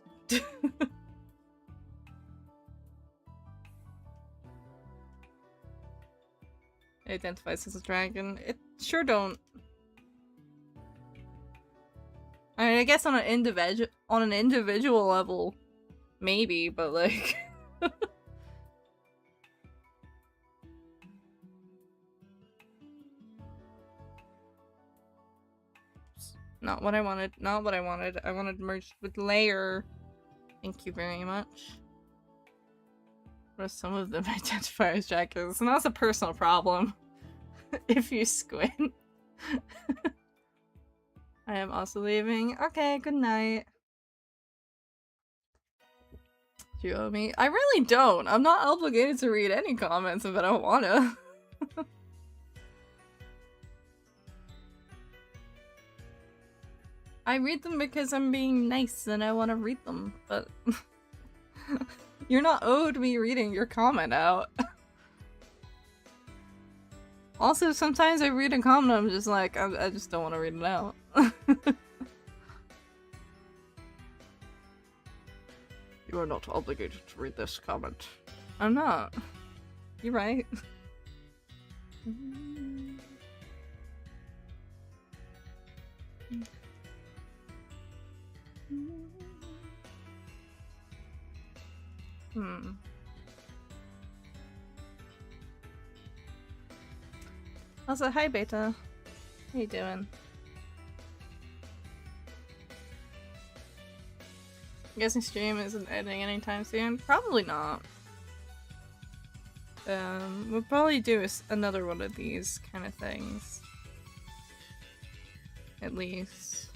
It identifies as a dragon. It sure don't. I mean, I guess on an individual level, maybe, but like. Not what I wanted. Not what I wanted. I wanted merged with layer. Thank you very much. What are some of them identify as jackets? And that's a personal problem. If you squint. I am also leaving. Okay, good night. Do you owe me? I really don't. I'm not obligated to read any comments if I don't wanna. I read them because I'm being nice and I want to read them, but you're not owed me reading your comment out. Also, sometimes I read a comment and I'm just like, I just don't want to read it out. You are not obligated to read this comment. I'm not. You're right. Also, hi Beta. How you doing? I'm guessing stream isn't ending anytime soon. Probably not. We'll probably do another one of these kind of things. At least.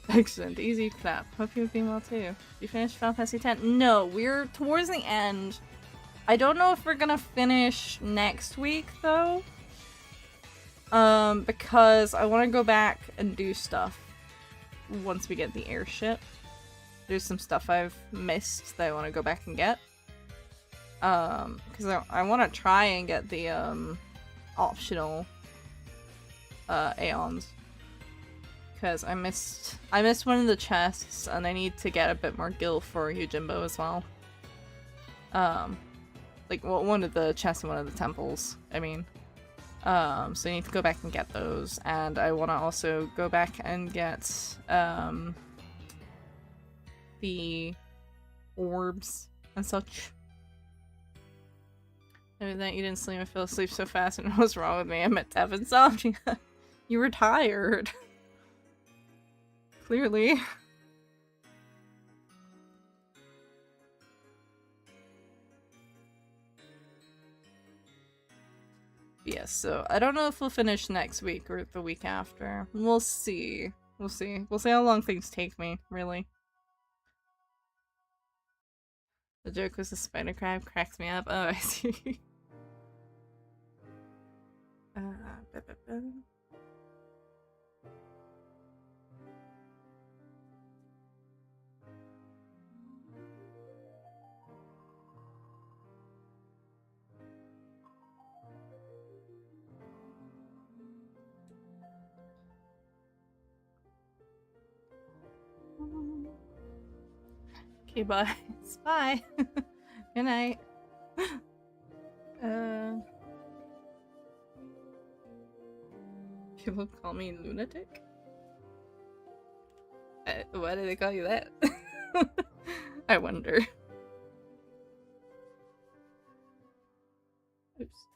Excellent. Easy clap. Hope you're doing well too. You finished Final Fantasy X? No, we're towards the end. I don't know if we're gonna finish next week though. Because I want to go back and do stuff once we get the airship. There's some stuff I've missed that I want to go back and get. Because I want to try and get the, optional, Aeons. Because I missed one of the chests, and I need to get a bit more gil for Yojimbo as well. Like, well, one of the chests in one of the temples, I mean. So I need to go back and get those, and I want to also go back and get, the orbs and such. Maybe that you didn't sleep, I fell asleep so fast, and what's wrong with me? I meant to have insomnia. You were tired. Clearly. Yes, so I don't know if we'll finish next week or the week after. We'll see. We'll see. We'll see how long things take me, really. The joke was the spider crab cracks me up. Oh, I see. Okay, bye. Bye. Good night. People call me lunatic? Why do they call you that? I wonder. Oops.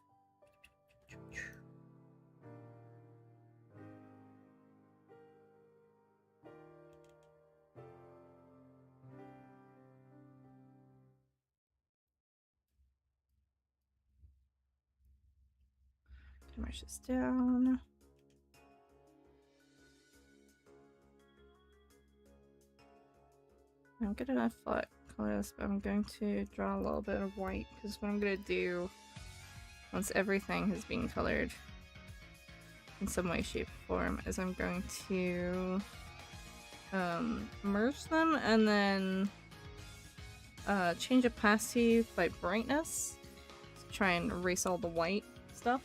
March this down. I'm good enough flat colors, but I'm going to draw a little bit of white because what I'm going to do once everything has been colored in some way, shape, or form is I'm going to merge them and then change opacity by brightness to try and erase all the white stuff.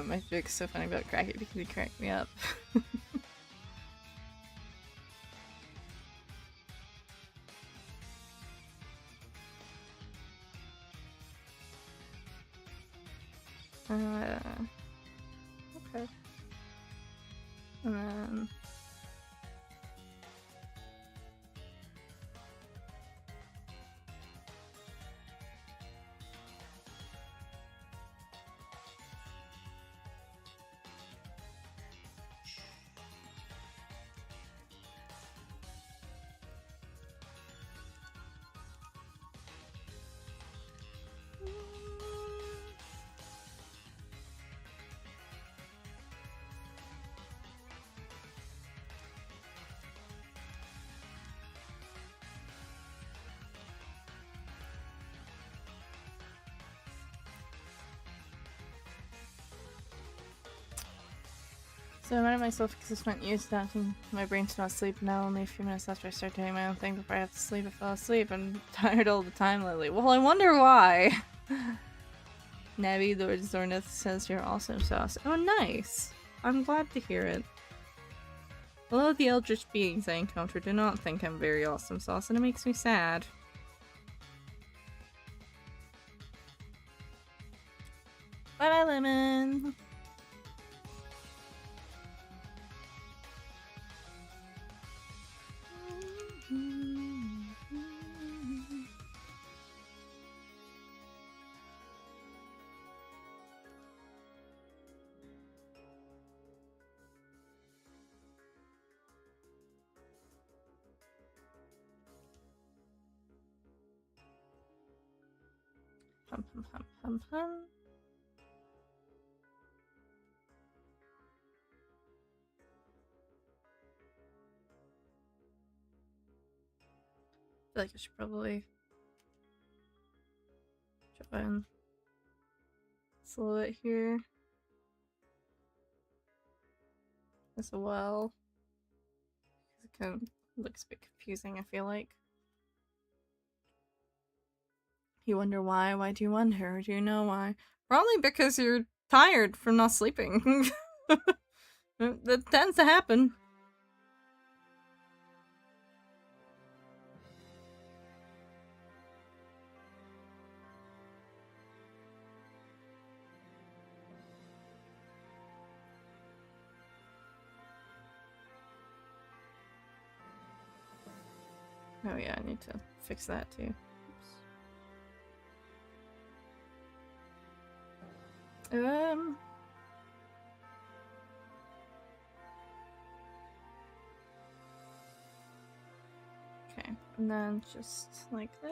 My joke's so funny about Cracky because he cracked me up. Okay. And then... So I reminded myself because I spent years adapting my brain to not sleep. Now only a few minutes after I start doing my own thing before I have to sleep, I fell asleep. I'm tired all the time lately. Well, I wonder why. Navi, Lord Zornith says you're awesome sauce. Oh, nice. I'm glad to hear it. Although the eldritch beings I encounter do not think I'm very awesome sauce, and it makes me sad. Bye-bye, Lemon. Hum, hum, hum, hum, hum. I feel like I should probably try and slow it here as well. It kind of looks a bit confusing, I feel like. You wonder why? Why do you wonder? Do you know why? Probably because you're tired from not sleeping. That tends to happen. Oh yeah, I need to fix that too. Oops. Okay, and then just like this.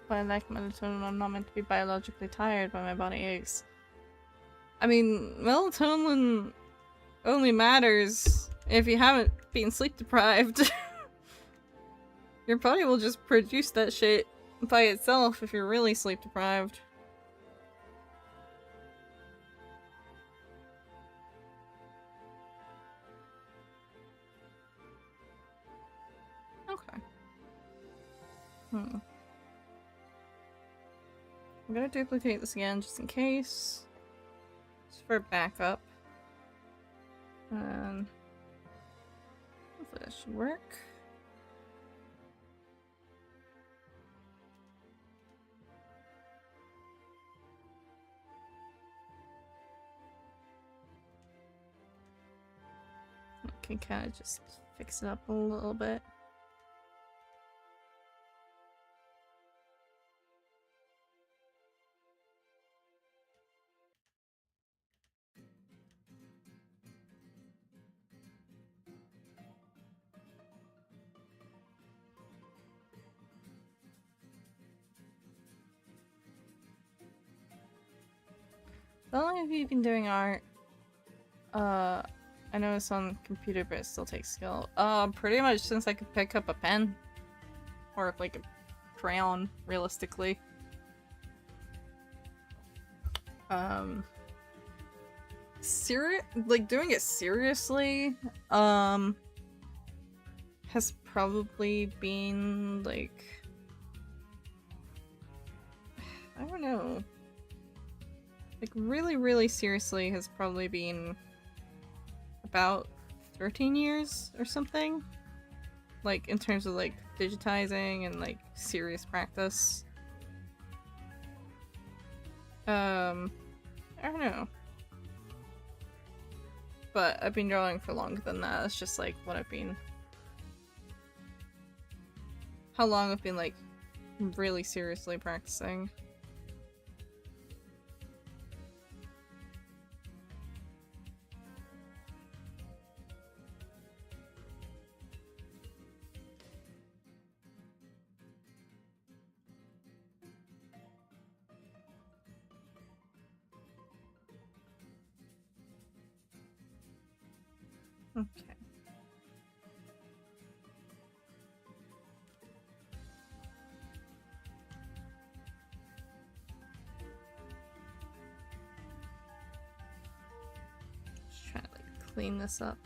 But I like melatonin, I'm not meant to be biologically tired by my body aches. I mean, melatonin only matters if you haven't been sleep deprived. Your body will just produce that shit by itself if you're really sleep deprived. Okay. I'm gonna duplicate this again just in case. Just for backup. And hopefully that should work. I can kind of just fix it up a little bit. How long have you been doing art? I know it's on computer, but it still takes skill. Pretty much since I could pick up a pen. Or like a crayon, realistically. Like doing it seriously, has probably been like, I don't know. Like really seriously has probably been about 13 years or something. Like in terms of like digitizing and like serious practice. I don't know. But I've been drawing for longer than that. It's just like what I've been... How long I've been like really seriously practicing. Okay. Just trying to like clean this up.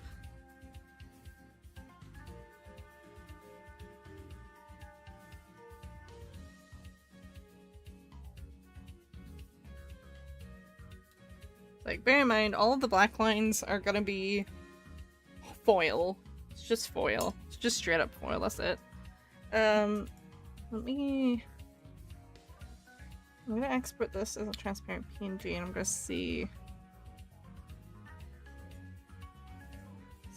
Like, bear in mind, all of the black lines are gonna be foil. It's just foil. It's just straight up foil, that's it. Let me... I'm gonna export this as a transparent PNG and I'm gonna see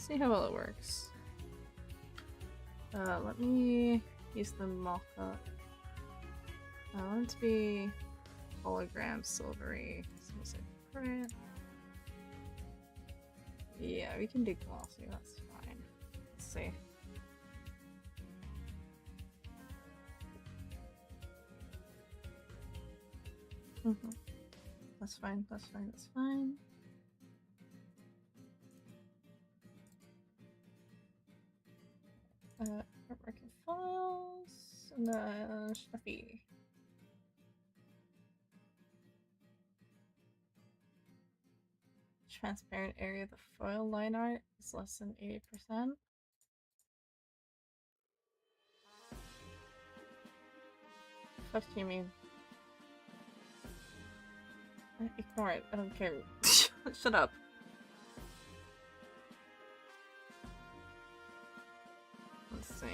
Let's see how well it works. Let me use the mock-up. I want it to be hologram silvery. So we'll say print. Yeah, we can do glossy, that's fine. Let's see. That's fine, that's fine, that's fine. Working files, and then Snuffy. Transparent area of the foil line art is less than 80%. What do you mean? Ignore it, I don't care. Shut up. Let's see.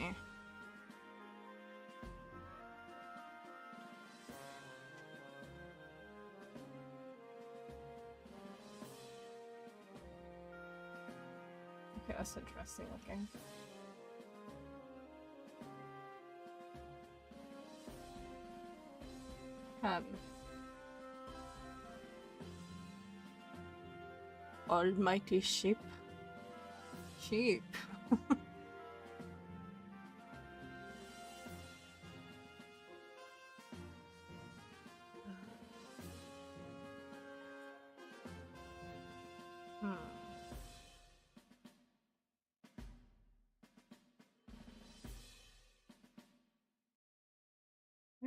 Okay, that's interesting looking. Almighty sheep. Sheep.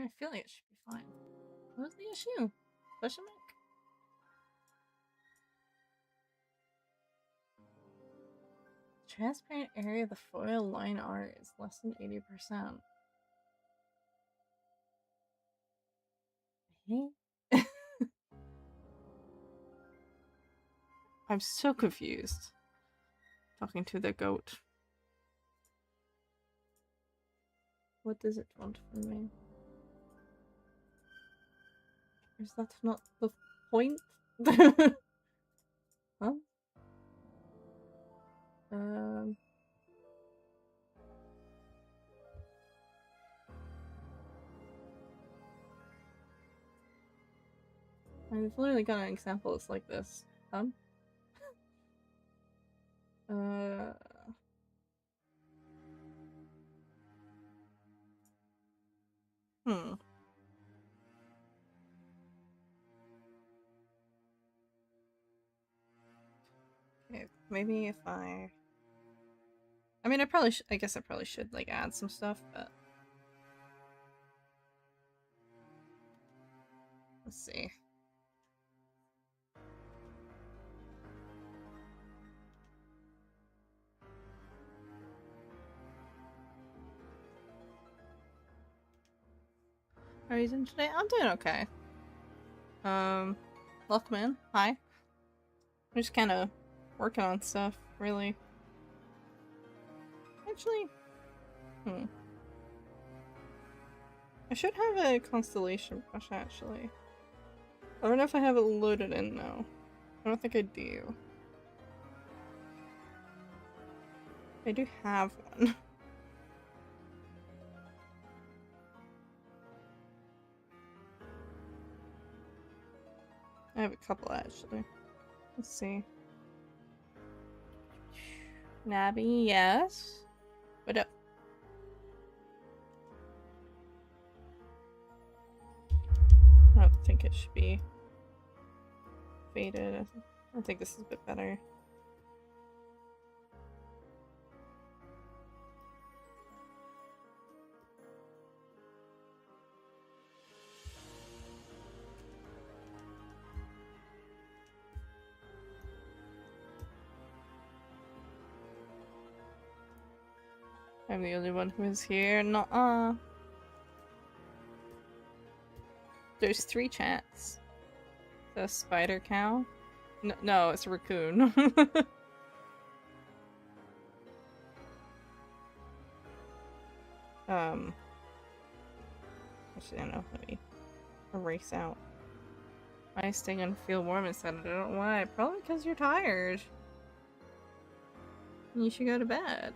I feel like it should be fine. What was the issue? Question mark? Transparent area of the foil line art is less than 80%. I'm so confused. Talking to the goat. What does it want from me? Is that not the point? Huh? I've literally got an example that's like this. Okay, maybe if I mean, I guess I probably should, like, add some stuff, but... Let's see. How are you doing today? I'm doing okay. Luckman, hi. I'm just kind of working on stuff, really. Actually, I should have a constellation brush, actually. I don't know if I have it loaded in, though. I don't think I do. I do have one. I have a couple, actually. Let's see. Nabby, yes. What up? I don't think it should be faded. I think this is a bit better. I'm the only one who is here. Nuh-uh. There's 3 chats. The spider cow? No, it's a raccoon. Actually, I don't know. Let me erase out. I stay and feel warm inside. I don't know why. Probably because you're tired. You should go to bed.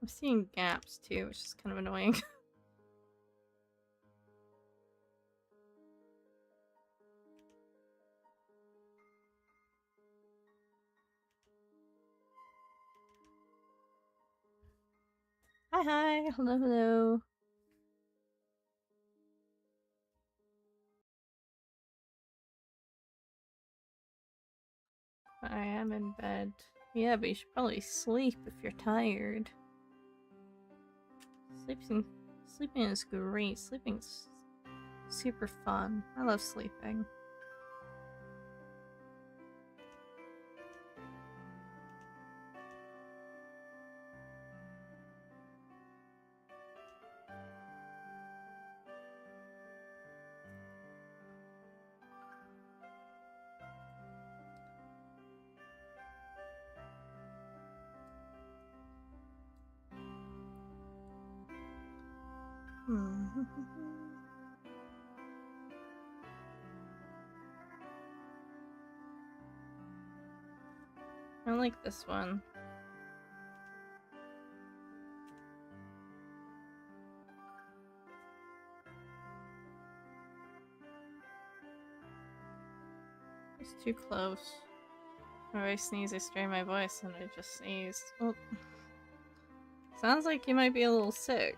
I'm seeing gaps too, which is kind of annoying. Hi, hi. Hello, hello. I am in bed. Yeah, but you should probably sleep if you're tired. Sleeping is great. Sleeping's super fun. I love sleeping. I like this one. It's too close. If I sneeze, I strain my voice, and I just sneezed. Well, sounds like you might be a little sick.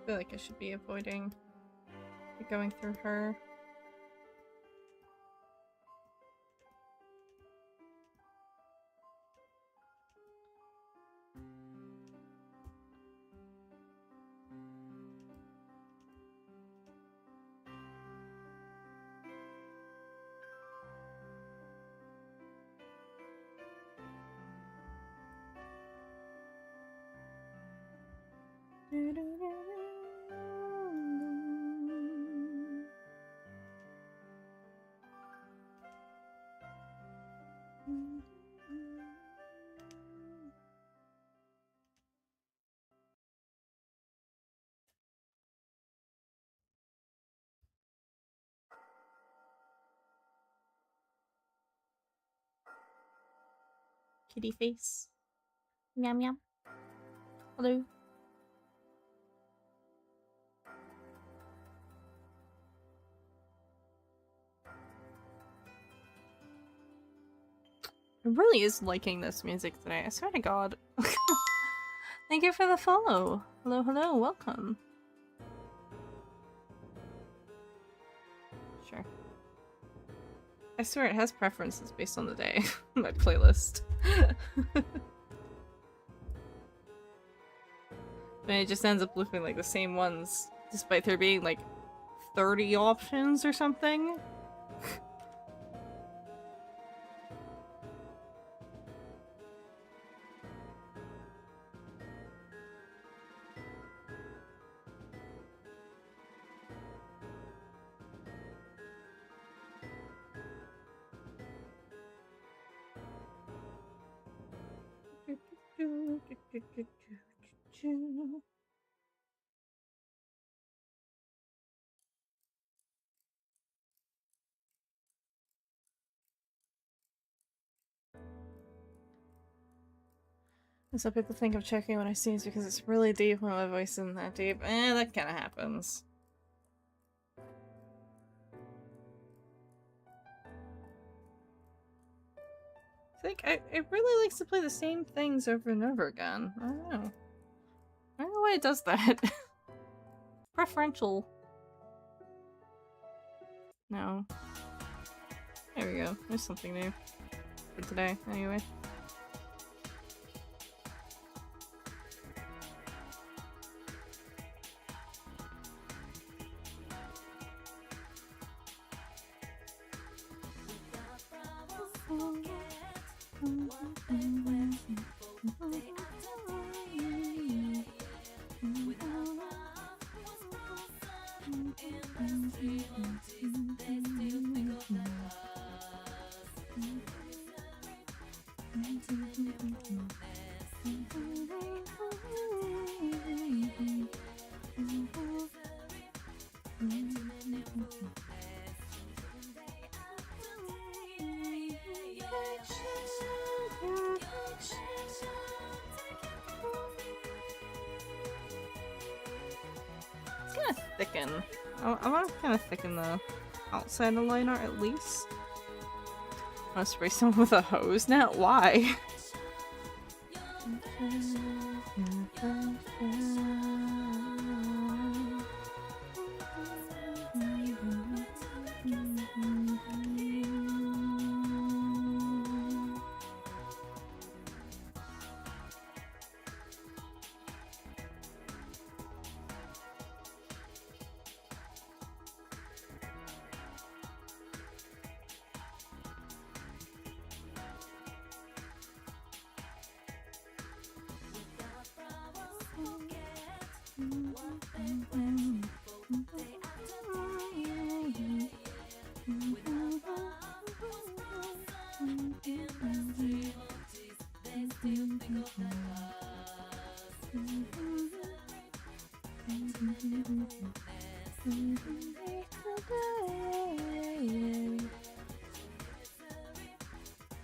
I feel like I should be avoiding going through her. Kitty face. Meow meow. Hello. I really is liking this music today, I swear to god. Thank you for the follow. Hello, hello, welcome. Sure. I swear it has preferences based on the day. My playlist. But it just ends up looking like the same ones, despite there being like 30 options or something. Some people think I'm checking when I sneeze because it's really deep when my voice isn't that deep. That kind of happens. I think it really likes to play the same things over and over again. I don't know. I don't know why it does that. Preferential. No. There we go. There's something new for today, anyway. It's gonna thicken. I want to kind of thicken the outside of the line art at least. I want to spray someone with a hose now? Why?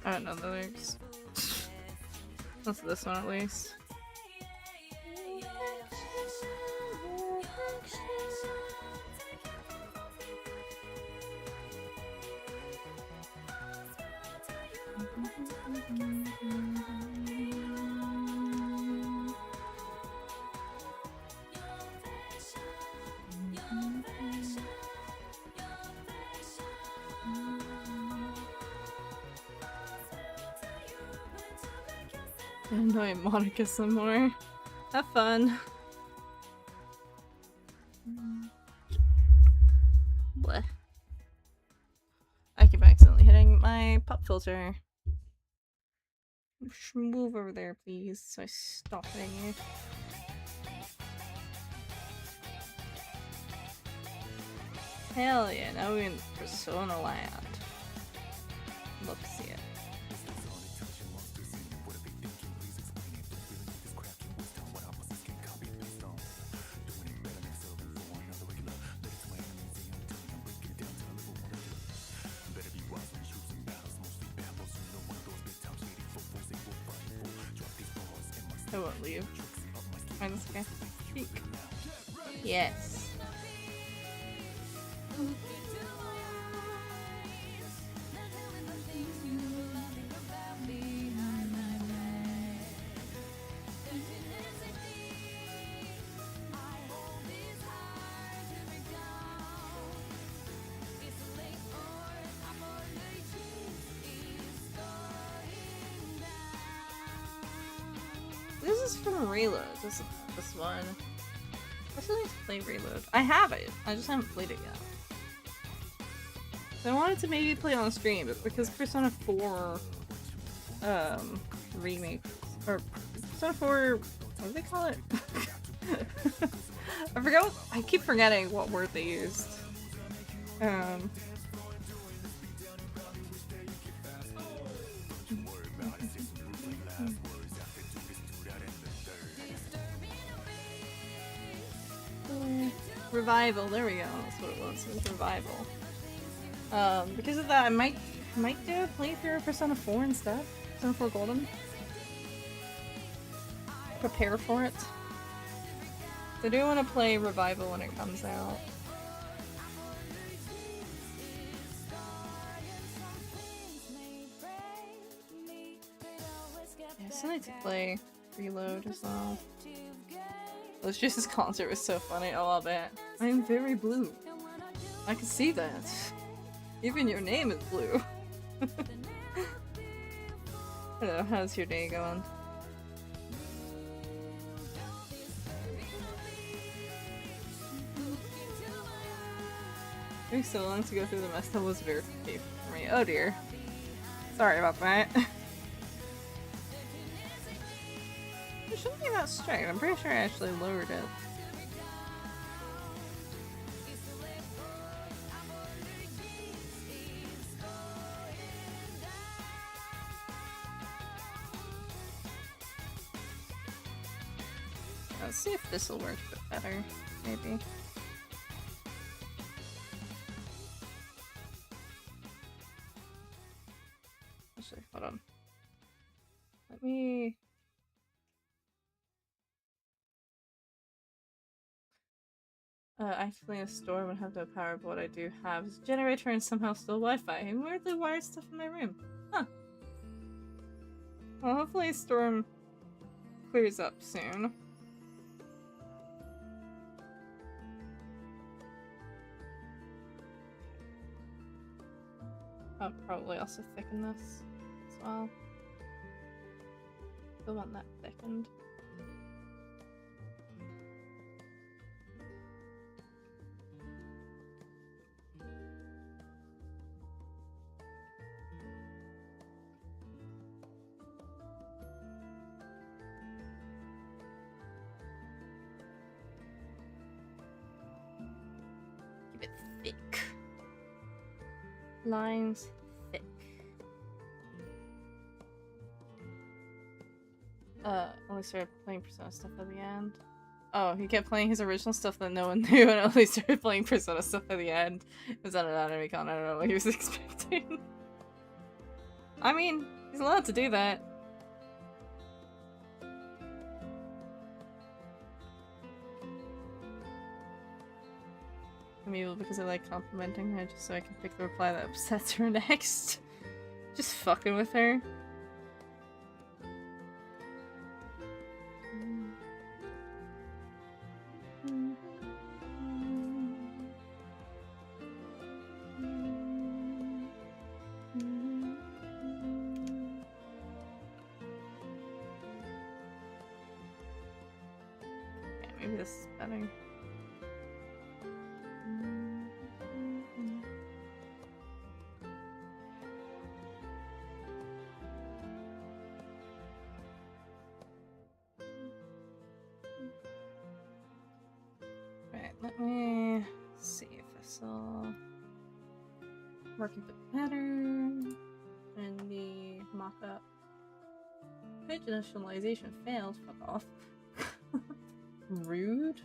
I don't know the lyrics. That's this one at least. Annoy Monica some more. Have fun. Bleh. I keep accidentally hitting my pop filter. Move over there, please, so I stop hitting you. Hell yeah, now we're in Persona Land. Love to see it. I won't leave. Oh, that's okay. Peek. Yes. This is from Reload. This one. I still need to play Reload. I have it. I just haven't played it yet. So I wanted to maybe play it on stream, but because Persona 4 remake or Persona 4, what do they call it? I forgot. I keep forgetting what word they used. Revival, there we go, that's what it was, it was Revival. Because of that, I might do a playthrough of Persona 4 and stuff. Persona 4 Golden. Prepare for it. I do want to play Revival when it comes out. I still need to play Reload as well. This Juice's concert was so funny, I love it. I am very blue. I can see that. Even your name is blue. Hello, how's your day going? It took so long to go through the mess that was verification for me. Oh dear. Sorry about that. shouldn't be that strict. I'm pretty sure I actually lowered it. Let's see if this will work a bit better, maybe. Actually, hold on. Let me... actively in a store would have no power, but what I do have is a generator and somehow still Wi-Fi, and weirdly wired stuff in my room. Huh. Well, hopefully Storm clears up soon. I'll probably also thicken this as well. Still want that thickened. Keep it thick. Lines thick. Only started playing Persona stuff at the end. Oh, he kept playing his original stuff that no one knew and only started playing Persona stuff at the end. It was at an anime con, I don't know what he was expecting. I mean, he's allowed to do that. I'm evil because I like complimenting her just so I can pick the reply that upsets her next. Just fucking with her. Okay, maybe this is better. Let me see if this will work a bit better in the mock-up. Page initialization failed. Fuck off. Rude.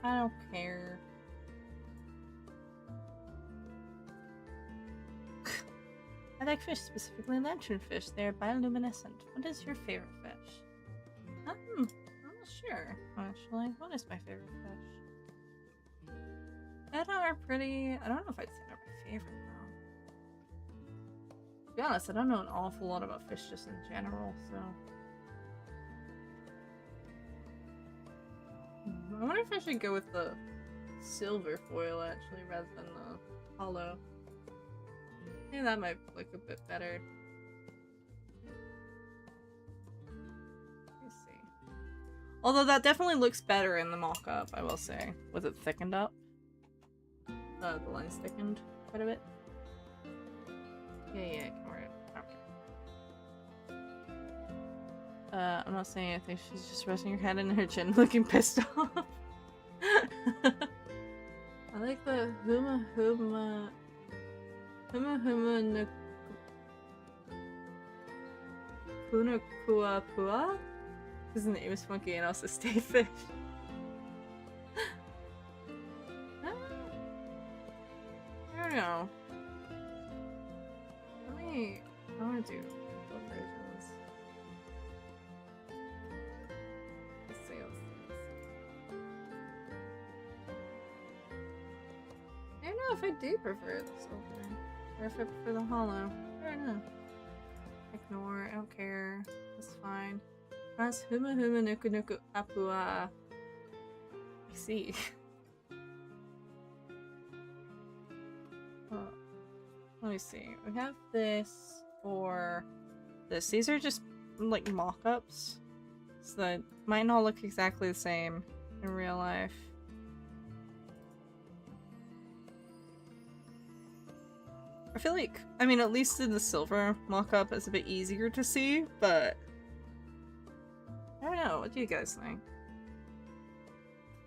I don't care. I like fish, specifically lanternfish. They're bioluminescent. What is your favorite fish? I'm not sure, actually. What is my favorite fish? Betta are pretty... I don't know if I'd say they're my favorite, though. To be honest, I don't know an awful lot about fish just in general, so... I wonder if I should go with the silver foil, actually, rather than the hollow. Yeah, that might look a bit better. Let's see. Although that definitely looks better in the mock-up, I will say. Was it thickened up? The line's thickened quite a bit. Yeah, come right. Okay. I'm not saying anything. She's just resting her head in her chin, looking pissed off. I like the Huma Punakua Pua? His name is funky and also stay fish. I don't know. I want to do both versions. Let's see. I don't know if I do prefer the silver. Or if I prefer the hollow. I don't know. Ignore, I don't care. That's fine. That's Huma Nuku Nuku Apua. I see. Oh, let me see. We have this or this. These are just like mock-ups. So that might not look exactly the same in real life. I feel like, I mean, at least in the silver mock-up it's a bit easier to see, but I don't know, what do you guys think?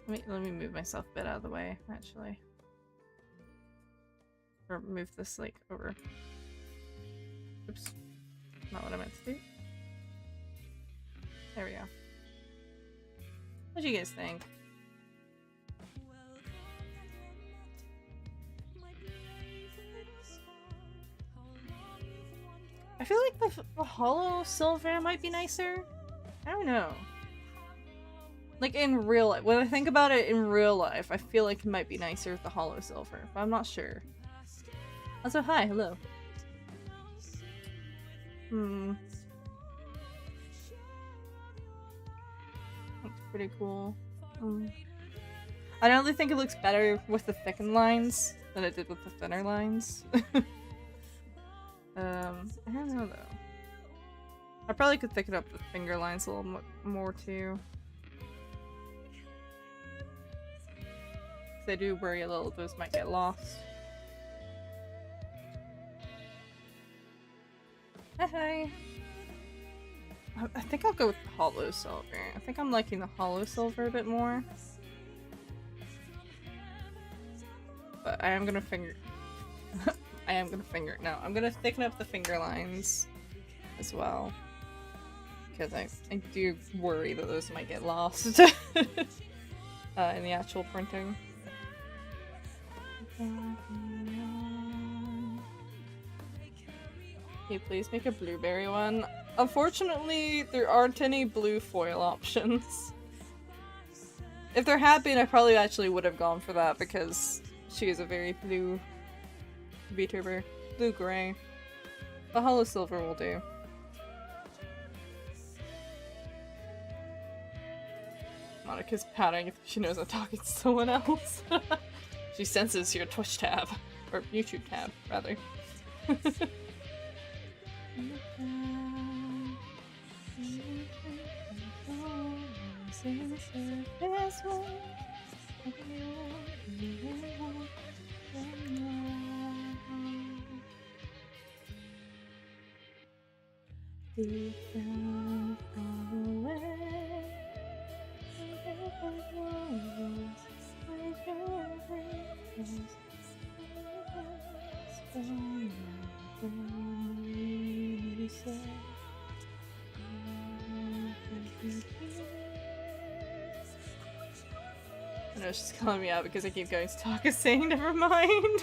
Let me move myself a bit out of the way, actually. Or move this, like, over. Oops. Not what I meant to do. There we go. What do you guys think? I feel like the hollow silver might be nicer. I don't know. Like in real life, when I think about it in real life, I feel like it might be nicer with the hollow silver, but I'm not sure. Also, hi, hello. Looks pretty cool. I don't really think it looks better with the thickened lines than it did with the thinner lines. I don't know though. I probably could thicken up the finger lines a little more too. Because I do worry a little those might get lost. Hi. I think I'll go with the hollow silver. I think I'm liking the hollow silver a bit more. But I am gonna finger... No, I'm gonna thicken up the finger lines as well. Because I do worry that those might get lost in the actual printing. Can you please make a blueberry one? Unfortunately, there aren't any blue foil options. If there had been, I probably actually would have gone for that because she is a very blue VTuber. Blue-gray. The hollow silver will do. Monica's pouting if she knows I'm talking to someone else. She senses your Twitch tab. Or YouTube tab, rather. I know she's calling me out because I keep going to talk and saying never mind.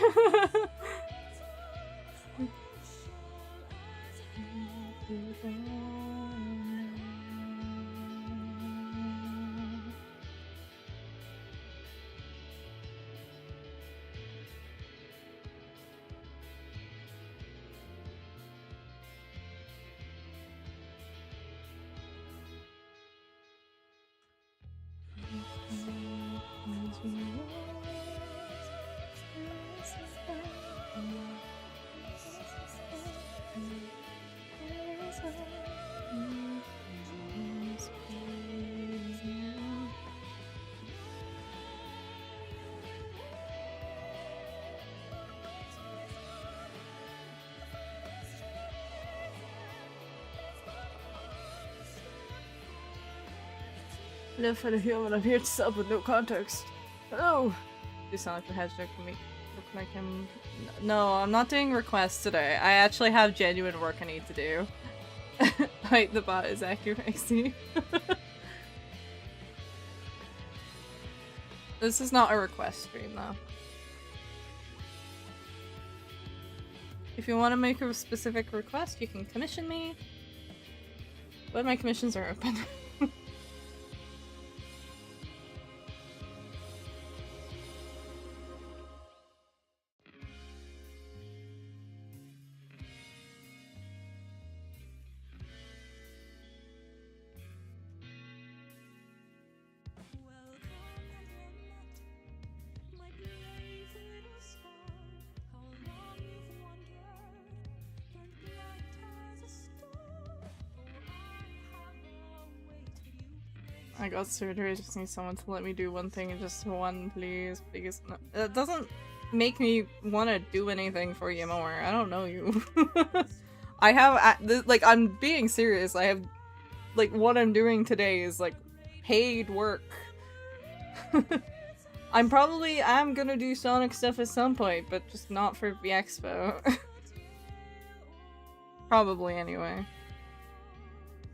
Hello fellow human, I'm here to sub with no context. Hello! You sound like the hashtag for me. Look like him. No, I'm not doing requests today. I actually have genuine work I need to do. Like, the bot is accuracy. This is not a request stream though. If you want to make a specific request, you can commission me. But my commissions are open. I got surgery, I just need someone to let me do one thing and just one, please. Please. No, it doesn't make me want to do anything for you more. I don't know you. I have, like, I'm being serious. I have, like, what I'm doing today is, like, paid work. I'm gonna do Sonic stuff at some point, but just not for VeXpo. Probably, anyway.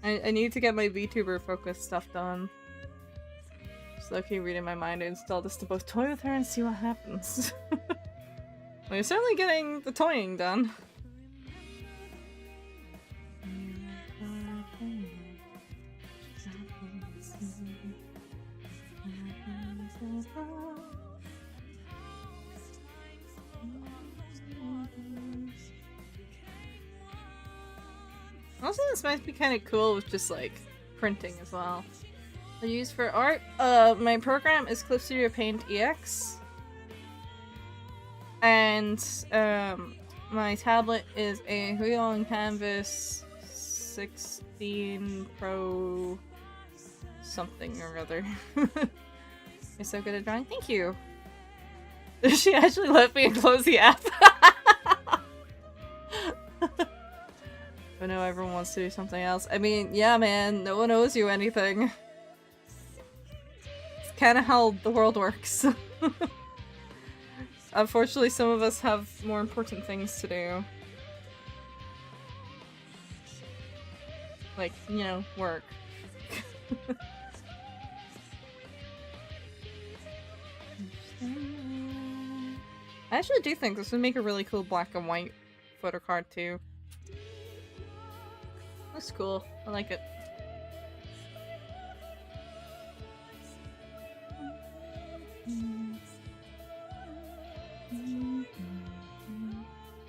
I need to get my VTuber focused stuff done. Just low-key reading my mind, I install this to both toy with her and see what happens. We're certainly getting the toying done. Also, this might be kind of cool with just like printing as well. I use for art. My program is Clip Studio Paint EX, and my tablet is a Huion Canvas 16 Pro something or other. You're so good at drawing. Thank you. She actually let me close the app. But no, everyone wants to do something else. I mean, yeah, man, no one owes you anything. It's kind of how the world works. Unfortunately, some of us have more important things to do. Like, you know, work. I actually do think this would make a really cool black and white photo card too. That's cool. I like it.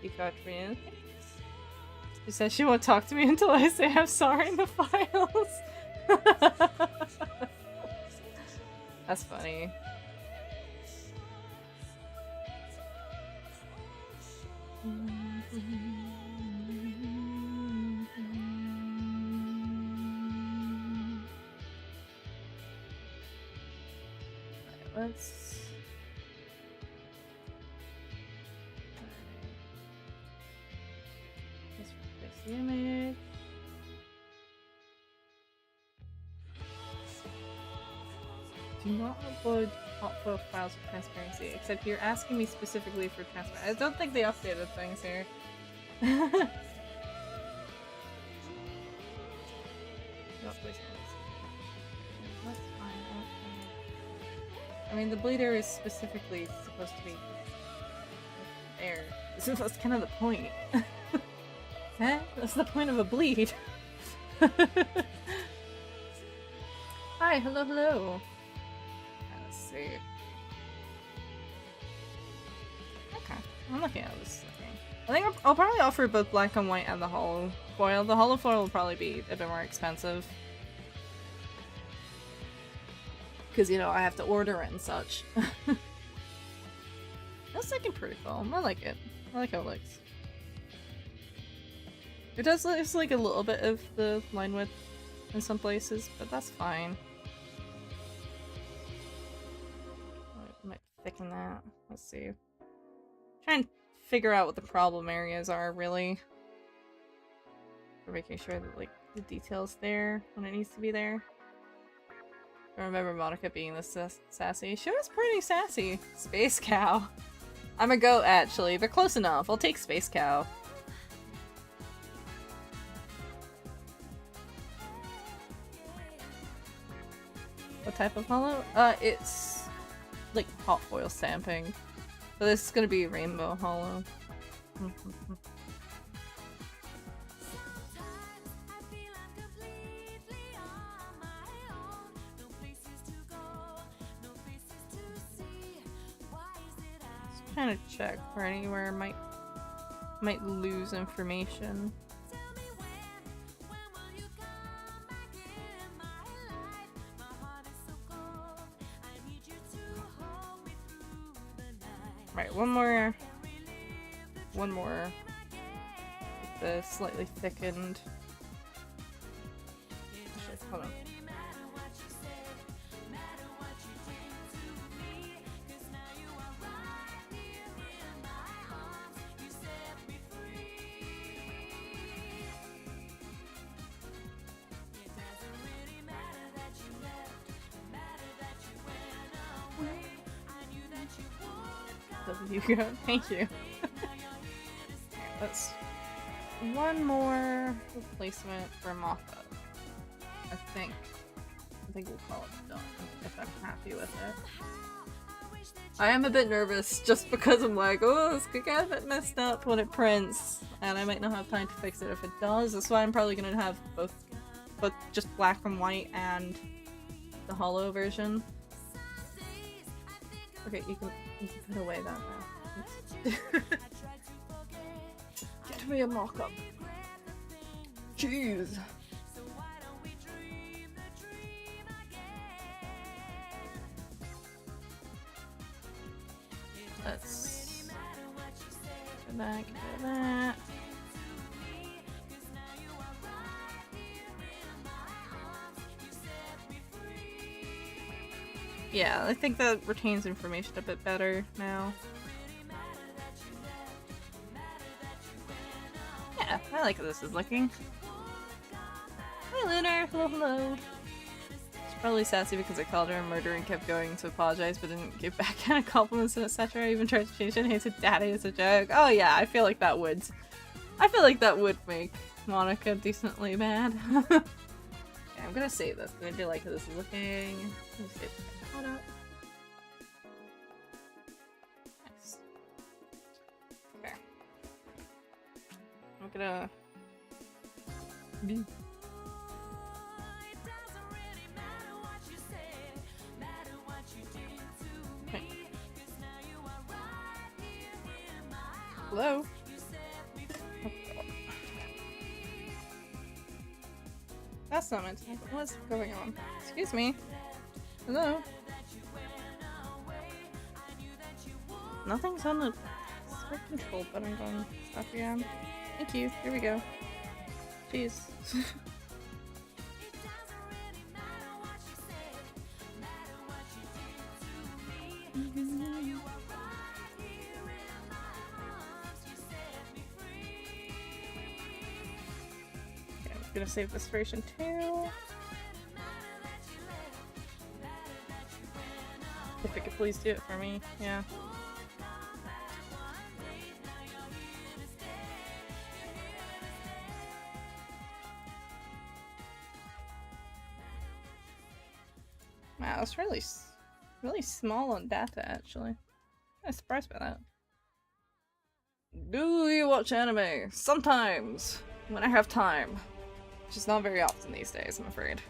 You got me. She says she won't talk to me until I say I'm sorry in the files. That's funny. Let's replace the image. Do not upload hot photo files for transparency, except you're asking me specifically for transparency. I don't think they updated things here. I mean, the bleeder is specifically supposed to be there. That's kind of the point. Huh? That's the point of a bleed. Hi, hello, hello. Let's see. Okay, I'm looking at this thing. I think I'll probably offer both black and white and the hollow foil. The hollow foil will probably be a bit more expensive. Because, you know, I have to order it and such. That's looking pretty cool. I like it. I like how it looks. It does look like a little bit of the line width in some places, but that's fine. I might thicken that. Let's see. Try and figure out what the problem areas are, really. For making sure that, like, the detail's there when it needs to be there. I remember Monica being this sassy. She was pretty sassy. Space Cow. I'm a goat, actually, but close enough. I'll take Space Cow. What type of hollow? It's like hot foil stamping. But this is gonna be rainbow hollow. Trying to check for anywhere might lose information. Right, one more with the slightly thickened. Shit, hold on. of Yugo. Thank you. That's one more replacement for mock-up. I think we'll call it done if I'm happy with it. I am a bit nervous just because I'm like, oh, this could get a bit messed up when it prints, and I might not have time to fix it if it does. That's why I'm probably gonna have both just black and white and the hollow version. Okay, you can put away that now. Get me a mock-up. Jeez. Let's go back to that. Yeah, I think that retains information a bit better now. Yeah, I like how this is looking. Hi Lunar, hello hello. She's probably sassy because I called her a murderer and kept going to apologize but didn't give back kind of compliments and etc. I even tried to change it and hated daddy as a joke. Oh yeah, I feel like that would make Monica decently mad. Okay, I'm gonna save this because I do like how this is looking. Let me save this. Nice. Okay. I'm gonna be. Okay. Hello? Oh, that's not meant to happen. What's going on? Excuse me. Hello? Nothing's on the sword control button going stuff again. Thank you. Here we go. Jeez. Okay, I'm gonna save this version too. If it could please do it for me, yeah. Wow, it's really small on data actually. I'm surprised by that. Do you watch anime? Sometimes, when I have time. Which is not very often these days, I'm afraid.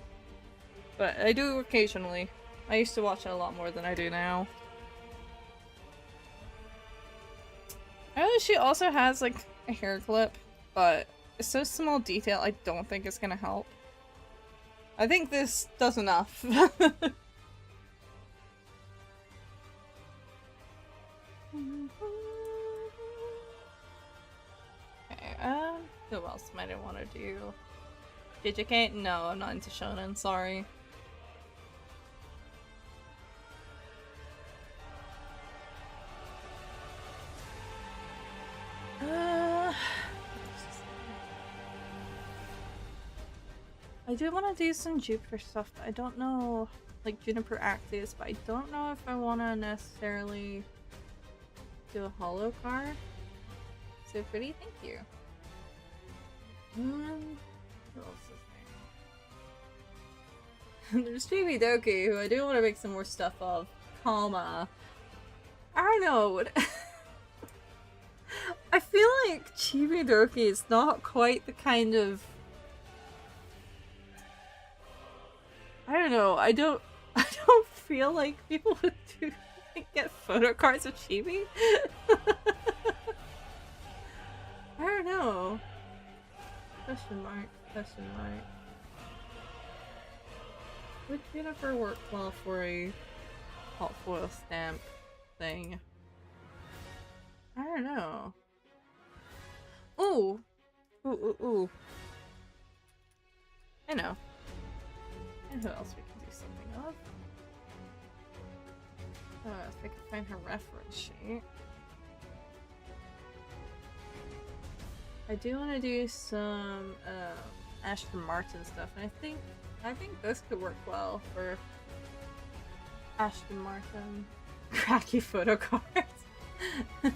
But I do occasionally. I used to watch it a lot more than I do now. I know she also has like a hair clip, but it's so small detail I don't think it's gonna help. I think this does enough. Okay, who else might I want to do? Digicate? No, I'm not into shonen, sorry. I do want to do some Jupiter stuff, but I don't know, like Juniper Actis, but I don't know if I want to necessarily do a holo card. So pretty, thank you. Who else is there? There's Chibi Doki, who I do want to make some more stuff of. Comma. I don't know. I feel like Chibi Doki is not quite the kind of. I don't know. I don't feel like people would get photo cards of Chibi. I don't know. Question mark. Question mark. Would Jennifer work well for a hot foil stamp thing? I don't know. Ooh. Ooh. I know. And who else we can do something of? If I can find her reference sheet. I do want to do some Ashton Martin stuff, and I think this could work well for Ashton Martin. Cracky photo cards. Do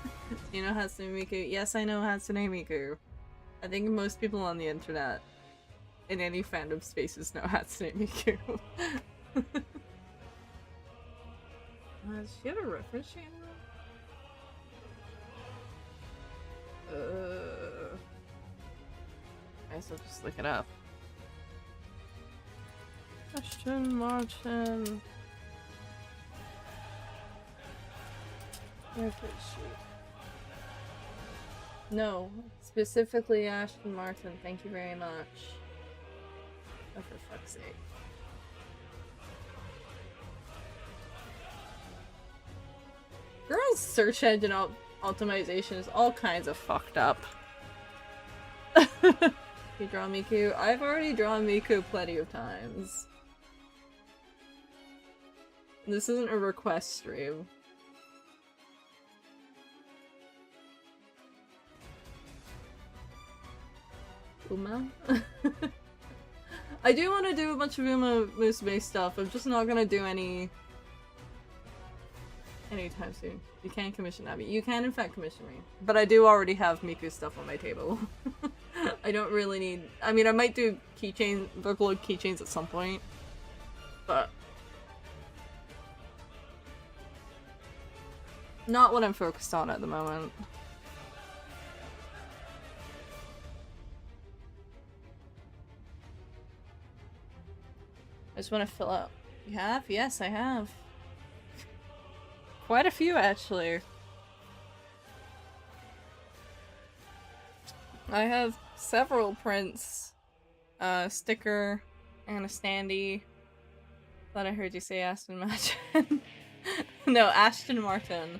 you know Hatsune Miku? Yes, I know Hatsune Miku. I think most people on the internet, in any fandom spaces, know Hatsune Miku. Does she have a reference channel? I guess I'll just look it up. Ashton Martin. Reference sheet. No, specifically Ashton Martin. Thank you very much. Oh, for fuck's sake. Girls' search engine optimization is all kinds of fucked up. You draw Miku? I've already drawn Miku plenty of times. This isn't a request stream. Uma? I do want to do a bunch of Uma Musume stuff. I'm just not gonna do any anytime soon. You can commission Abby. You can in fact commission me. But I do already have Miku stuff on my table. I don't really need... I mean, I might do keychain, Vocaloid keychains at some point. But... not what I'm focused on at the moment. I just want to fill out. You have? Yes, I have. Quite a few, actually. I have several prints. A sticker and a standee. Thought I heard you say Aston Martin. No, Ashton Martin.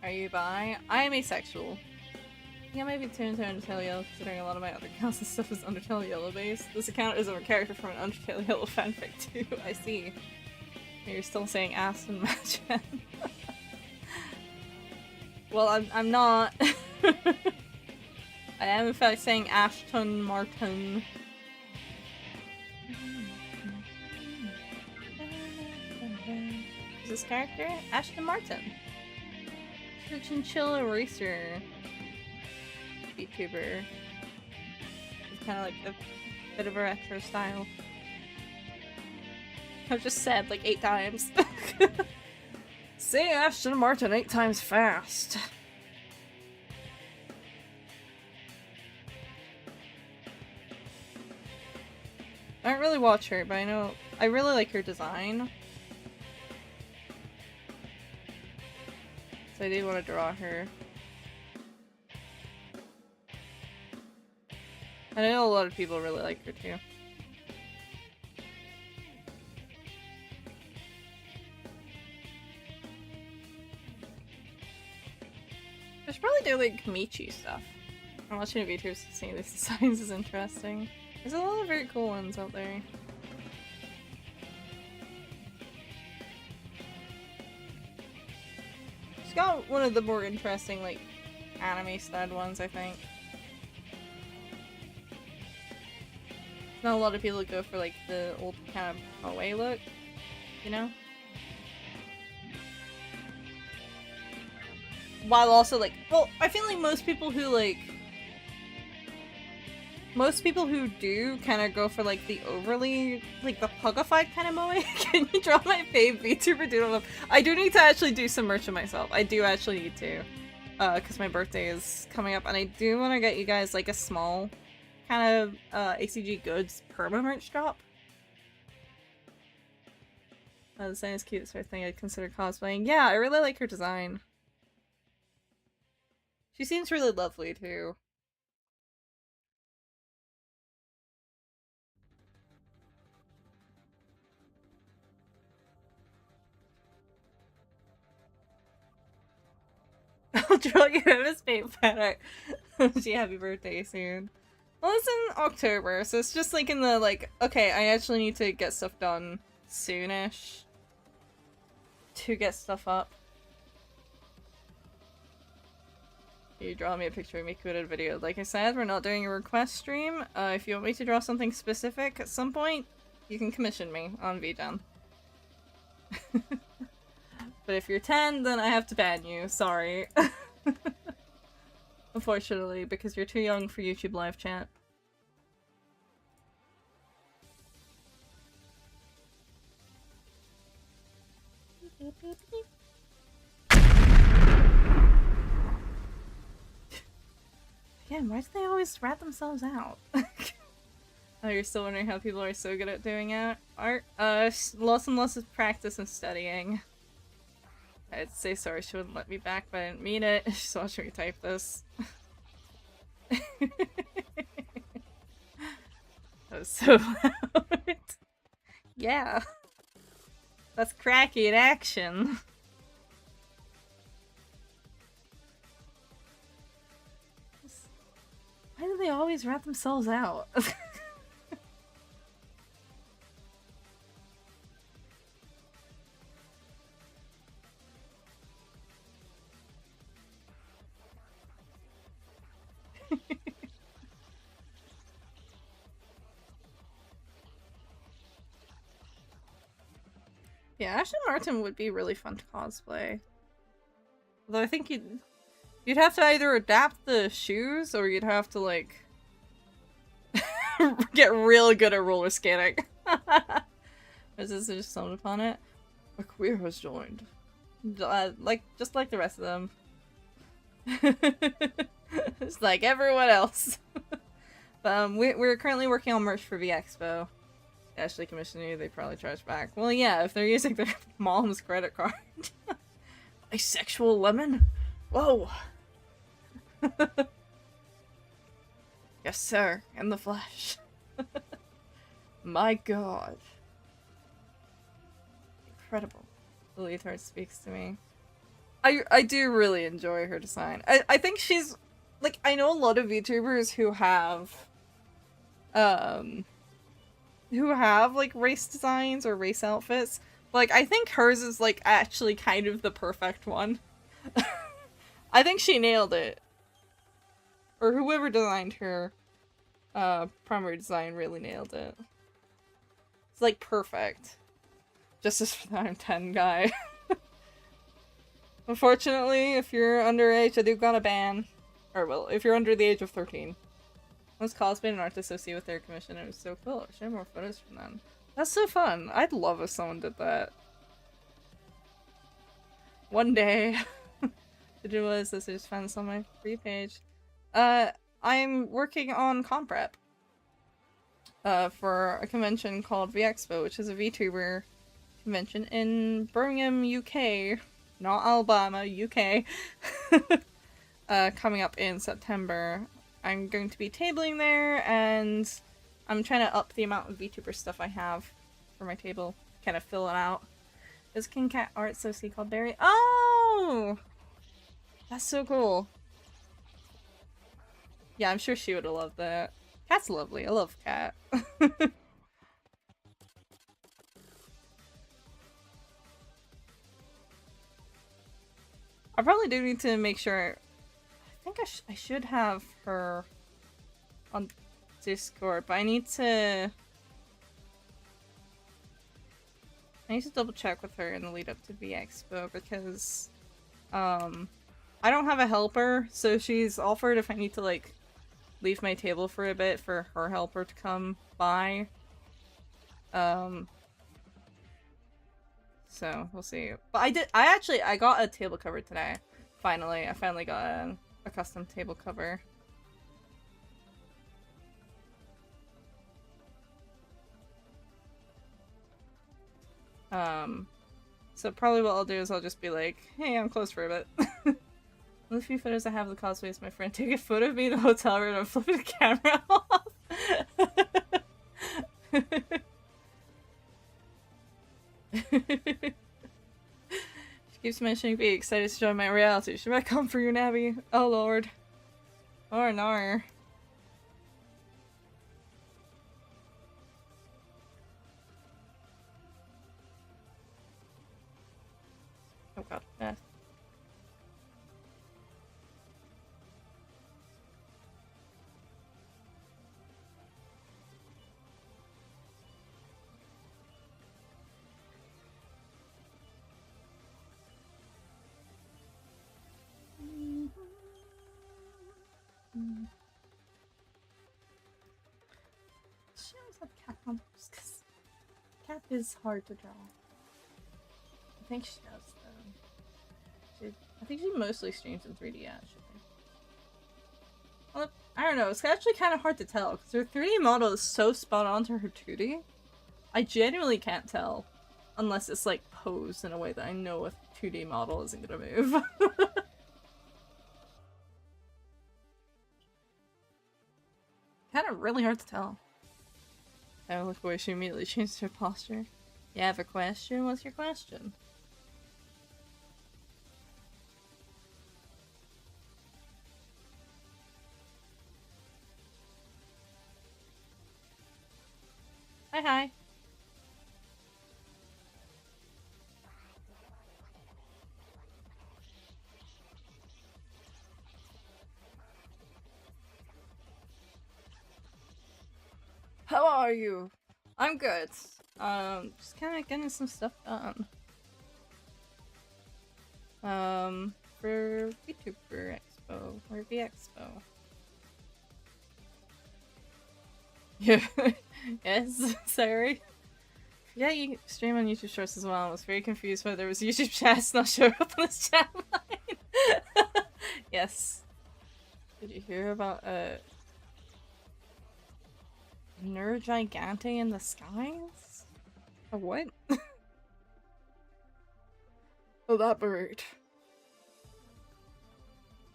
Are you bi? I am asexual. Yeah, maybe turn to Undertale Yellow, considering a lot of my other accounts and stuff is Undertale Yellow based. This account is a character from an Undertale Yellow fanfic too. I see. You're still saying Aston Martin. Well, I'm not. I am in fact saying Ashton Martin. Who's this character? Ashton Martin. The Chinchilla Racer VTuber. It's kind of like a bit of a retro style. I've just said like 8 times. Say Ashton Martin 8 times fast. I don't really watch her, but I know I really like her design. So I do want to draw her. I know a lot of people really like her too. I should probably do like Michi stuff. I'm watching a VTuber seeing these designs is interesting. There's a lot of very cool ones out there. She's got one of the more interesting like anime styled ones, I think. Not a lot of people go for like the old kind of away look, you know? While also like, well, I feel like most people who do kind of go for like the overly, like the pugified kind of moe. Can you draw my fave VTuber doodle? I do need to actually do some merch of myself. I do actually need to, because my birthday is coming up and I do want to get you guys like a small kind of ACG Goods perma merch drop. The design is cute, so I think I'd consider cosplaying. Yeah, I really like her design. She seems really lovely too. I'll draw you Emma's paint pattern. Gee, happy birthday soon. Well, it's in October, so it's just like in the, like, okay, I actually need to get stuff done soonish to get stuff up. You draw me a picture and make it a video. Like I said, we're not doing a request stream. If you want me to draw something specific at some point, you can commission me on VGen. But if you're 10, then I have to ban you. Sorry. Unfortunately, because you're too young for YouTube live chat. Yeah, why do they always rat themselves out? Oh, you're still wondering how people are so good at doing art? Lots and lots of practice and studying. I'd say sorry she wouldn't let me back, but I didn't mean it. She's watching me type this. That was so loud. Yeah. That's cracky in action. Why do they always rat themselves out? Yeah, Ashton Martin would be really fun to cosplay. Although I think you'd have to either adapt the shoes or you'd have to, like, get real good at roller skating. Is this just stumbled upon it? A queer has joined. Just like the rest of them. Just like everyone else. But, we're currently working on merch for VeXpo. Ashley commissioned you, they probably charge back. Well, yeah, if they're using their mom's credit card. Bisexual lemon? Whoa! Yes, sir, in the flesh. My god. Incredible. The leotard speaks to me. I do really enjoy her design. I think she's, like, I know a lot of VTubers who have, like, race designs or race outfits. Like, I think hers is, like, actually kind of the perfect one. I think she nailed it. Or whoever designed her primary design really nailed it. It's, like, perfect. Justice for the I'm 10 guy. Unfortunately, if you're underage, I do got a ban. Or, well, if you're under the age of 13. Once cosplayed an artist associated with their commission, it was so cool. I should have more photos from them. That's so fun. I'd love if someone did that. One day. To do was this, I just found this on my free page. I'm working on comp prep. For a convention called VeXpo, which is a VTuber convention in Birmingham, UK. Not Alabama, UK. Coming up in September. I'm going to be tabling there, and I'm trying to up the amount of VTuber stuff I have for my table. Kind of fill it out. There's King Cat Art Associate called Barry. Oh! That's so cool. Yeah, I'm sure she would have loved that. Cat's lovely. I love Cat. I probably do need to make sure. I think I should have her on Discord, but I need to double check with her in the lead up to VeXpo because I don't have a helper, so she's offered if I need to, like, leave my table for a bit for her helper to come by. So we'll see. But I got a table cover today. Finally. I finally got a custom table cover. So probably what I'll do is I'll just be like, hey, I'm closed for a bit. The few photos I have of the cosplay is my friend take a photo of me in the hotel room and flip the camera off. She Keeps mentioning being excited to join my reality. Should I come for you, Nabby? Oh lord. Or no. Oh god. Yes. She always have cat numbers because cat is hard to draw. I think she does though. I think she mostly streams in 3D actually. Well, I don't know, it's actually kind of hard to tell because her 3D model is so spot on to her 2D. I genuinely can't tell unless it's like posed in a way that I know a 2D model isn't gonna move. Kind of really hard to tell. I look away, she immediately changed her posture. You have a question? What's your question? Hi, hi. How are you? I'm good. Just kind of getting some stuff done. For VTuber Expo or VeXpo. Yeah. Yes, sorry. Yeah, you stream on YouTube Shorts as well. I was very confused why there was YouTube chats not showing up on this chat line. Yes. Did you hear about Gigante in the skies? A what? Elaborate.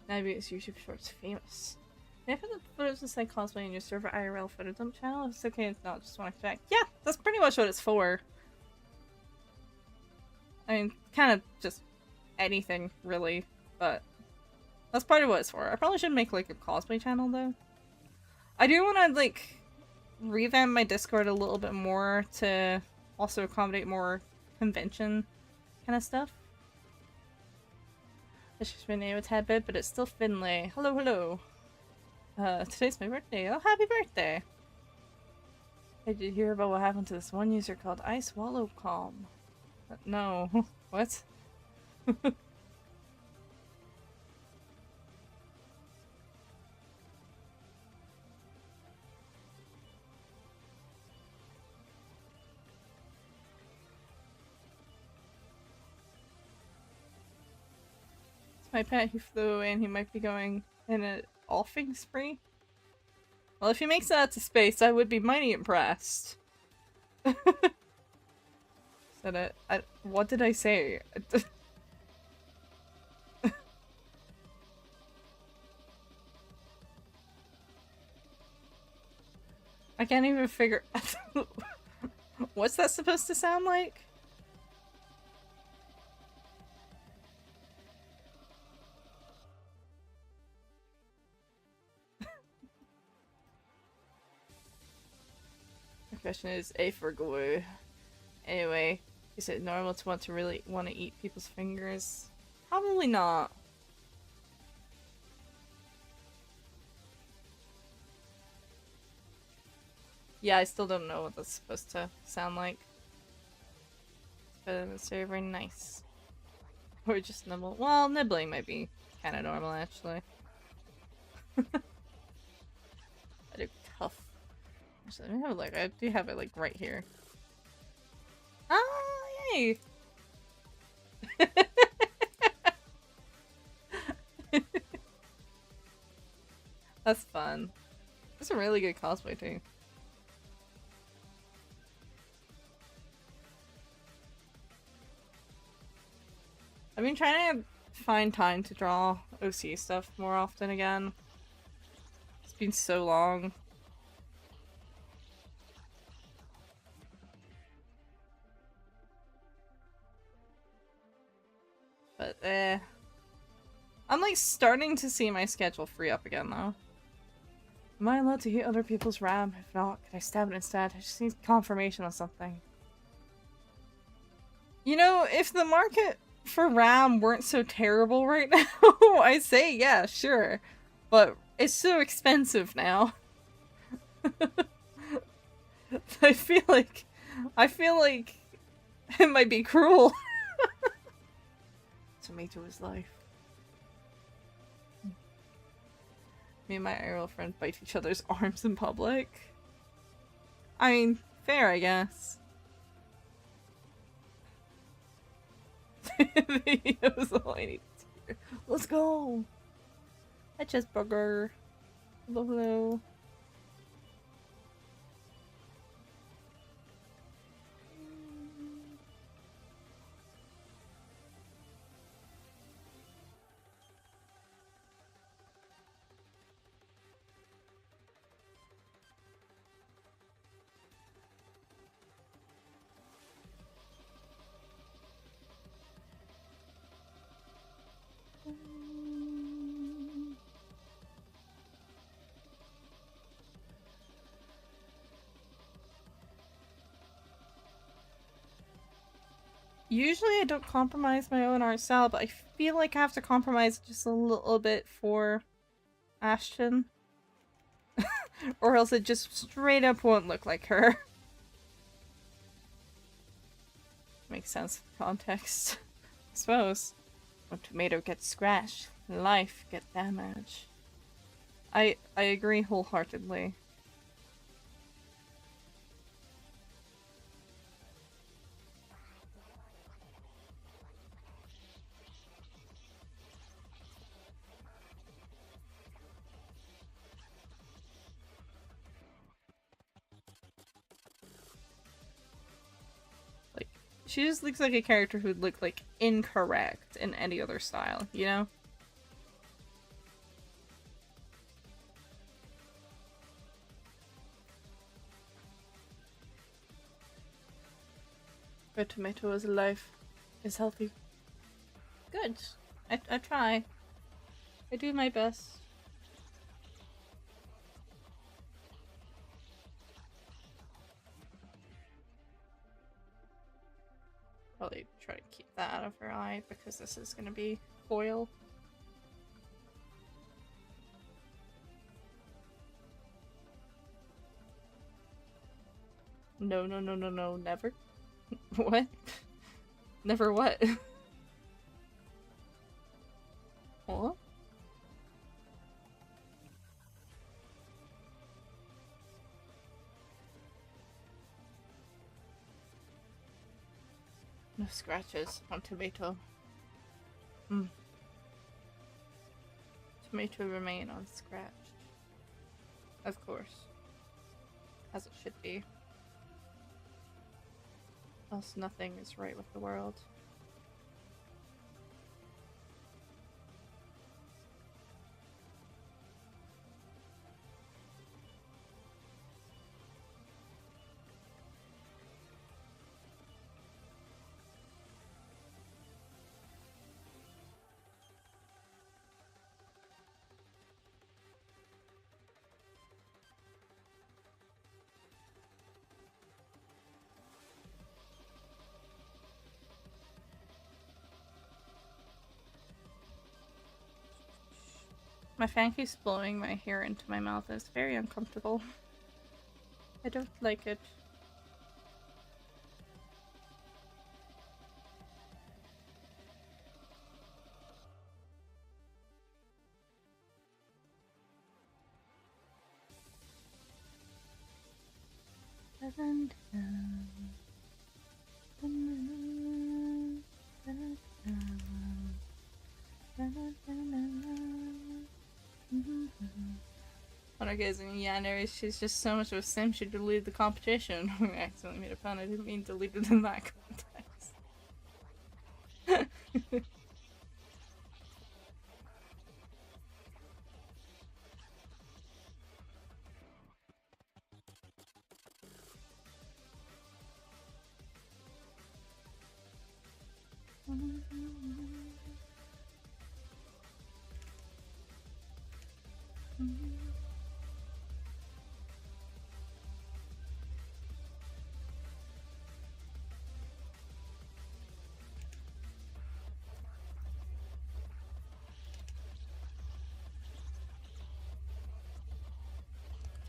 Maybe it's YouTube Shorts famous. Can I put the photos inside cosplay in your server IRL photo dump channel? If it's okay, it's not, just want to check. Yeah, that's pretty much what it's for. I mean, kind of just anything, really, but that's part of what it's for. I probably should make, like, a cosplay channel, though. I do want to, like, revamp my Discord a little bit more to also accommodate more convention kind of stuff. It's just been named a tad bit, but it's still Finlay. Hello, hello. Today's my birthday. Oh, happy birthday! Did you hear about what happened to this one user called iSwallowCalm? No. What? It's my pet who flew away and he might be going in an offing spree? Well, if he makes it out to space, I would be mighty impressed. Said it. What did I say? I can't even figure. What's that supposed to sound like? The question is A for glue. Anyway, is it normal to really want to eat people's fingers? Probably not. Yeah, I still don't know what that's supposed to sound like. But it's very, very nice. Or just nibble. Well, nibbling might be kind of normal, actually. I do cuff. Actually, I have like, I do have it like right here. Ah, yay! That's fun. That's a really good cosplay too. I've been trying to find time to draw OC stuff more often again. It's been so long. I'm like starting to see my schedule free up again though. Am I allowed to heat other people's RAM? If not, could I stab it instead? I just need confirmation on something. You know, if the market for RAM weren't so terrible right now, I say yeah, sure. But it's so expensive now. I feel like it might be cruel. Tomato is life. Me and my IRL friend bite each other's arms in public. I mean, fair, I guess. That was all I needed to hear. Let's go! Hi, Chessburger. Hello, hello. Usually I don't compromise my own art style, but I feel like I have to compromise just a little bit for Ashton. Or else it just straight up won't look like her. Makes sense in context. I suppose. When tomato gets scratched, life gets damaged. I agree wholeheartedly. Like, she just looks like a character who'd look like incorrect in any other style, you know? Red tomato is alive. Is healthy. Good. I try. I do my best. Probably try to keep that out of her eye because this is gonna be foil. No, no, no, no, no, never. What? Never what? What? No scratches on tomato. Tomato remain unscratched. Of course. As it should be. Else nothing is right with the world. My fan keeps blowing my hair into my mouth. It's very uncomfortable. I don't like it. When I goes in January, she's just so much of a sim, she deleted the competition. I accidentally made a pun, I didn't mean delete it in that context.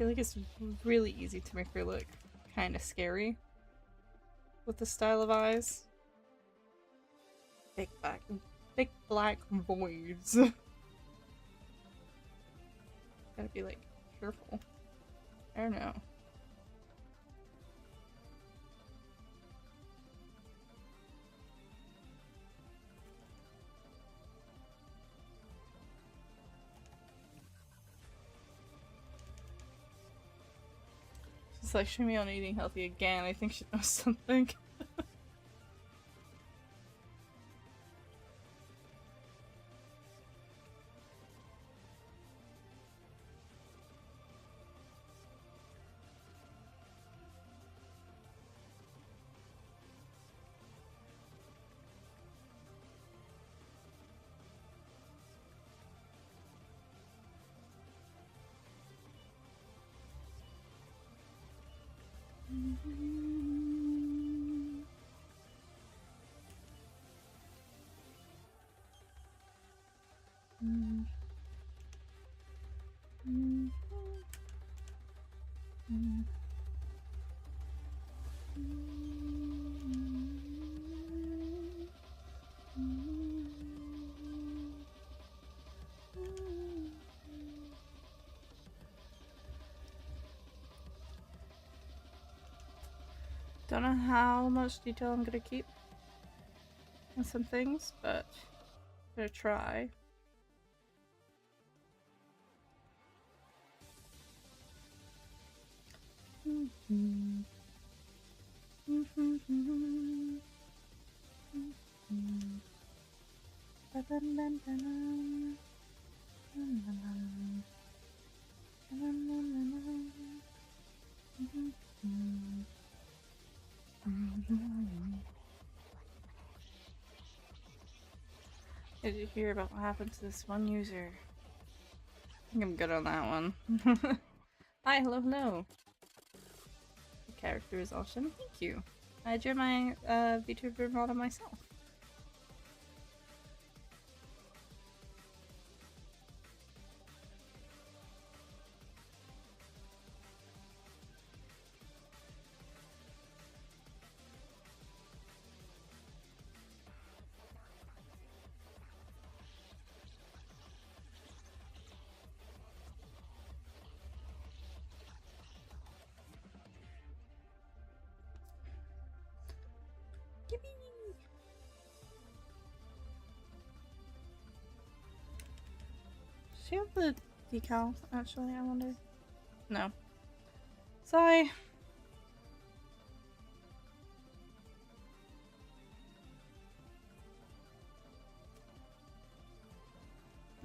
feel like it's really easy to make her look kind of scary with the style of eyes. Big black voids. Gotta be like careful. I don't know. She's like, show me on eating healthy again. I think she knows something. Don't know how much detail I'm gonna keep on some things, but I'm gonna try. Did you hear about what happened to this one user? I think I'm good on that one. Hi, hello, hello. The character is awesome. Thank you. I drew my VTuber model myself. Does she have the decal, actually, I wonder? No. Sigh.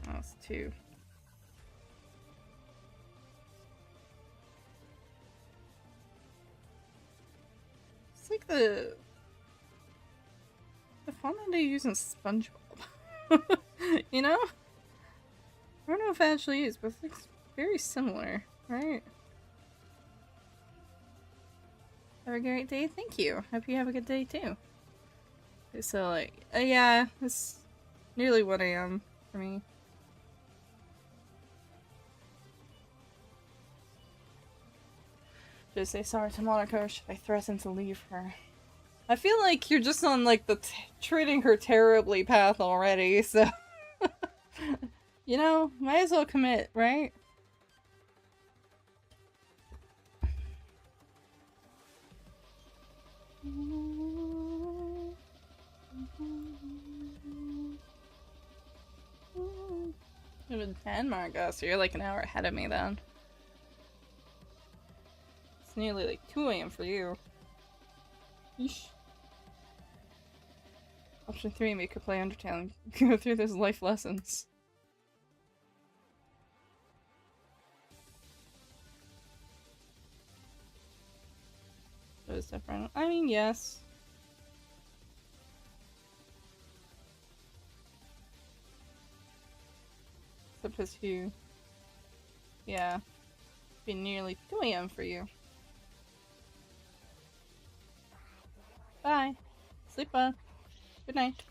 That's two. It's like the font that they use in SpongeBob. You know? I don't know if it actually is, but it's very similar, right? Have a great day. Thank you. Hope you have a good day too. So like, yeah, it's nearly 1 AM for me. Just say sorry to Monica, or should I threaten to leave her? I feel like you're just on like the treating her terribly path already, so you know, might as well commit, right? It was 10, Margo, so you're like an hour ahead of me then. It's nearly like 2 AM for you. Yeesh. Option 3, make her play Undertale and go through those life lessons. So it's different. I mean, yes. Except as you... Yeah. It'd be nearly 2 AM for you. Bye. Sleep well. Good night.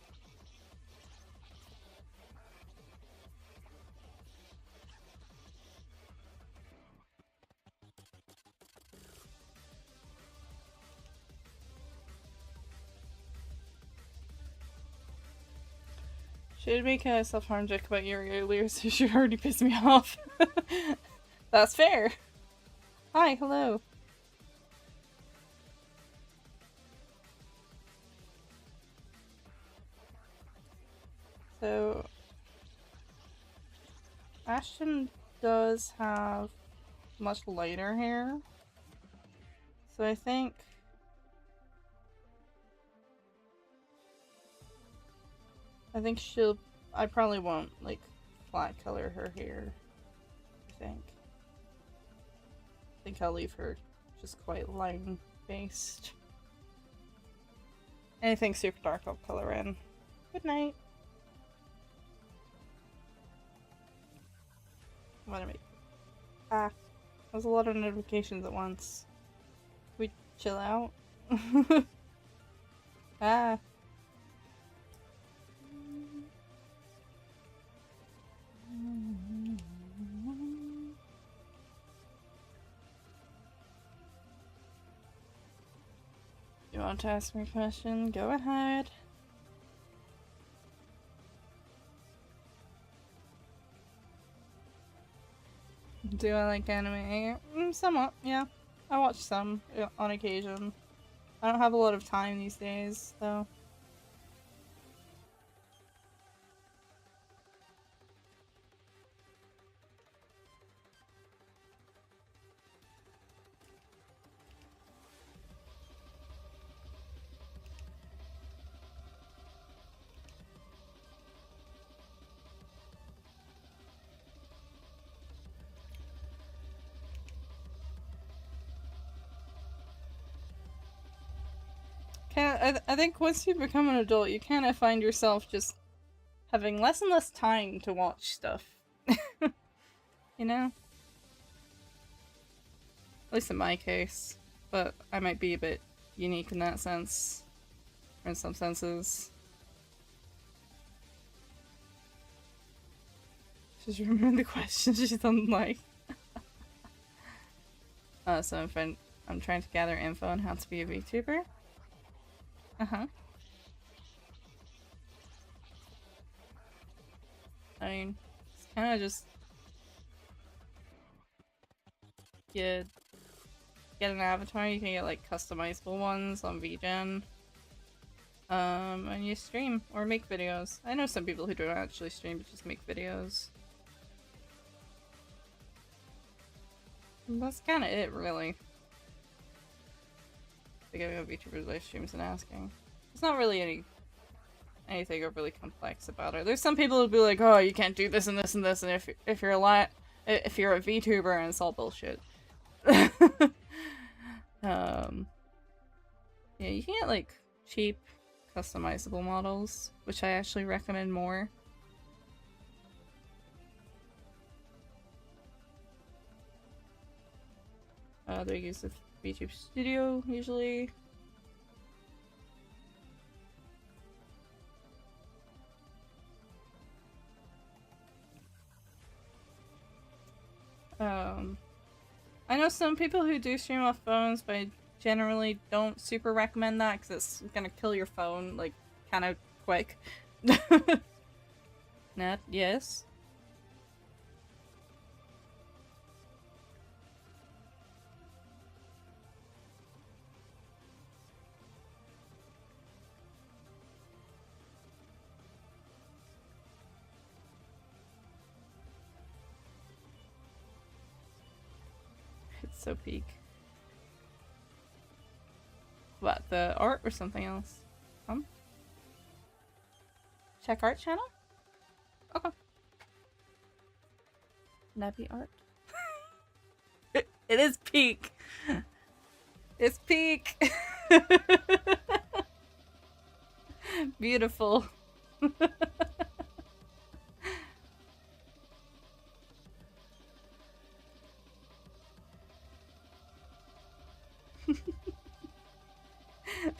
She did make a self-harm joke about Yuri earlier, so she already pissed me off. That's fair. Hi, hello. So, Ashton does have much lighter hair. So I think I probably won't, like, flat color her hair, I think I'll leave her just quite line based. Anything super dark I'll color in. Good night. What am I? Ah, that was a lot of notifications at once. Can we chill out? Ah. You want to ask me a question? Go ahead. Do I like anime? Somewhat, yeah. I watch some on occasion. I don't have a lot of time these days, though. I think once you become an adult, you kind of find yourself just having less and less time to watch stuff. You know? At least in my case. But I might be a bit unique in that sense. Or in some senses. Just remember the question she's unlike. So I'm trying to gather info on how to be a VTuber. Uh-huh. I mean, it's kind of just get an avatar. You can get like customizable ones on VGen. And you stream or make videos. I know some people who don't actually stream but just make videos. And that's kind of it, really. Thinking of VTubers live streams and asking. There's not really anything overly complex about it. There's some people who'd be like, "Oh, you can't do this and this and this," and if you're a VTuber, and it's all bullshit. Yeah, you can get like cheap, customizable models, which I actually recommend more. They use the VTube Studio usually. I know some people who do stream off phones, but I generally don't super recommend that because it's gonna kill your phone, like, kind of quick. Nat, yes? It's so peak. What, the art or something else? Check art channel? Okay. Nappy art? It is peak! It's peak! Beautiful.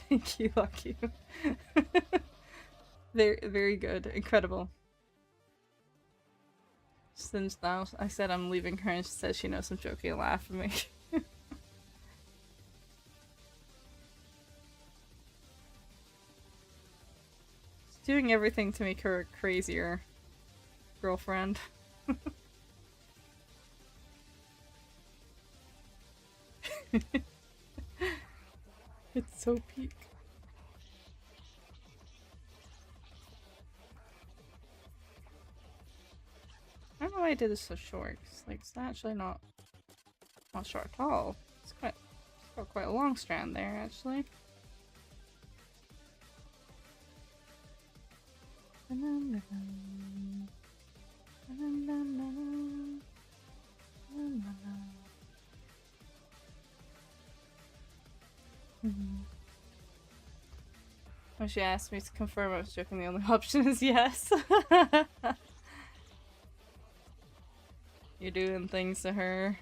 Thank you, Lucky. Very, very good. Incredible. Since now I said I'm leaving her and she says she knows I'm joking and laugh at me. doing everything to make her a crazier girlfriend. It's so peak. I don't know why I did this so short. Like, it's actually not short at all. It's got quite a long strand there, actually. When she asked me to confirm, I was joking. The only option is yes. You're doing things to her.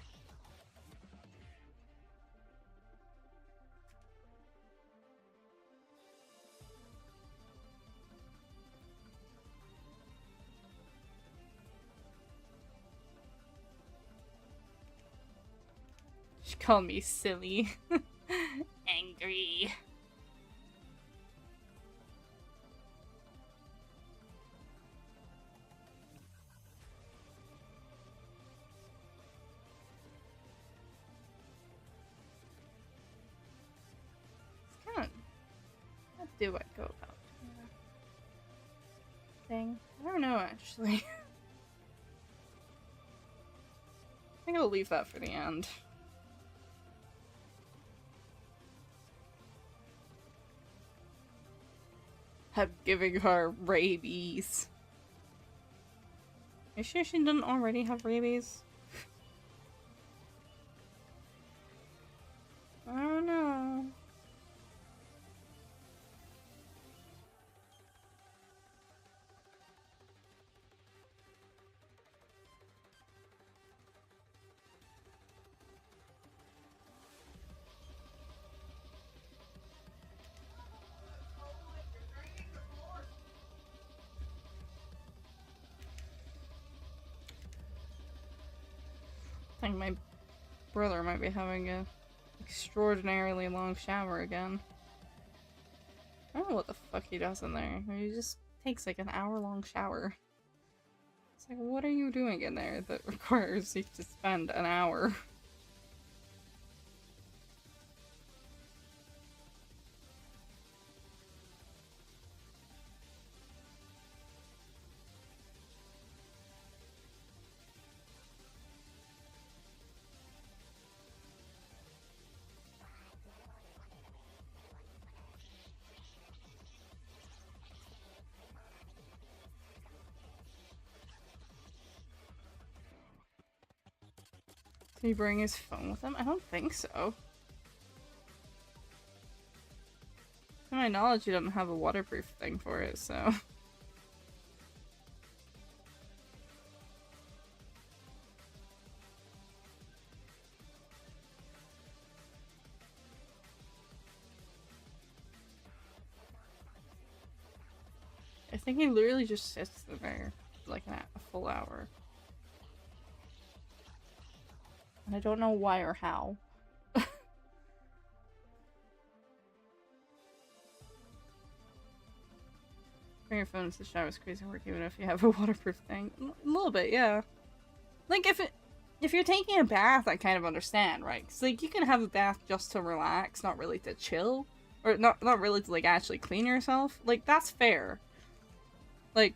She called me silly. Angry. How do I go about thing? I don't know, actually. I think I'll leave that for the end. I'm giving her rabies. Are you sure she didn't already have rabies? I don't know. I think my brother might be having a extraordinarily long shower again. I don't know what the fuck he does in there. He just takes like an hour-long shower. It's like, what are you doing in there that requires you to spend an hour? Did he bring his phone with him? I don't think so. To my knowledge, he doesn't have a waterproof thing for it, so... I think he literally just sits there for like a full hour. And I don't know why or how. Bring your phone to the shower is crazy work even if you have a waterproof thing. A little bit, yeah. Like if you're taking a bath, I kind of understand, right? Because like you can have a bath just to relax, not really to chill. Or not really to like actually clean yourself. Like that's fair. Like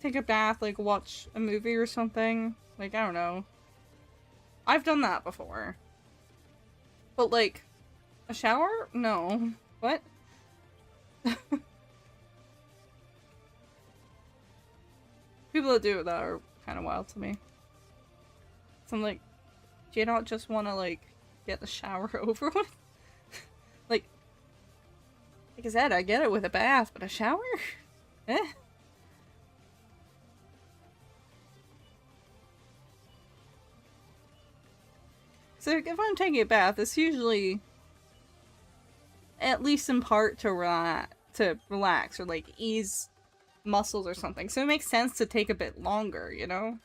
take a bath, like watch a movie or something. Like I don't know. I've done that before. But like, a shower? No. What? People that do that are kind of wild to me. So I'm like, do you not just want to like, get the shower over with? Like I said, I get it with a bath, but a shower? Eh? So if I'm taking a bath, it's usually, at least in part, to relax or like ease muscles or something. So it makes sense to take a bit longer, you know?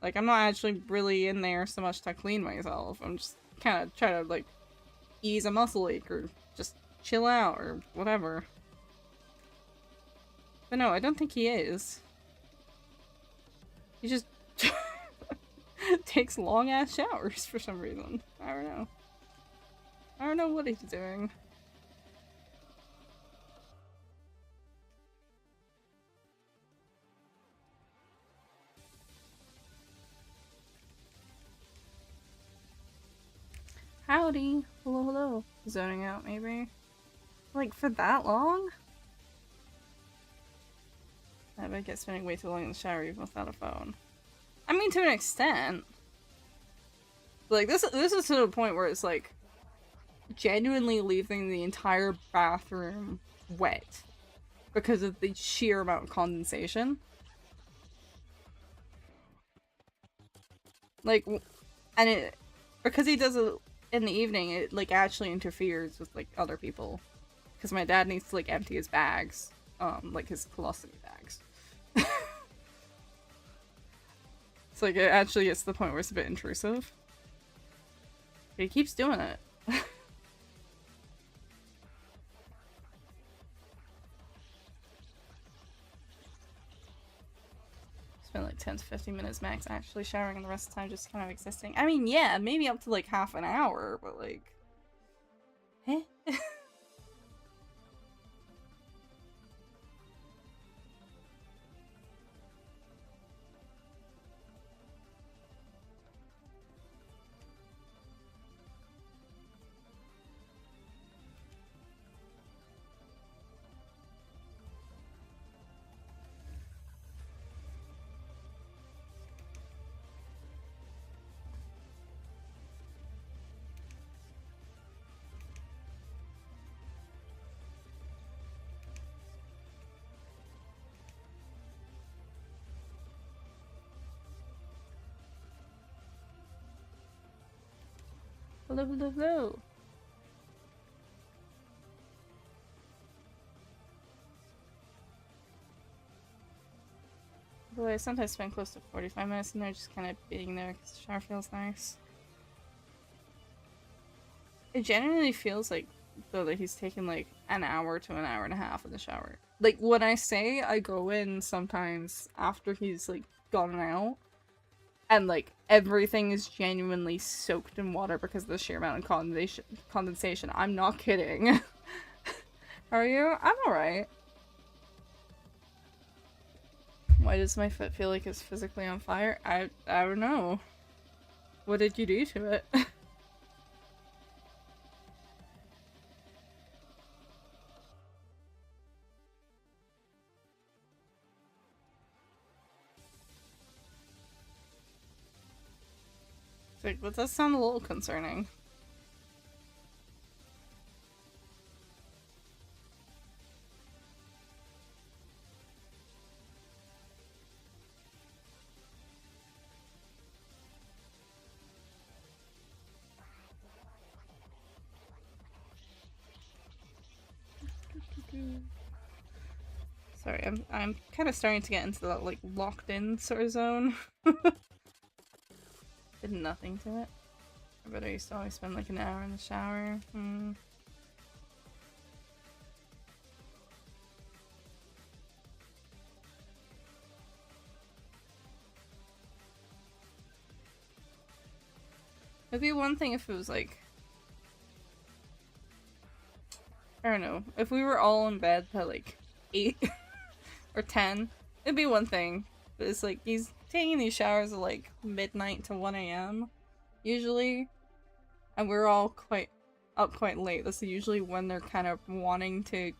Like I'm not actually really in there so much to clean myself. I'm just kind of trying to like ease a muscle ache or just chill out or whatever. But no, I don't think he is. He just takes long-ass showers for some reason. I don't know. I don't know what he's doing. Howdy. Hello, hello. Zoning out, maybe? Like, for that long? I bet I get spending way too long in the shower even without a phone. I mean, to an extent. Like, this is to the point where it's like genuinely leaving the entire bathroom wet because of the sheer amount of condensation. Like, and it, because he does it in the evening, it like actually interferes with like other people. Because my dad needs to like empty his bags, like his colostomy bags. It's like it actually gets to the point where it's a bit intrusive. But he keeps doing it. Spend like 10 to 15 minutes max actually showering and the rest of the time just kind of existing. I mean, yeah, maybe up to like half an hour, but like... Eh? Hello, hello, hello. By the way, I sometimes spend close to 45 minutes in there just kind of being there because the shower feels nice. It genuinely feels like, though, that he's taken like an hour to an hour and a half in the shower. Like, when I say I go in sometimes after he's like gone out, and like everything is genuinely soaked in water because of the sheer amount of condensation. I'm not kidding. How are you? I'm alright. Why does my foot feel like it's physically on fire? I don't know. What did you do to it? It's like, that does sound a little concerning. Sorry, I'm kind of starting to get into that like locked in sort of zone. Did nothing to it. But I used to always spend like an hour in the shower. It'd be one thing if it was like, I don't know, if we were all in bed at like 8 or 10, it'd be one thing. But it's like, he's taking these showers at like midnight to 1 AM, usually. And we're all up quite late. That's usually when they're kind of wanting to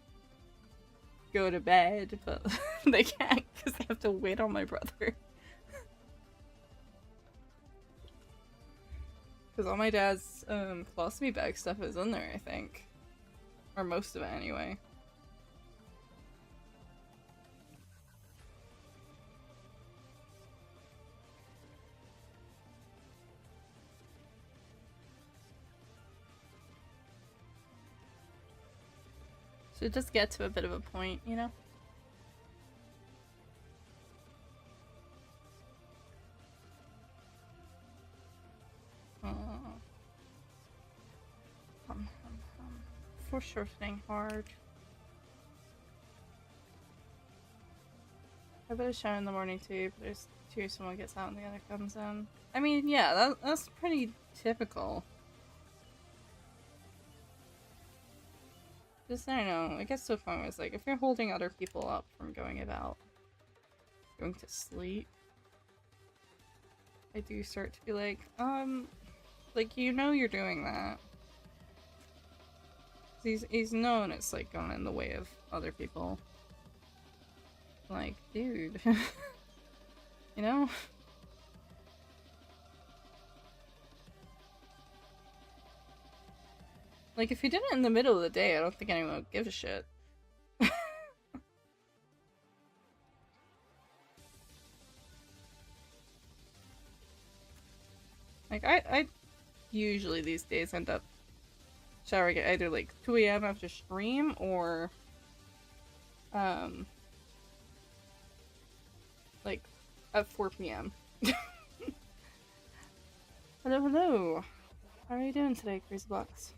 go to bed, but they can't because they have to wait on my brother. Because all my dad's colostomy bag stuff is in there, I think. Or most of it, anyway. So just get to a bit of a point, you know? Foreshortening hard. I better shower in the morning too, but there's two, someone gets out and the other comes in. I mean, yeah, that's pretty typical. Just, I don't know, it gets so fun where it's like, if you're holding other people up from going to sleep, I do start to be like, you know you're doing that. He's known it's, like, going in the way of other people. Like, dude. You know? Like, if you did it in the middle of the day, I don't think anyone would give a shit. Like, I usually these days end up showering at either, like, 2 AM after stream, or, like, at 4 PM. Hello, hello! How are you doing today, Crazy Blocks?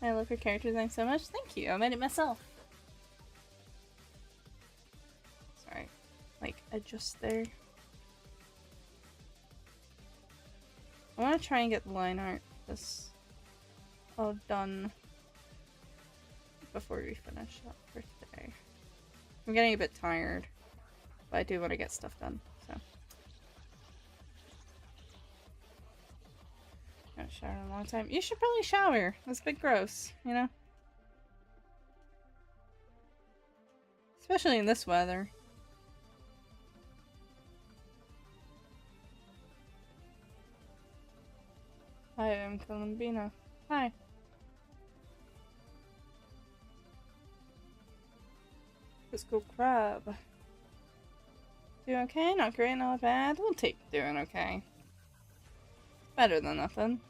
I love your character design so much. Thank you. I made it myself. Sorry. Like, adjust there. I want to try and get the line art this all done before we finish up for today. I'm getting a bit tired, but I do want to get stuff done, so. I haven't showered in a long time. You should probably shower. That's a bit gross, you know? Especially in this weather. Hi, I'm Columbina. Hi. Let's go crab. Doing okay? Not great, not bad. We'll take doing okay. Better than nothing.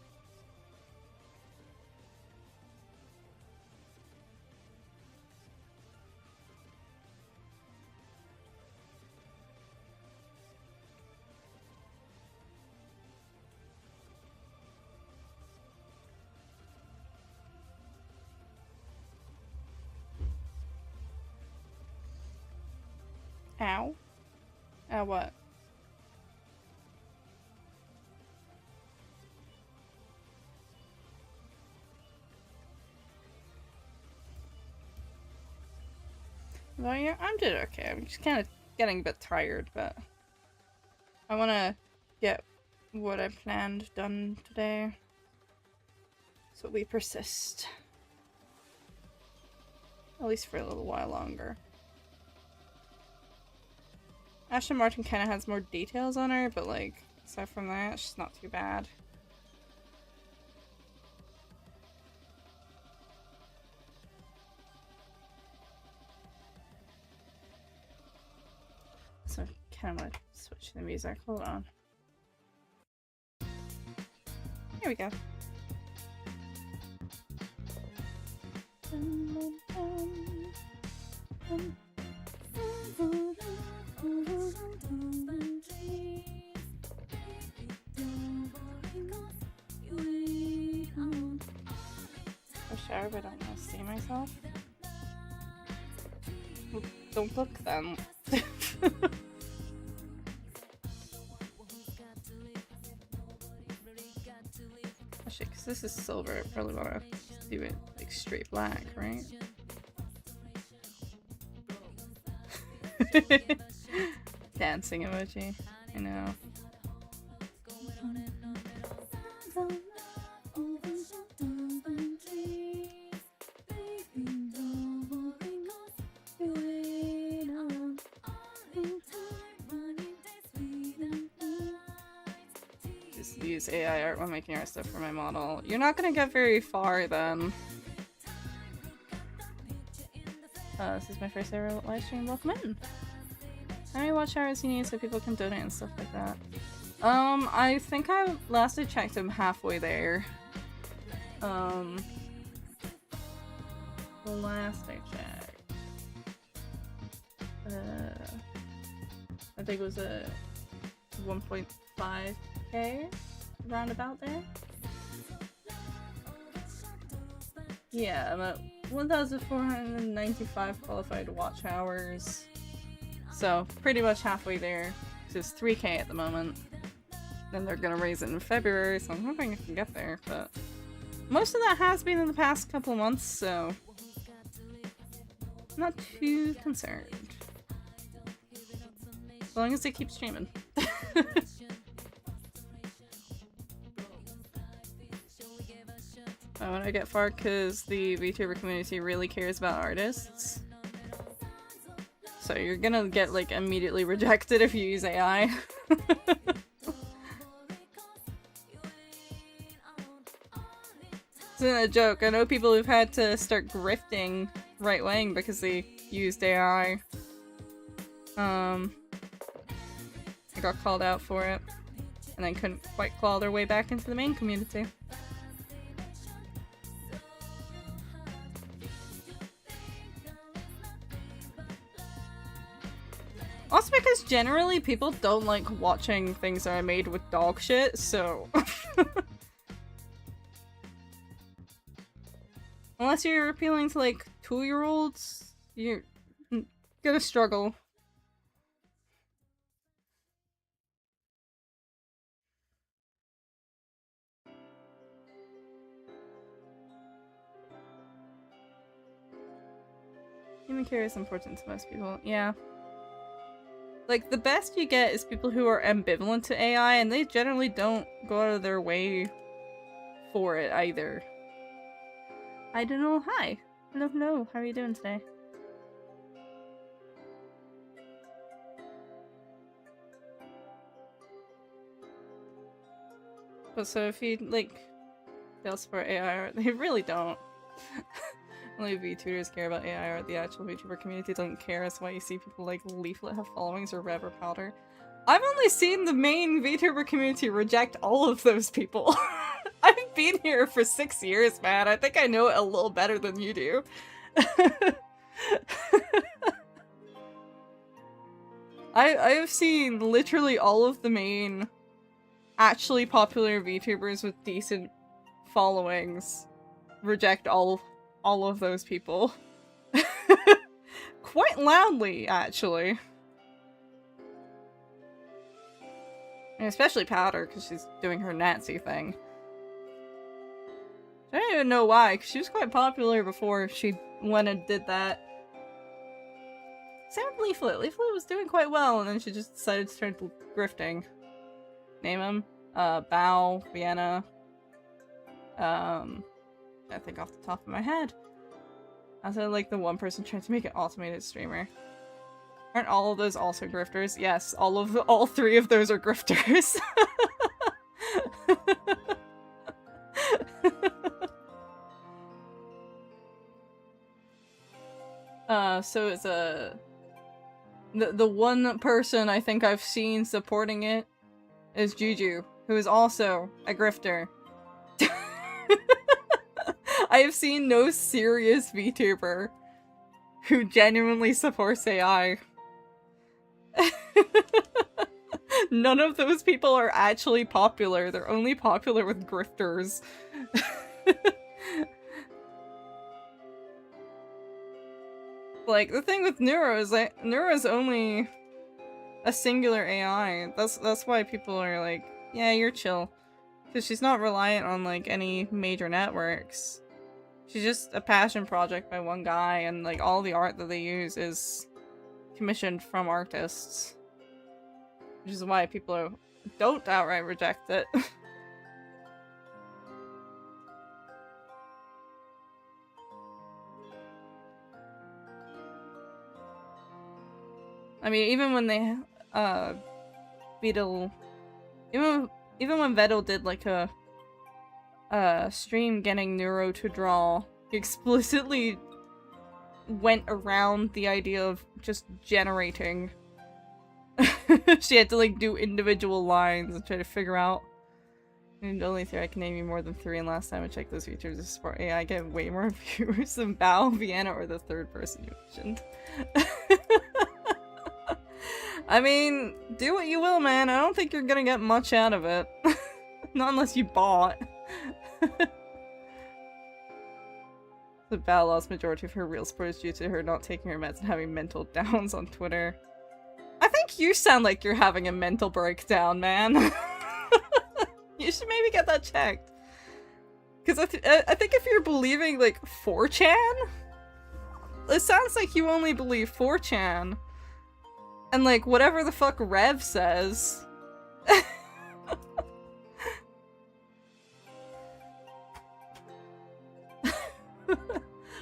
Ow. Ow, what? Well, yeah, I'm doing okay. I'm just kind of getting a bit tired, but I want to get what I planned done today. So we persist. At least for a little while longer. Aston Martin kind of has more details on her, but like, aside from that, she's not too bad. So I kind of want to switch the music. Hold on. Here we go. Shower, but I don't want to see myself. Well, don't look then. Actually, because this is silver, I probably want to do it like straight black, right? Dancing emoji. I know. Use AI art when making art stuff for my model. You're not gonna get very far then. This is my first ever live stream. Welcome in. How many watch hours you need so people can donate and stuff like that? I think last I checked I'm halfway there. Last I checked. I think it was a 1.5k. roundabout there. Yeah, I'm at 1,495 qualified watch hours. So, pretty much halfway there. It's 3K at the moment. Then they're gonna raise it in February, so I'm hoping I can get there, but most of that has been in the past couple of months, so I'm not too concerned. As long as they keep streaming. I want to get far because the VTuber community really cares about artists. So you're gonna get like immediately rejected if you use AI. It's not a joke. I know people who've had to start grifting right wing because they used AI. They got called out for it, and then couldn't quite claw their way back into the main community. Also because generally people don't like watching things that are made with dog shit, so... Unless you're appealing to like 2-year-olds, you're gonna struggle. Human care is important to most people, yeah. Like, the best you get is people who are ambivalent to AI, and they generally don't go out of their way for it either. I don't know, hi! Hello, how are you doing today? But so if you, like, they'll support AI art, they really don't. Only VTubers care about AI art, the actual VTuber community doesn't care. That's why you see people like Leaflet have followings or Rev or Powder. I've only seen the main VTuber community reject all of those people. I've been here for 6 years, man. I think I know it a little better than you do. I've seen literally all of the main actually popular VTubers with decent followings reject all of those people. Quite loudly, actually. And especially Powder, because she's doing her Nazi thing. I don't even know why, because she was quite popular before she went and did that. Same with Leaflet. Leaflet was doing quite well, and then she just decided to turn to grifting. Name him. Bao, Vienna. I think off the top of my head. I said like the one person trying to make an automated streamer. Aren't all of those also grifters? Yes, all 3 of those are grifters. So it's the one person I think I've seen supporting it is Juju, who is also a grifter. I have seen no serious VTuber who genuinely supports AI. None of those people are actually popular. They're only popular with grifters. Like, the thing with Neuro is that Neuro's only a singular AI. That's why people are like, yeah, you're chill. Because she's not reliant on, like, any major networks. She's just a passion project by one guy, and, like, all the art that they use is commissioned from artists. Which is why people don't outright reject it. I mean, even when they, Beetle... Even when Vettel did, like, a stream getting Neuro to draw, he explicitly went around the idea of just generating. She had to, like, do individual lines and try to figure out. And only 3 I can name you more than 3, and last time I checked those features to support AI, I get way more viewers than Bao, Vienna, or the 3rd person you mentioned. I mean, do what you will, man. I don't think you're gonna get much out of it. Not unless you bought. The vast majority of her real support is due to her not taking her meds and having mental downs on Twitter. I think you sound like you're having a mental breakdown, man. You should maybe get that checked. Because I think if you're believing, like, 4chan, it sounds like you only believe 4chan. And, like, whatever the fuck Rev says.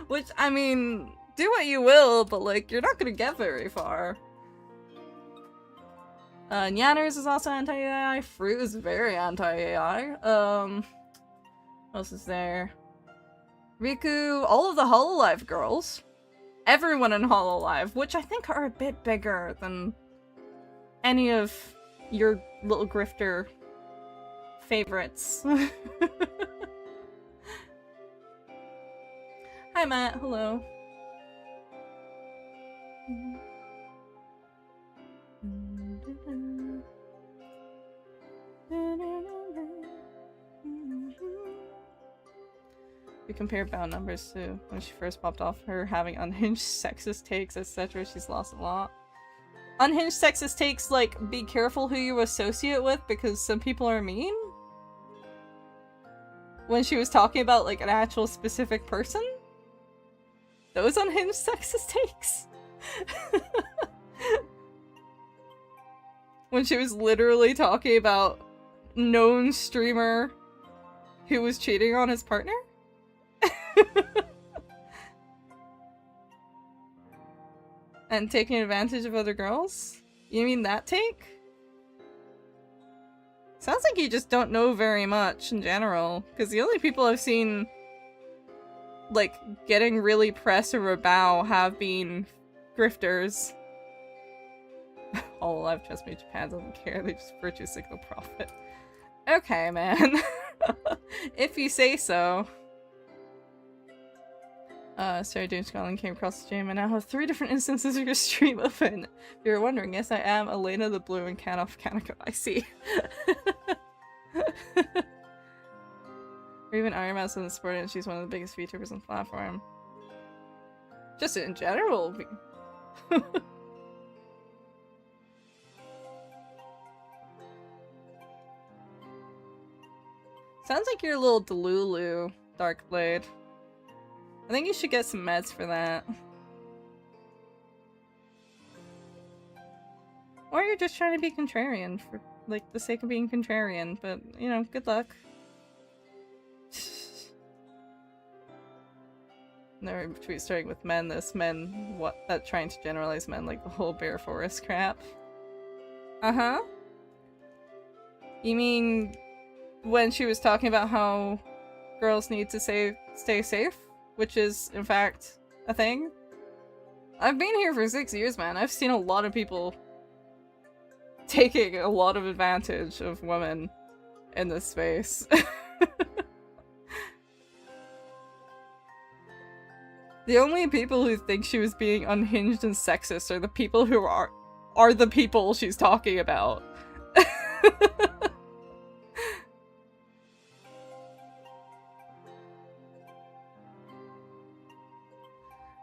Which, I mean, do what you will, but, like, you're not gonna get very far. Nyanners is also anti-AI. Fruit is very anti-AI. What else is there? Riku, all of the Hololive girls. Everyone in Hololive, which I think are a bit bigger than any of your little grifter favorites. Hi Matt, hello. We compare bound numbers to when she first popped off, her having unhinged sexist takes, etc. She's lost a lot. Unhinged sexist takes, like, be careful who you associate with because some people are mean? When she was talking about, like, an actual specific person? Those unhinged sexist takes? When she was literally talking about known streamer who was cheating on his partner? And taking advantage of other girls? You mean that take? Sounds like you just don't know very much in general, because the only people I've seen, like, getting really press or bow have been grifters. All alive, trust me, Japan doesn't care, they just virtue signal profit. Okay, man. If you say so. Sorry, James Scotland came across the stream, and I now have 3 different instances of your stream open. If you're wondering, yes, I am Elena the Blue and Cat off Kaneko. I see. Or even Iron Mouse isn't supported, and she's one of the biggest VTubers on the platform. Just in general. Sounds like you're a little delulu, Darkblade. I think you should get some meds for that. Or you're just trying to be contrarian for, like, the sake of being contrarian, but, you know, good luck. Never tweet starting with men, this men, what, that trying to generalize men, like the whole Bear Forest crap. Uh-huh. You mean when she was talking about how girls need to stay safe? Which is, in fact, a thing? I've been here for 6 years, man. I've seen a lot of people taking a lot of advantage of women in this space. The only people who think she was being unhinged and sexist are the people who are the people she's talking about.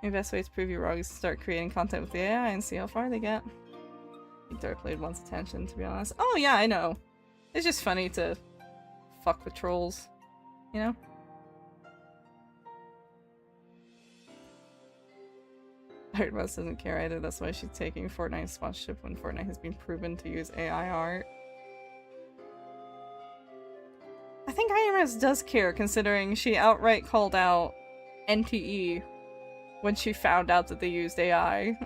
The best way to prove you're wrong is to start creating content with the AI and see how far they get. I think Darkblade wants attention, to be honest. Oh yeah, I know. It's just funny to fuck with trolls, you know? Iron Mouse doesn't care either, that's why she's taking Fortnite sponsorship when Fortnite has been proven to use AI art. I think Iron Mouse does care, considering she outright called out NTE when she found out that they used AI.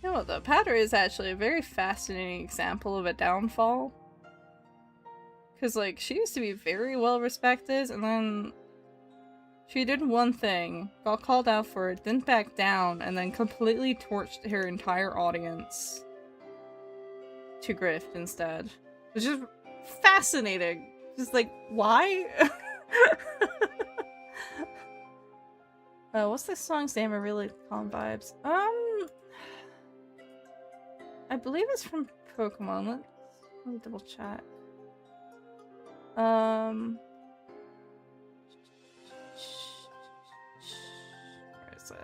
You know what, the Powder is actually a very fascinating example of a downfall. Because, like, she used to be very well respected, and then she did one thing, got called out for it, didn't back down, and then completely torched her entire audience to grift instead. Which is fascinating. Just like, why? What's this song's name? I really calm vibes. I believe it's from Pokemon. Let me double check. Where is it?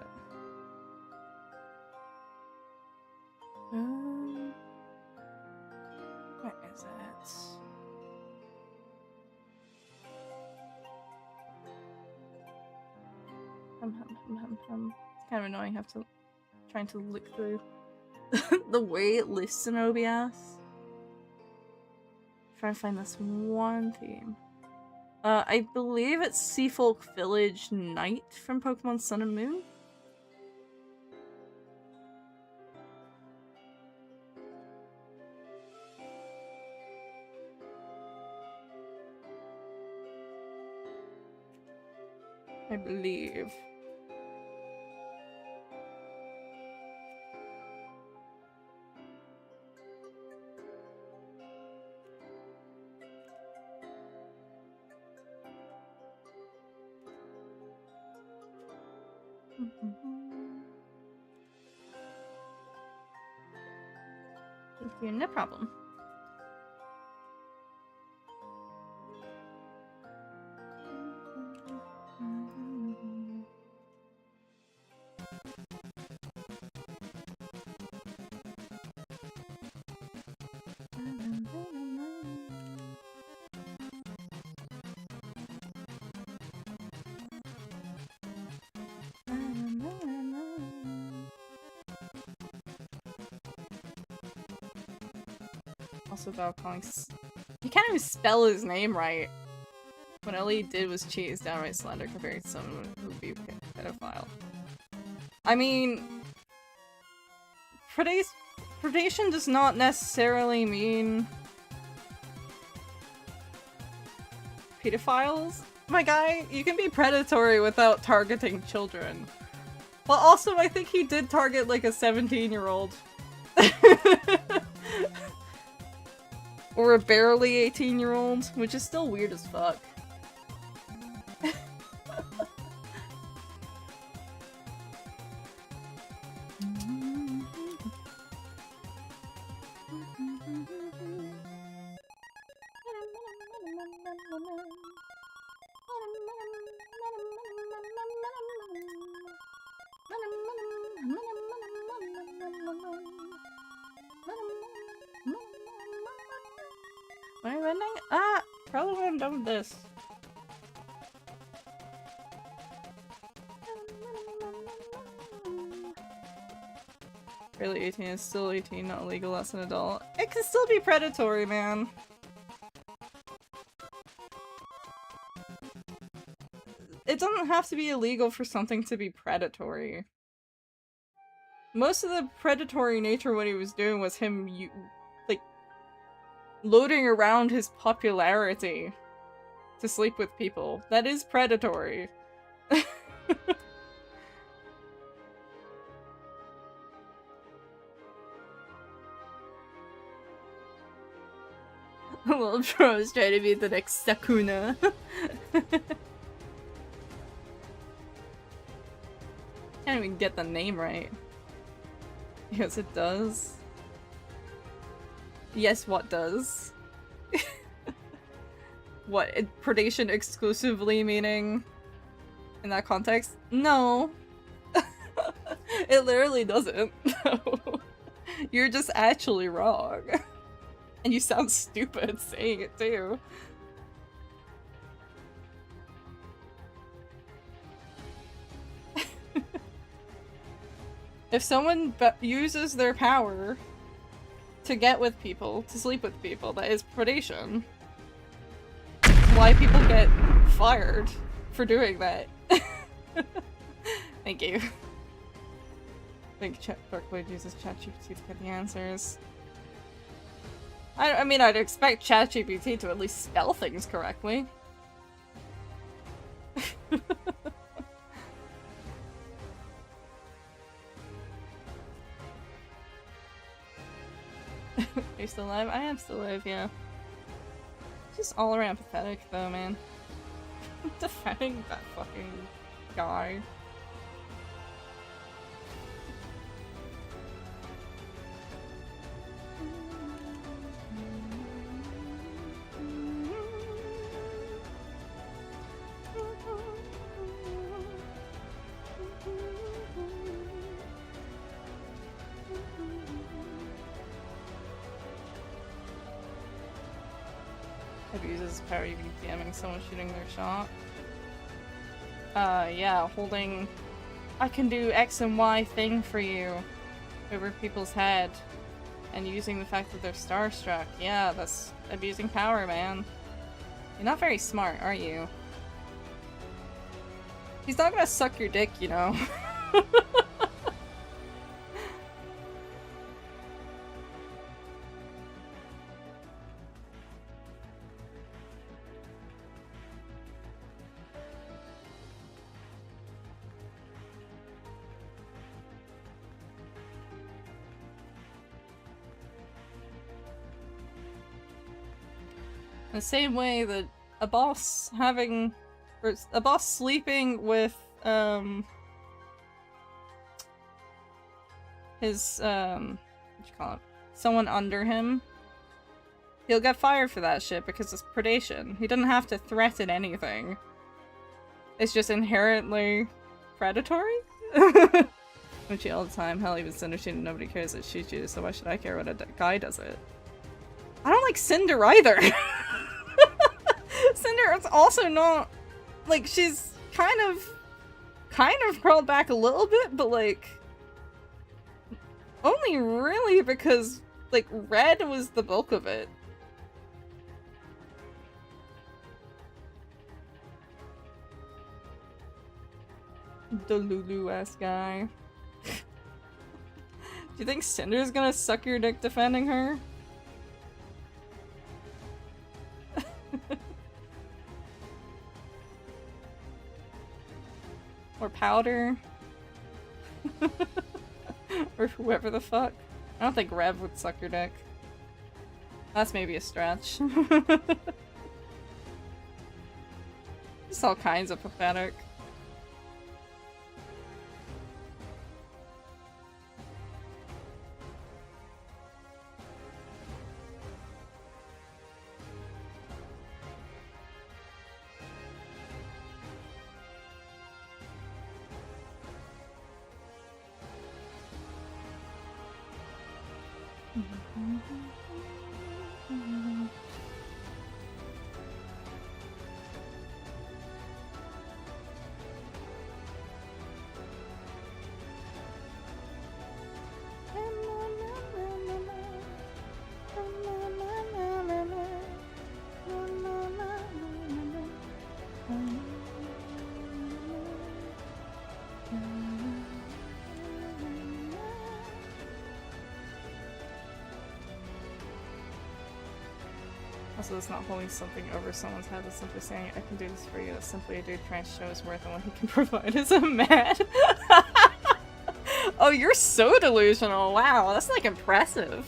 Where is it? It's kind of annoying. I have to trying to look through the way it lists in OBS. Try to find this one theme. I believe it's Seafolk Village Night from Pokemon Sun and Moon. I believe. Thank you, no problem. Also about calling he can't even spell his name right. When all he did was cheat is downright slander compared to someone who would be a pedophile. I mean, predation does not necessarily mean pedophiles. My guy, you can be predatory without targeting children. Well, also, I think he did target like a 17-year-old. Or a barely 18-year-old, which is still weird as fuck. Am I winning? Ah! Probably when I'm done with this. Barely 18 is still 18, not illegal as an adult. It can still be predatory, man. It doesn't have to be illegal for something to be predatory. Most of the predatory nature what he was doing was him, like, loading around his popularity to sleep with people. That is predatory. Little Tro's trying to be the next Sakuna. Can't even get the name right. Yes, it does. Yes, what does? What, predation exclusively meaning in that context? No. It literally doesn't. No. You're just actually wrong. And you sound stupid saying it too. If someone uses their power to get with people, to sleep with people, that is predation. Why people get fired for doing that. Thank you. think Darkblade uses ChatGPT to get the answers. I mean, I'd expect ChatGPT to at least spell things correctly. Are you still alive? I am still alive, yeah. Just all around pathetic, though, man. Defending that fucking guy. Abuses power even DMing someone shooting their shot. Yeah, holding I can do X and Y thing for you over people's head and using the fact that they're starstruck. Yeah, that's abusing power, man. You're not very smart, are you? He's not gonna suck your dick, you know. The same way that a boss having, or a boss sleeping with, his, what you call it? Someone under him, he'll get fired for that shit because it's predation. He doesn't have to threaten anything. It's just inherently predatory? I cheat all the time. Hell, even Cinder cheating, nobody cares that she cheated, so why should I care what a guy does it? I don't like Cinder either! Cinder is also not, like, she's kind of crawled back a little bit, but like, only really because, like, Red was the bulk of it. The Lulu-ass guy. Do you think Cinder's gonna suck your dick defending her? Or Powder. Or whoever the fuck. I don't think Rev would suck your dick. That's maybe a stretch. Just all kinds of pathetic. Also, it's not holding something over someone's head, it's simply saying, I can do this for you. That's simply a dude trying to show his worth and what he can provide as a man. Oh, you're so delusional. Wow, that's like impressive.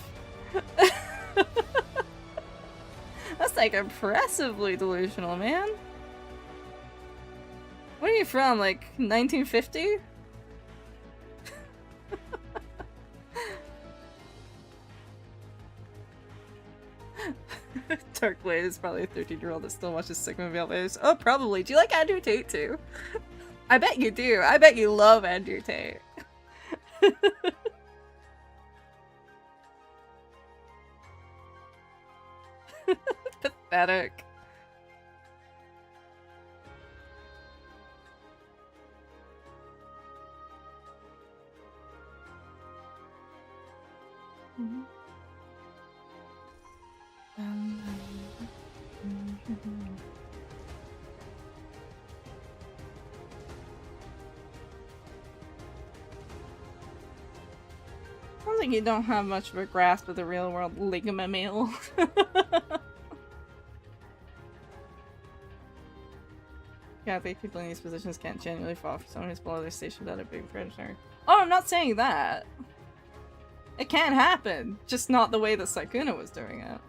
That's like impressively delusional, man. Where are you from? Like 1950? Darkblade is probably a 13-year-old that still watches Sigma Male videos. Oh, probably. Do you like Andrew Tate too? I bet you do. I bet you love Andrew Tate. Pathetic. like you don't have much of a grasp of the real world, ligma male. Yeah, I think people in these positions can't genuinely fall for someone who's below their station without it being predatory. Oh, I'm not saying that. It can happen, just not the way that Sykuna was doing it.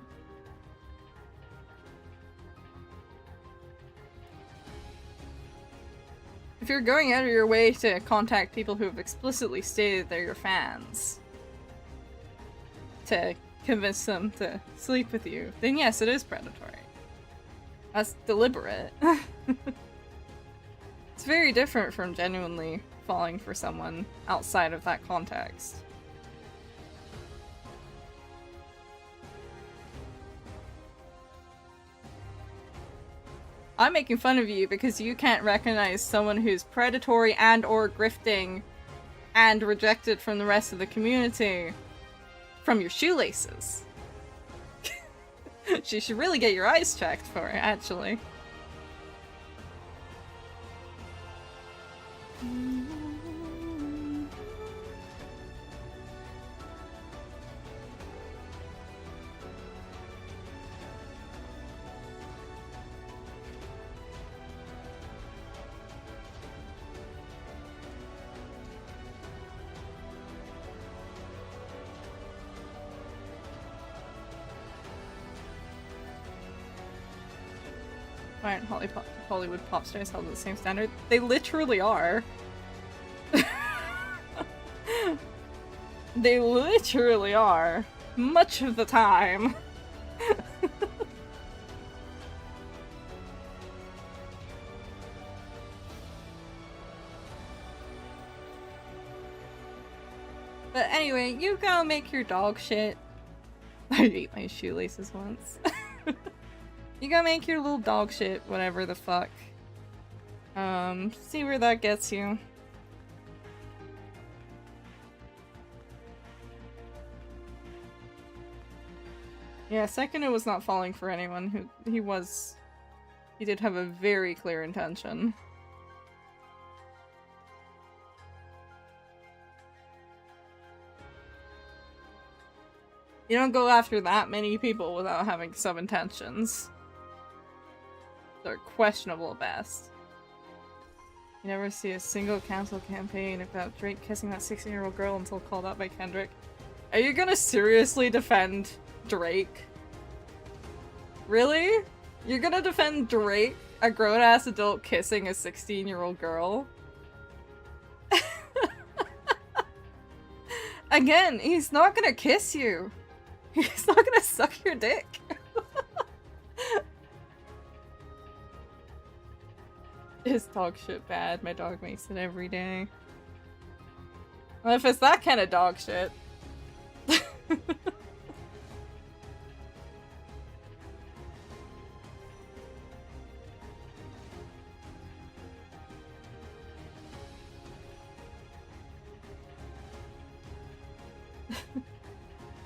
If you're going out of your way to contact people who have explicitly stated they're your fans to convince them to sleep with you, then yes, it is predatory. That's deliberate. It's very different from genuinely falling for someone outside of that context. I'm making fun of you because you can't recognize someone who's predatory and or grifting and rejected from the rest of the community from your shoelaces. You should really get your eyes checked for it, actually. Aren't Hollywood pop stars held to the same standard? They literally are. They literally are. Much of the time. But anyway, you go make your dog shit. I ate my shoelaces once. You go make your little dog shit, whatever the fuck. See where that gets you. Yeah, Sykuna was not falling for anyone who he did have a very clear intention. You don't go after that many people without having some intentions. They're questionable at best. You never see a single cancel campaign about Drake kissing that 16-year-old girl until called out by Kendrick. Are you gonna seriously defend Drake? Really? You're gonna defend Drake, a grown-ass adult kissing a 16-year-old girl? Again, he's not gonna kiss you. He's not gonna suck your dick. Is dog shit bad? My dog makes it every day. Well, if it's that kind of dog shit.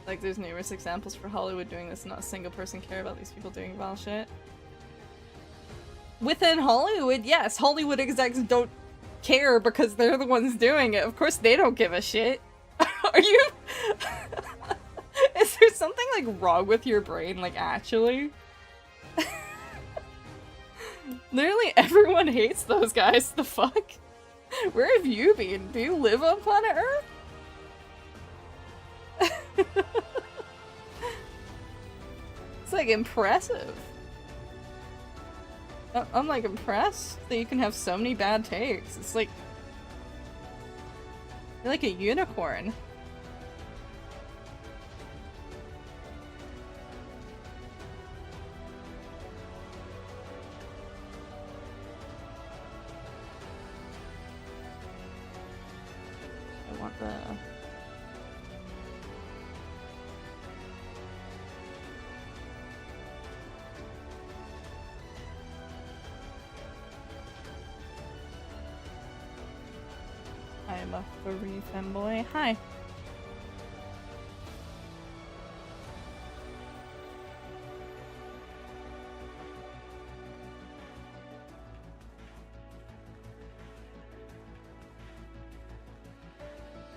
Like, there's numerous examples for Hollywood doing this and not a single person care about these people doing vile shit. Within Hollywood, yes, Hollywood execs don't care because they're the ones doing it. Of course they don't give a shit. Are you... Is there something, like, wrong with your brain, like, actually? Literally everyone hates those guys, the fuck? Where have you been? Do you live on planet Earth? It's, like, impressive. I'm like impressed that you can have so many bad takes. It's like you're like a unicorn. I want the I'm a furry femboy. Hi.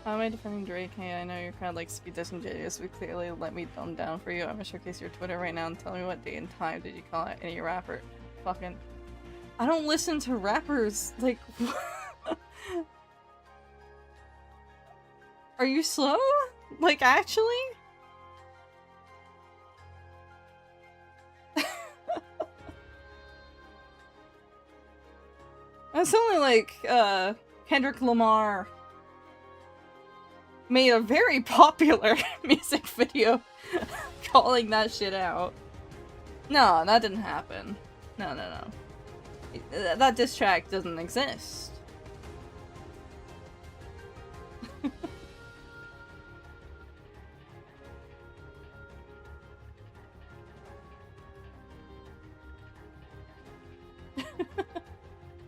How am I defending Drake? Hey, I know you're kind of like speed disingenuous, but clearly let me thumb down for you. I'm gonna showcase your Twitter right now and tell me what day and time did you call out any rapper. Fucking. I don't listen to rappers. Like, are you slow? Like, actually? It's only like, Kendrick Lamar made a very popular music video calling that shit out. No, that didn't happen. No. That diss track doesn't exist.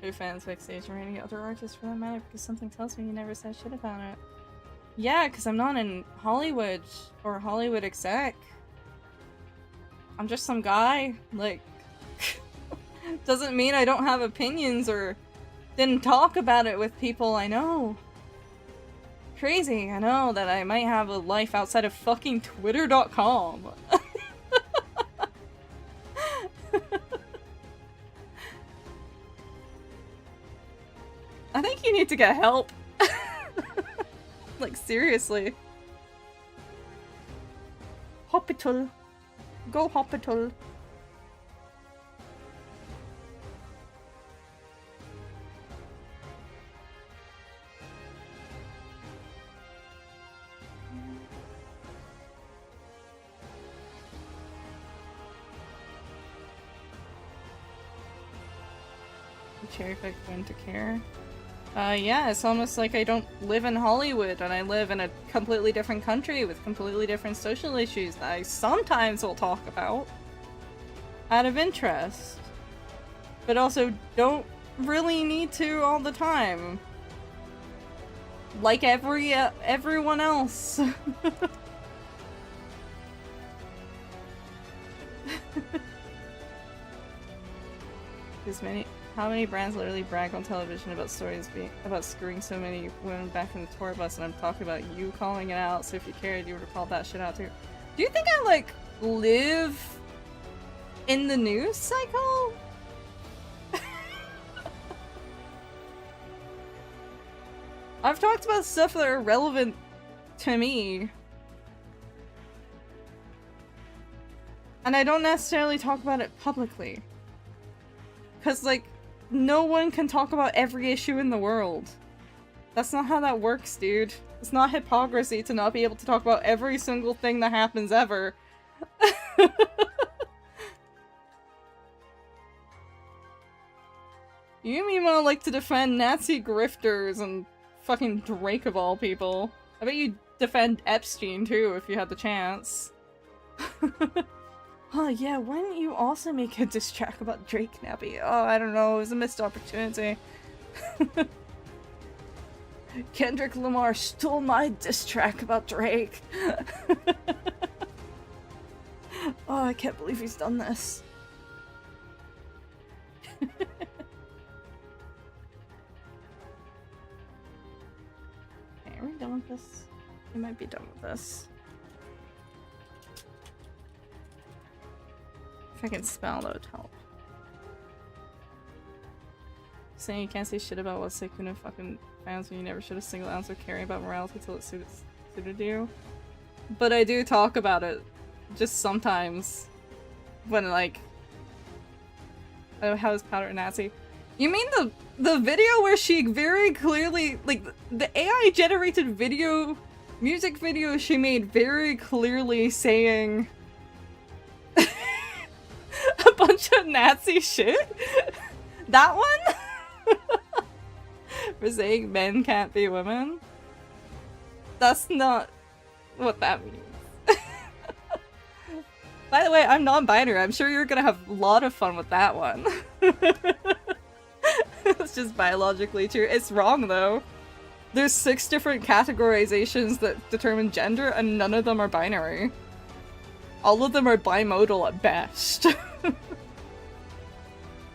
Your fans backstage or any other artists for that matter, because something tells me you never said shit about it. Yeah, because I'm not in Hollywood or Hollywood exec. I'm just some guy. Like, doesn't mean I don't have opinions or didn't talk about it with people I know. Crazy, I know that I might have a life outside of fucking Twitter.com. I think you need to get help. Like, seriously. Hospital. Go hospital. Cherry pick when to care. Yeah, it's almost like I don't live in Hollywood and I live in a completely different country with completely different social issues that I sometimes will talk about out of interest, but also don't really need to all the time. Like everyone else. How many brands literally brag on television about stories about screwing so many women back in the tour bus, and I'm talking about you calling it out, so if you cared, you would have called that shit out too. Do you think I, like, live in the news cycle? I've talked about stuff that are relevant to me. And I don't necessarily talk about it publicly. 'Cause, like, no one can talk about every issue in the world. That's not how that works, dude. It's not hypocrisy to not be able to talk about every single thing that happens ever. You meanwhile like to defend Nazi grifters and fucking Drake of all people. I bet you'd defend Epstein too if you had the chance. Oh yeah, why didn't you also make a diss track about Drake, Nappy? Oh, I don't know, it was a missed opportunity. Kendrick Lamar stole my diss track about Drake. Oh, I can't believe he's done this. Okay, are we done with this? We might be done with this. If I can spell, that would help. Saying you can't say shit about what Sykkuno fucking fans when you never should have singled ounce of caring about morality till it suited you. But I do talk about it just sometimes when, like, oh, how is Powder Nazi? You mean the video where she very clearly, like, the AI generated video, music video she made very clearly saying a bunch of Nazi shit? That one? For saying men can't be women? That's not what that means. By the way, I'm non-binary. I'm sure you're gonna have a lot of fun with that one. It's just biologically true. It's wrong, though. There's 6 different categorizations that determine gender, and none of them are binary. All of them are bimodal at best.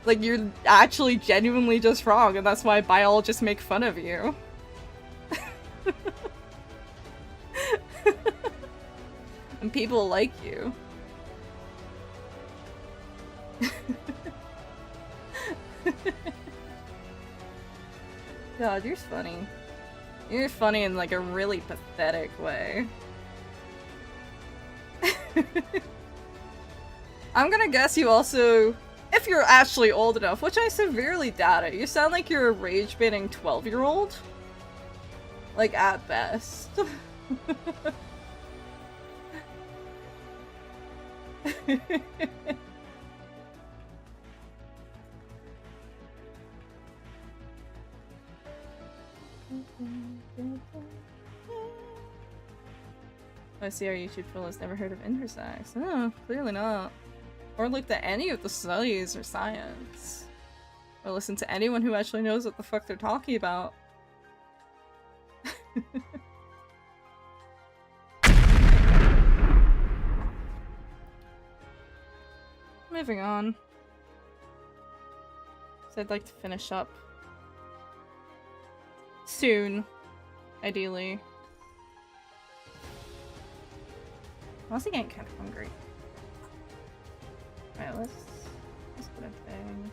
Like, you're actually genuinely just wrong, and that's why biologists make fun of you. And people like you. God, you're funny. You're funny in like a really pathetic way. I'm gonna guess you also, if you're actually old enough, which I severely doubt it, you sound like you're a rage-baiting 12-year-old. Like, at best. I see our YouTube troll has never heard of intersex. Oh, clearly not. Or looked at any of the studies or science. Or listened to anyone who actually knows what the fuck they're talking about. Moving on. So I'd like to finish up soon, ideally. I'm also getting kind of hungry. Alright, let's put a thing.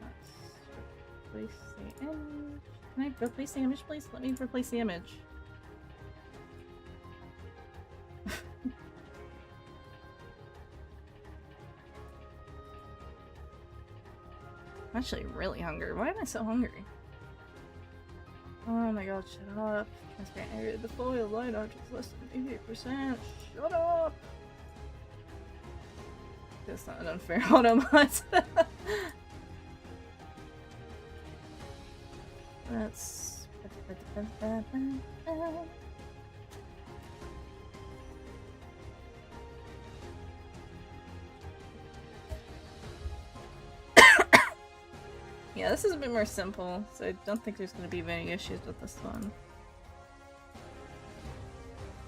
Let's replace the image. Can I replace the image, please? Let me replace the image. I'm actually really hungry. Why am I so hungry? Oh my god, shut up. Transparent area of the foil light arch is less than 88%. Shut up! That's not an unfair automat. Let's... Yeah, this is a bit more simple, so I don't think there's going to be many issues with this one.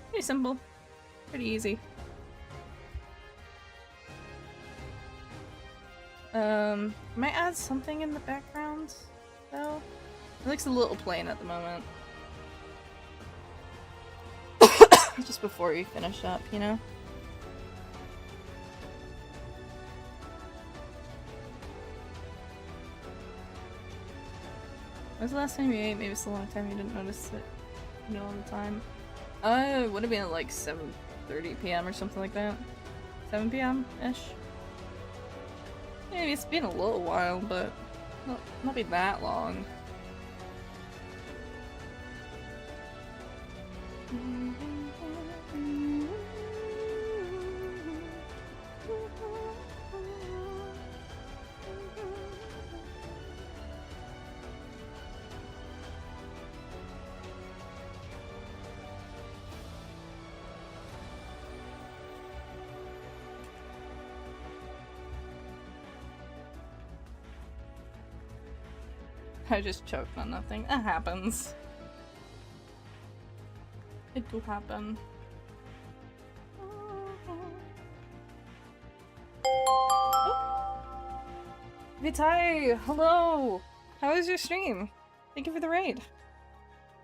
Pretty simple. Pretty easy. Might add something in the background, though. It looks a little plain at the moment. Just before we finish up, you know? When was the last time you ate? Maybe it's a long time you didn't notice it, you know, all the time. It would have been at like 7:30 p.m. or something like that. 7 p.m.-ish. Maybe it's been a little while, but not be that long. I just choked on nothing. It happens. It do happen. Oh. Hey Ty! Hello! How was your stream? Thank you for the raid.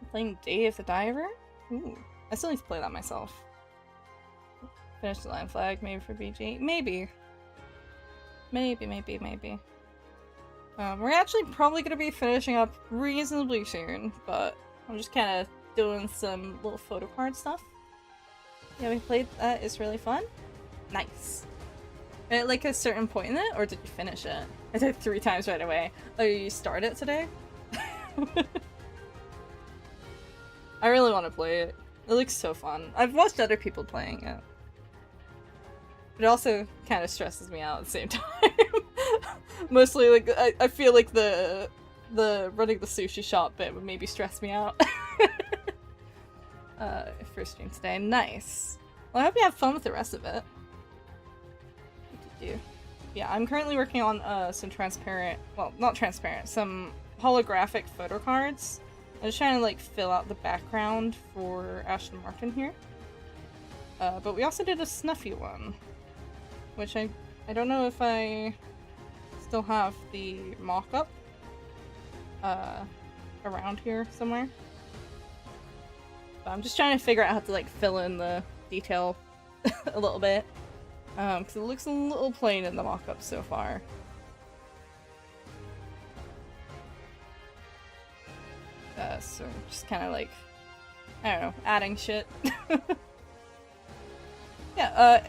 I'm playing Day of the Diver? Ooh. I still need to play that myself. Finish the line flag, maybe for BG? Maybe. Maybe. We're actually probably gonna be finishing up reasonably soon, but I'm just kind of doing some little photo card stuff. Yeah, we played that. It's really fun. Nice. At like a certain point in it, or did you finish it? I did 3 times right away. Oh, you started it today? I really want to play it. It looks so fun. I've watched other people playing it. But it also kind of stresses me out at the same time. Mostly, like, I feel like the running the sushi shop bit would maybe stress me out. First stream today. Nice. Well, I hope you have fun with the rest of it. What did you do? Yeah, I'm currently working on some transparent, well, not transparent, some holographic photo cards. I'm just trying to, like, fill out the background for Ashton Martin here. But we also did a Snuffy one, which I don't know if I still have the mock-up, around here somewhere. But I'm just trying to figure out how to like fill in the detail a little bit. Because it looks a little plain in the mock-up so far. So just kind of like, I don't know, adding shit. Yeah,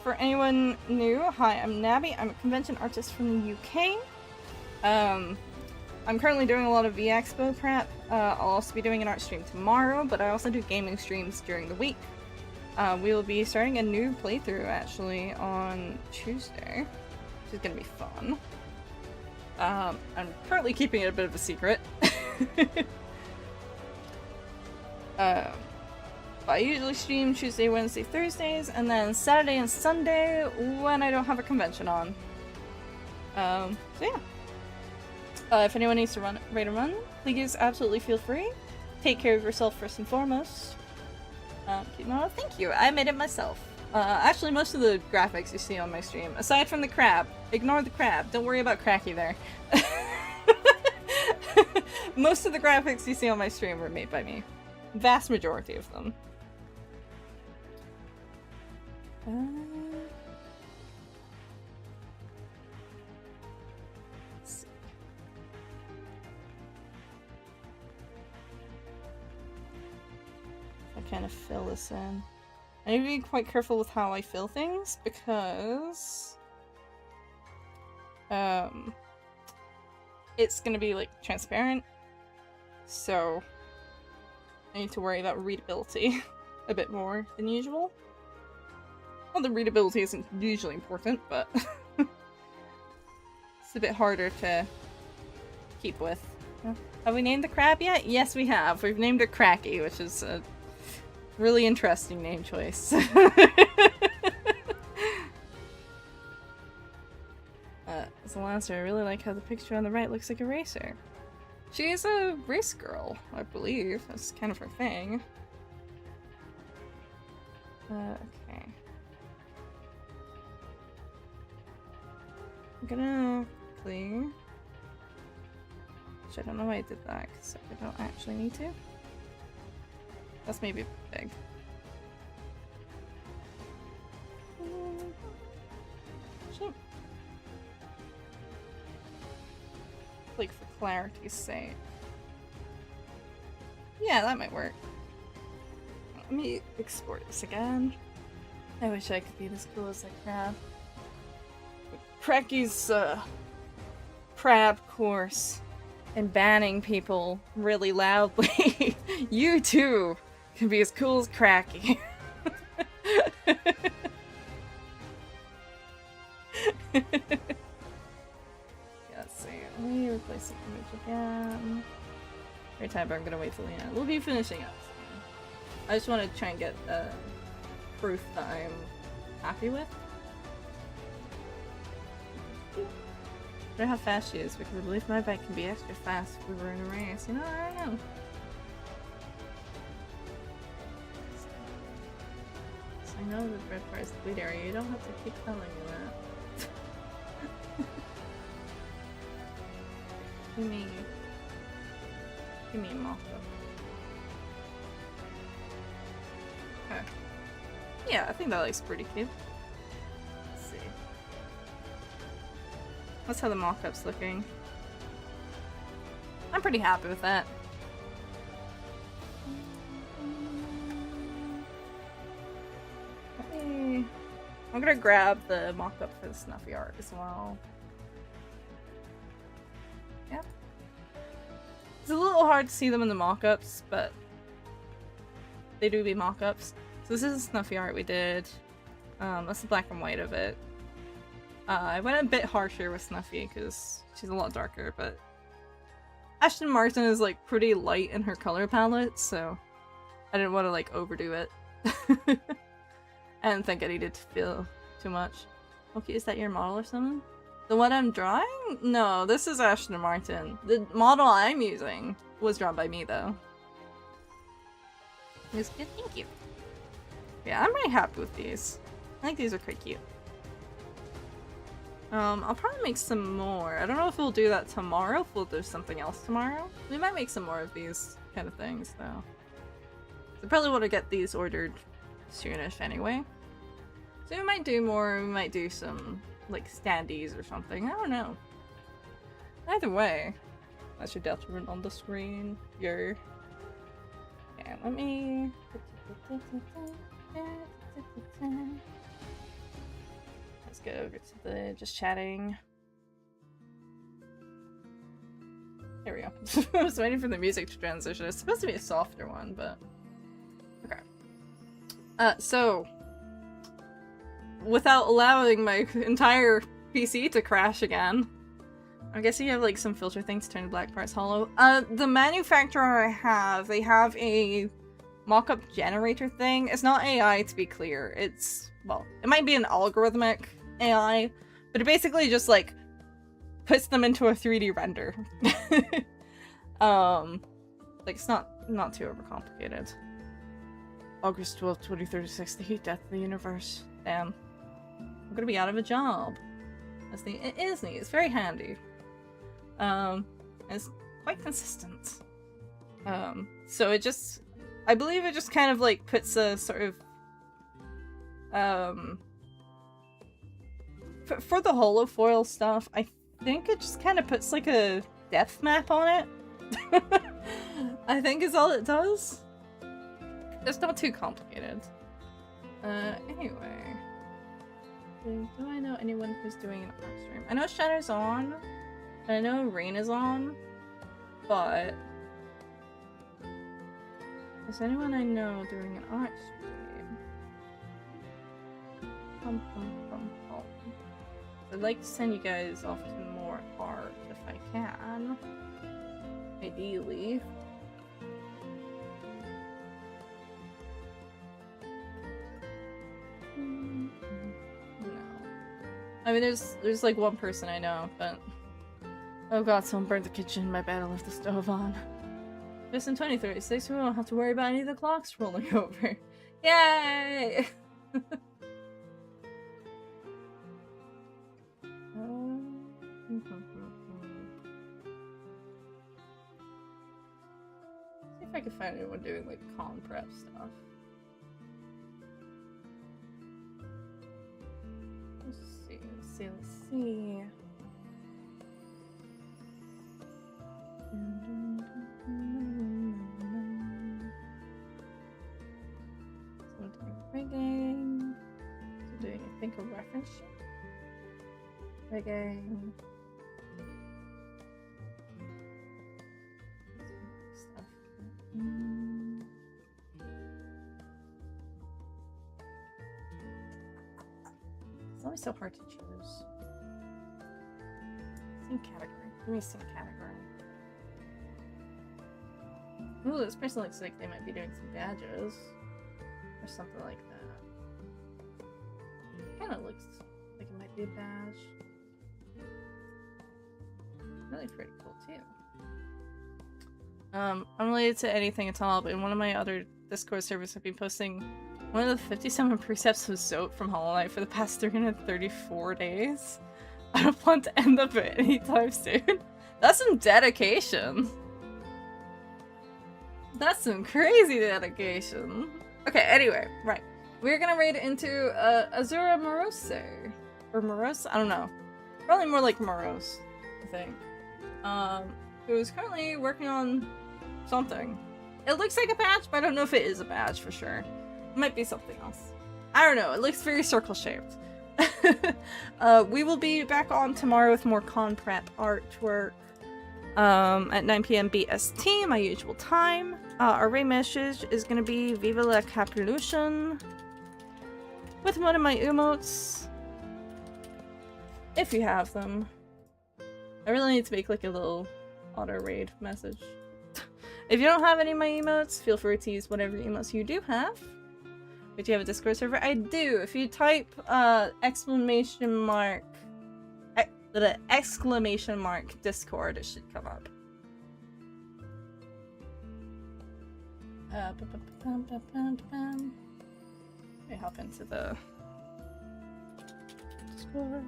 for anyone new, hi, I'm Nabby. I'm a convention artist from the UK. I'm currently doing a lot of VeXpo prep. I'll also be doing an art stream tomorrow, but I also do gaming streams during the week. We will be starting a new playthrough, actually, on Tuesday, which is gonna be fun. I'm currently keeping it a bit of a secret. I usually stream Tuesday, Wednesday, Thursdays, and then Saturday and Sunday when I don't have a convention on. So yeah. If anyone needs to rate a run, please absolutely feel free. Take care of yourself first and foremost. No, thank you. I made it myself. Actually, most of the graphics you see on my stream, aside from the crab, ignore the crab. Don't worry about Cracky there. Most of the graphics you see on my stream were made by me. Vast majority of them. Let's see. I kind of fill this in. I need to be quite careful with how I fill things because it's gonna be like transparent, so I need to worry about readability a bit more than usual. Well, the readability isn't usually important, but it's a bit harder to keep with. Have we named the crab yet? Yes, we have. We've named it Cracky, which is a really interesting name choice. Lancer, I really like how the picture on the right looks like a racer. She's a race girl, I believe. That's kind of her thing. Okay. I'm gonna clear. Which I don't know why I did that, because I don't actually need to. That's maybe big. Shit. Like for clarity's sake. Yeah, that might work. Let me export this again. I wish I could be as cool as that crab. Cracky's crab course and banning people really loudly. You too can be as cool as Cracky. Let's see. Let me replace the image again. Every time I'm gonna wait till the end. We'll be finishing up soon. I just want to try and get proof that I'm happy with. I wonder how fast she is, because I believe my bike can be extra fast if we were in a race. You know, I don't know. So I know the red part is the bleed area. You don't have to keep telling me that. Give me a mock-up. Okay. Yeah, I think that looks pretty cute. Let's see. That's how the mock-up's looking. I'm pretty happy with that. Okay. I'm gonna grab the mock-up for the snuffy art as well. Yep. It's a little hard to see them in the mock-ups, but they do be mock-ups. So this is the snuffy art we did. That's the black and white of it. I went a bit harsher with Snuffy because she's a lot darker, but Ashton Martin is like pretty light in her color palette, so I didn't want to like overdo it. I didn't think I needed to feel too much. Okay, is that your model or something? The one I'm drawing? No, this is Ashton Martin. The model I'm using was drawn by me though. It was good, thank you. Yeah, I'm really happy with these. I think these are quite cute. I'll probably make some more. I don't know if we'll do that tomorrow, if we'll do something else tomorrow. We might make some more of these kind of things, though. I probably want to get these ordered soonish anyway. So we might do more, we might do some, like, standees or something. I don't know. Either way. That's your detriment on the screen. Your... Okay, let me... Let's go over to the just chatting. There we go. I was waiting for the music to transition. It's supposed to be a softer one, but... Okay. So... Without allowing my entire PC to crash again, I'm guessing you have like some filter things to turn black parts hollow. The manufacturer I have, they have a mock-up generator thing. It's not AI, to be clear. It's, well, it might be an algorithmic AI, but it basically just like puts them into a 3D render. Like it's not too overcomplicated. August 12th, 2036, the heat death of the universe. Damn. I'm gonna be out of a job. That's neat. It is neat. It's very handy. It's quite consistent. So it just, I believe it just kind of like puts a sort of, for the holofoil stuff, I think it just kind of puts like a depth map on it. I think is all it does. It's not too complicated. Anyway. Do I know anyone who's doing an art stream? I know Shadow's on. I know Rain is on. But... is anyone I know doing an art stream? I'd like to send you guys off to more art if I can. Ideally. I mean, there's like one person I know, but... oh god, someone burned the kitchen. My bad, I left the stove on. Just in 2036, we won't have to worry about any of the clocks rolling over. Yay! See if I can find anyone doing like con prep stuff. Let's see. So doing rigging. So doing, I think, a reference sheet. Rigging. Stuff. It's always so hard to choose. Scene category. Give me a scene category. Ooh, this person looks like they might be doing some badges. Or something like that. Kinda looks like it might be a badge. Really pretty cool too. Unrelated to anything at all, but in one of my other Discord servers I've been posting one of the 57 precepts of Zote from Hollow Knight for the past 334 days. I don't plan to end up it anytime soon. That's some dedication. That's some crazy dedication. Okay, anyway, right. We're gonna raid into Azura Morose. Or Morose? I don't know. Probably more like Morose, I think. Who's currently working on something. It looks like a badge, but I don't know if it is a badge for sure. It might be something else. I don't know, it looks very circle-shaped. We will be back on tomorrow with more con prep artwork. At 9 PM BST, my usual time. Our raid message is gonna be Viva la Capelution with one of my emotes. If you have them. I really need to make like a little auto raid message. If you don't have any of my emotes, feel free to use whatever emotes you do have. But do you have a Discord server? I do. If you type exclamation mark Discord, it should come up. Let me hop into the Discord.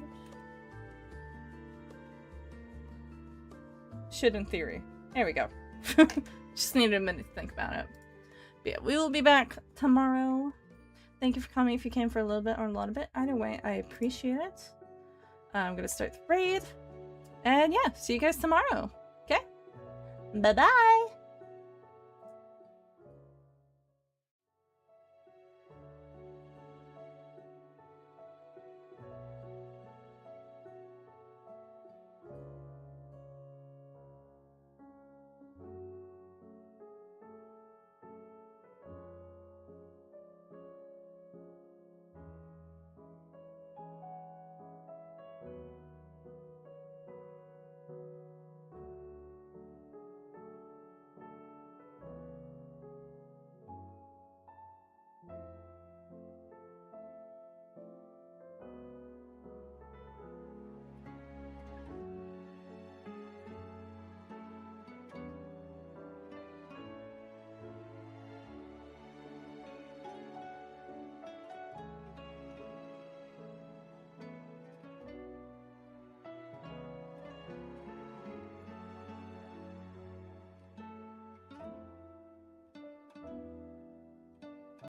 Should in theory. There we go. Just needed a minute to think about it. But yeah, we will be back tomorrow. Thank you for coming if you came for a little bit or a lot of it. Either way, I appreciate it. I'm gonna start the raid. And yeah, see you guys tomorrow. Okay? Bye-bye!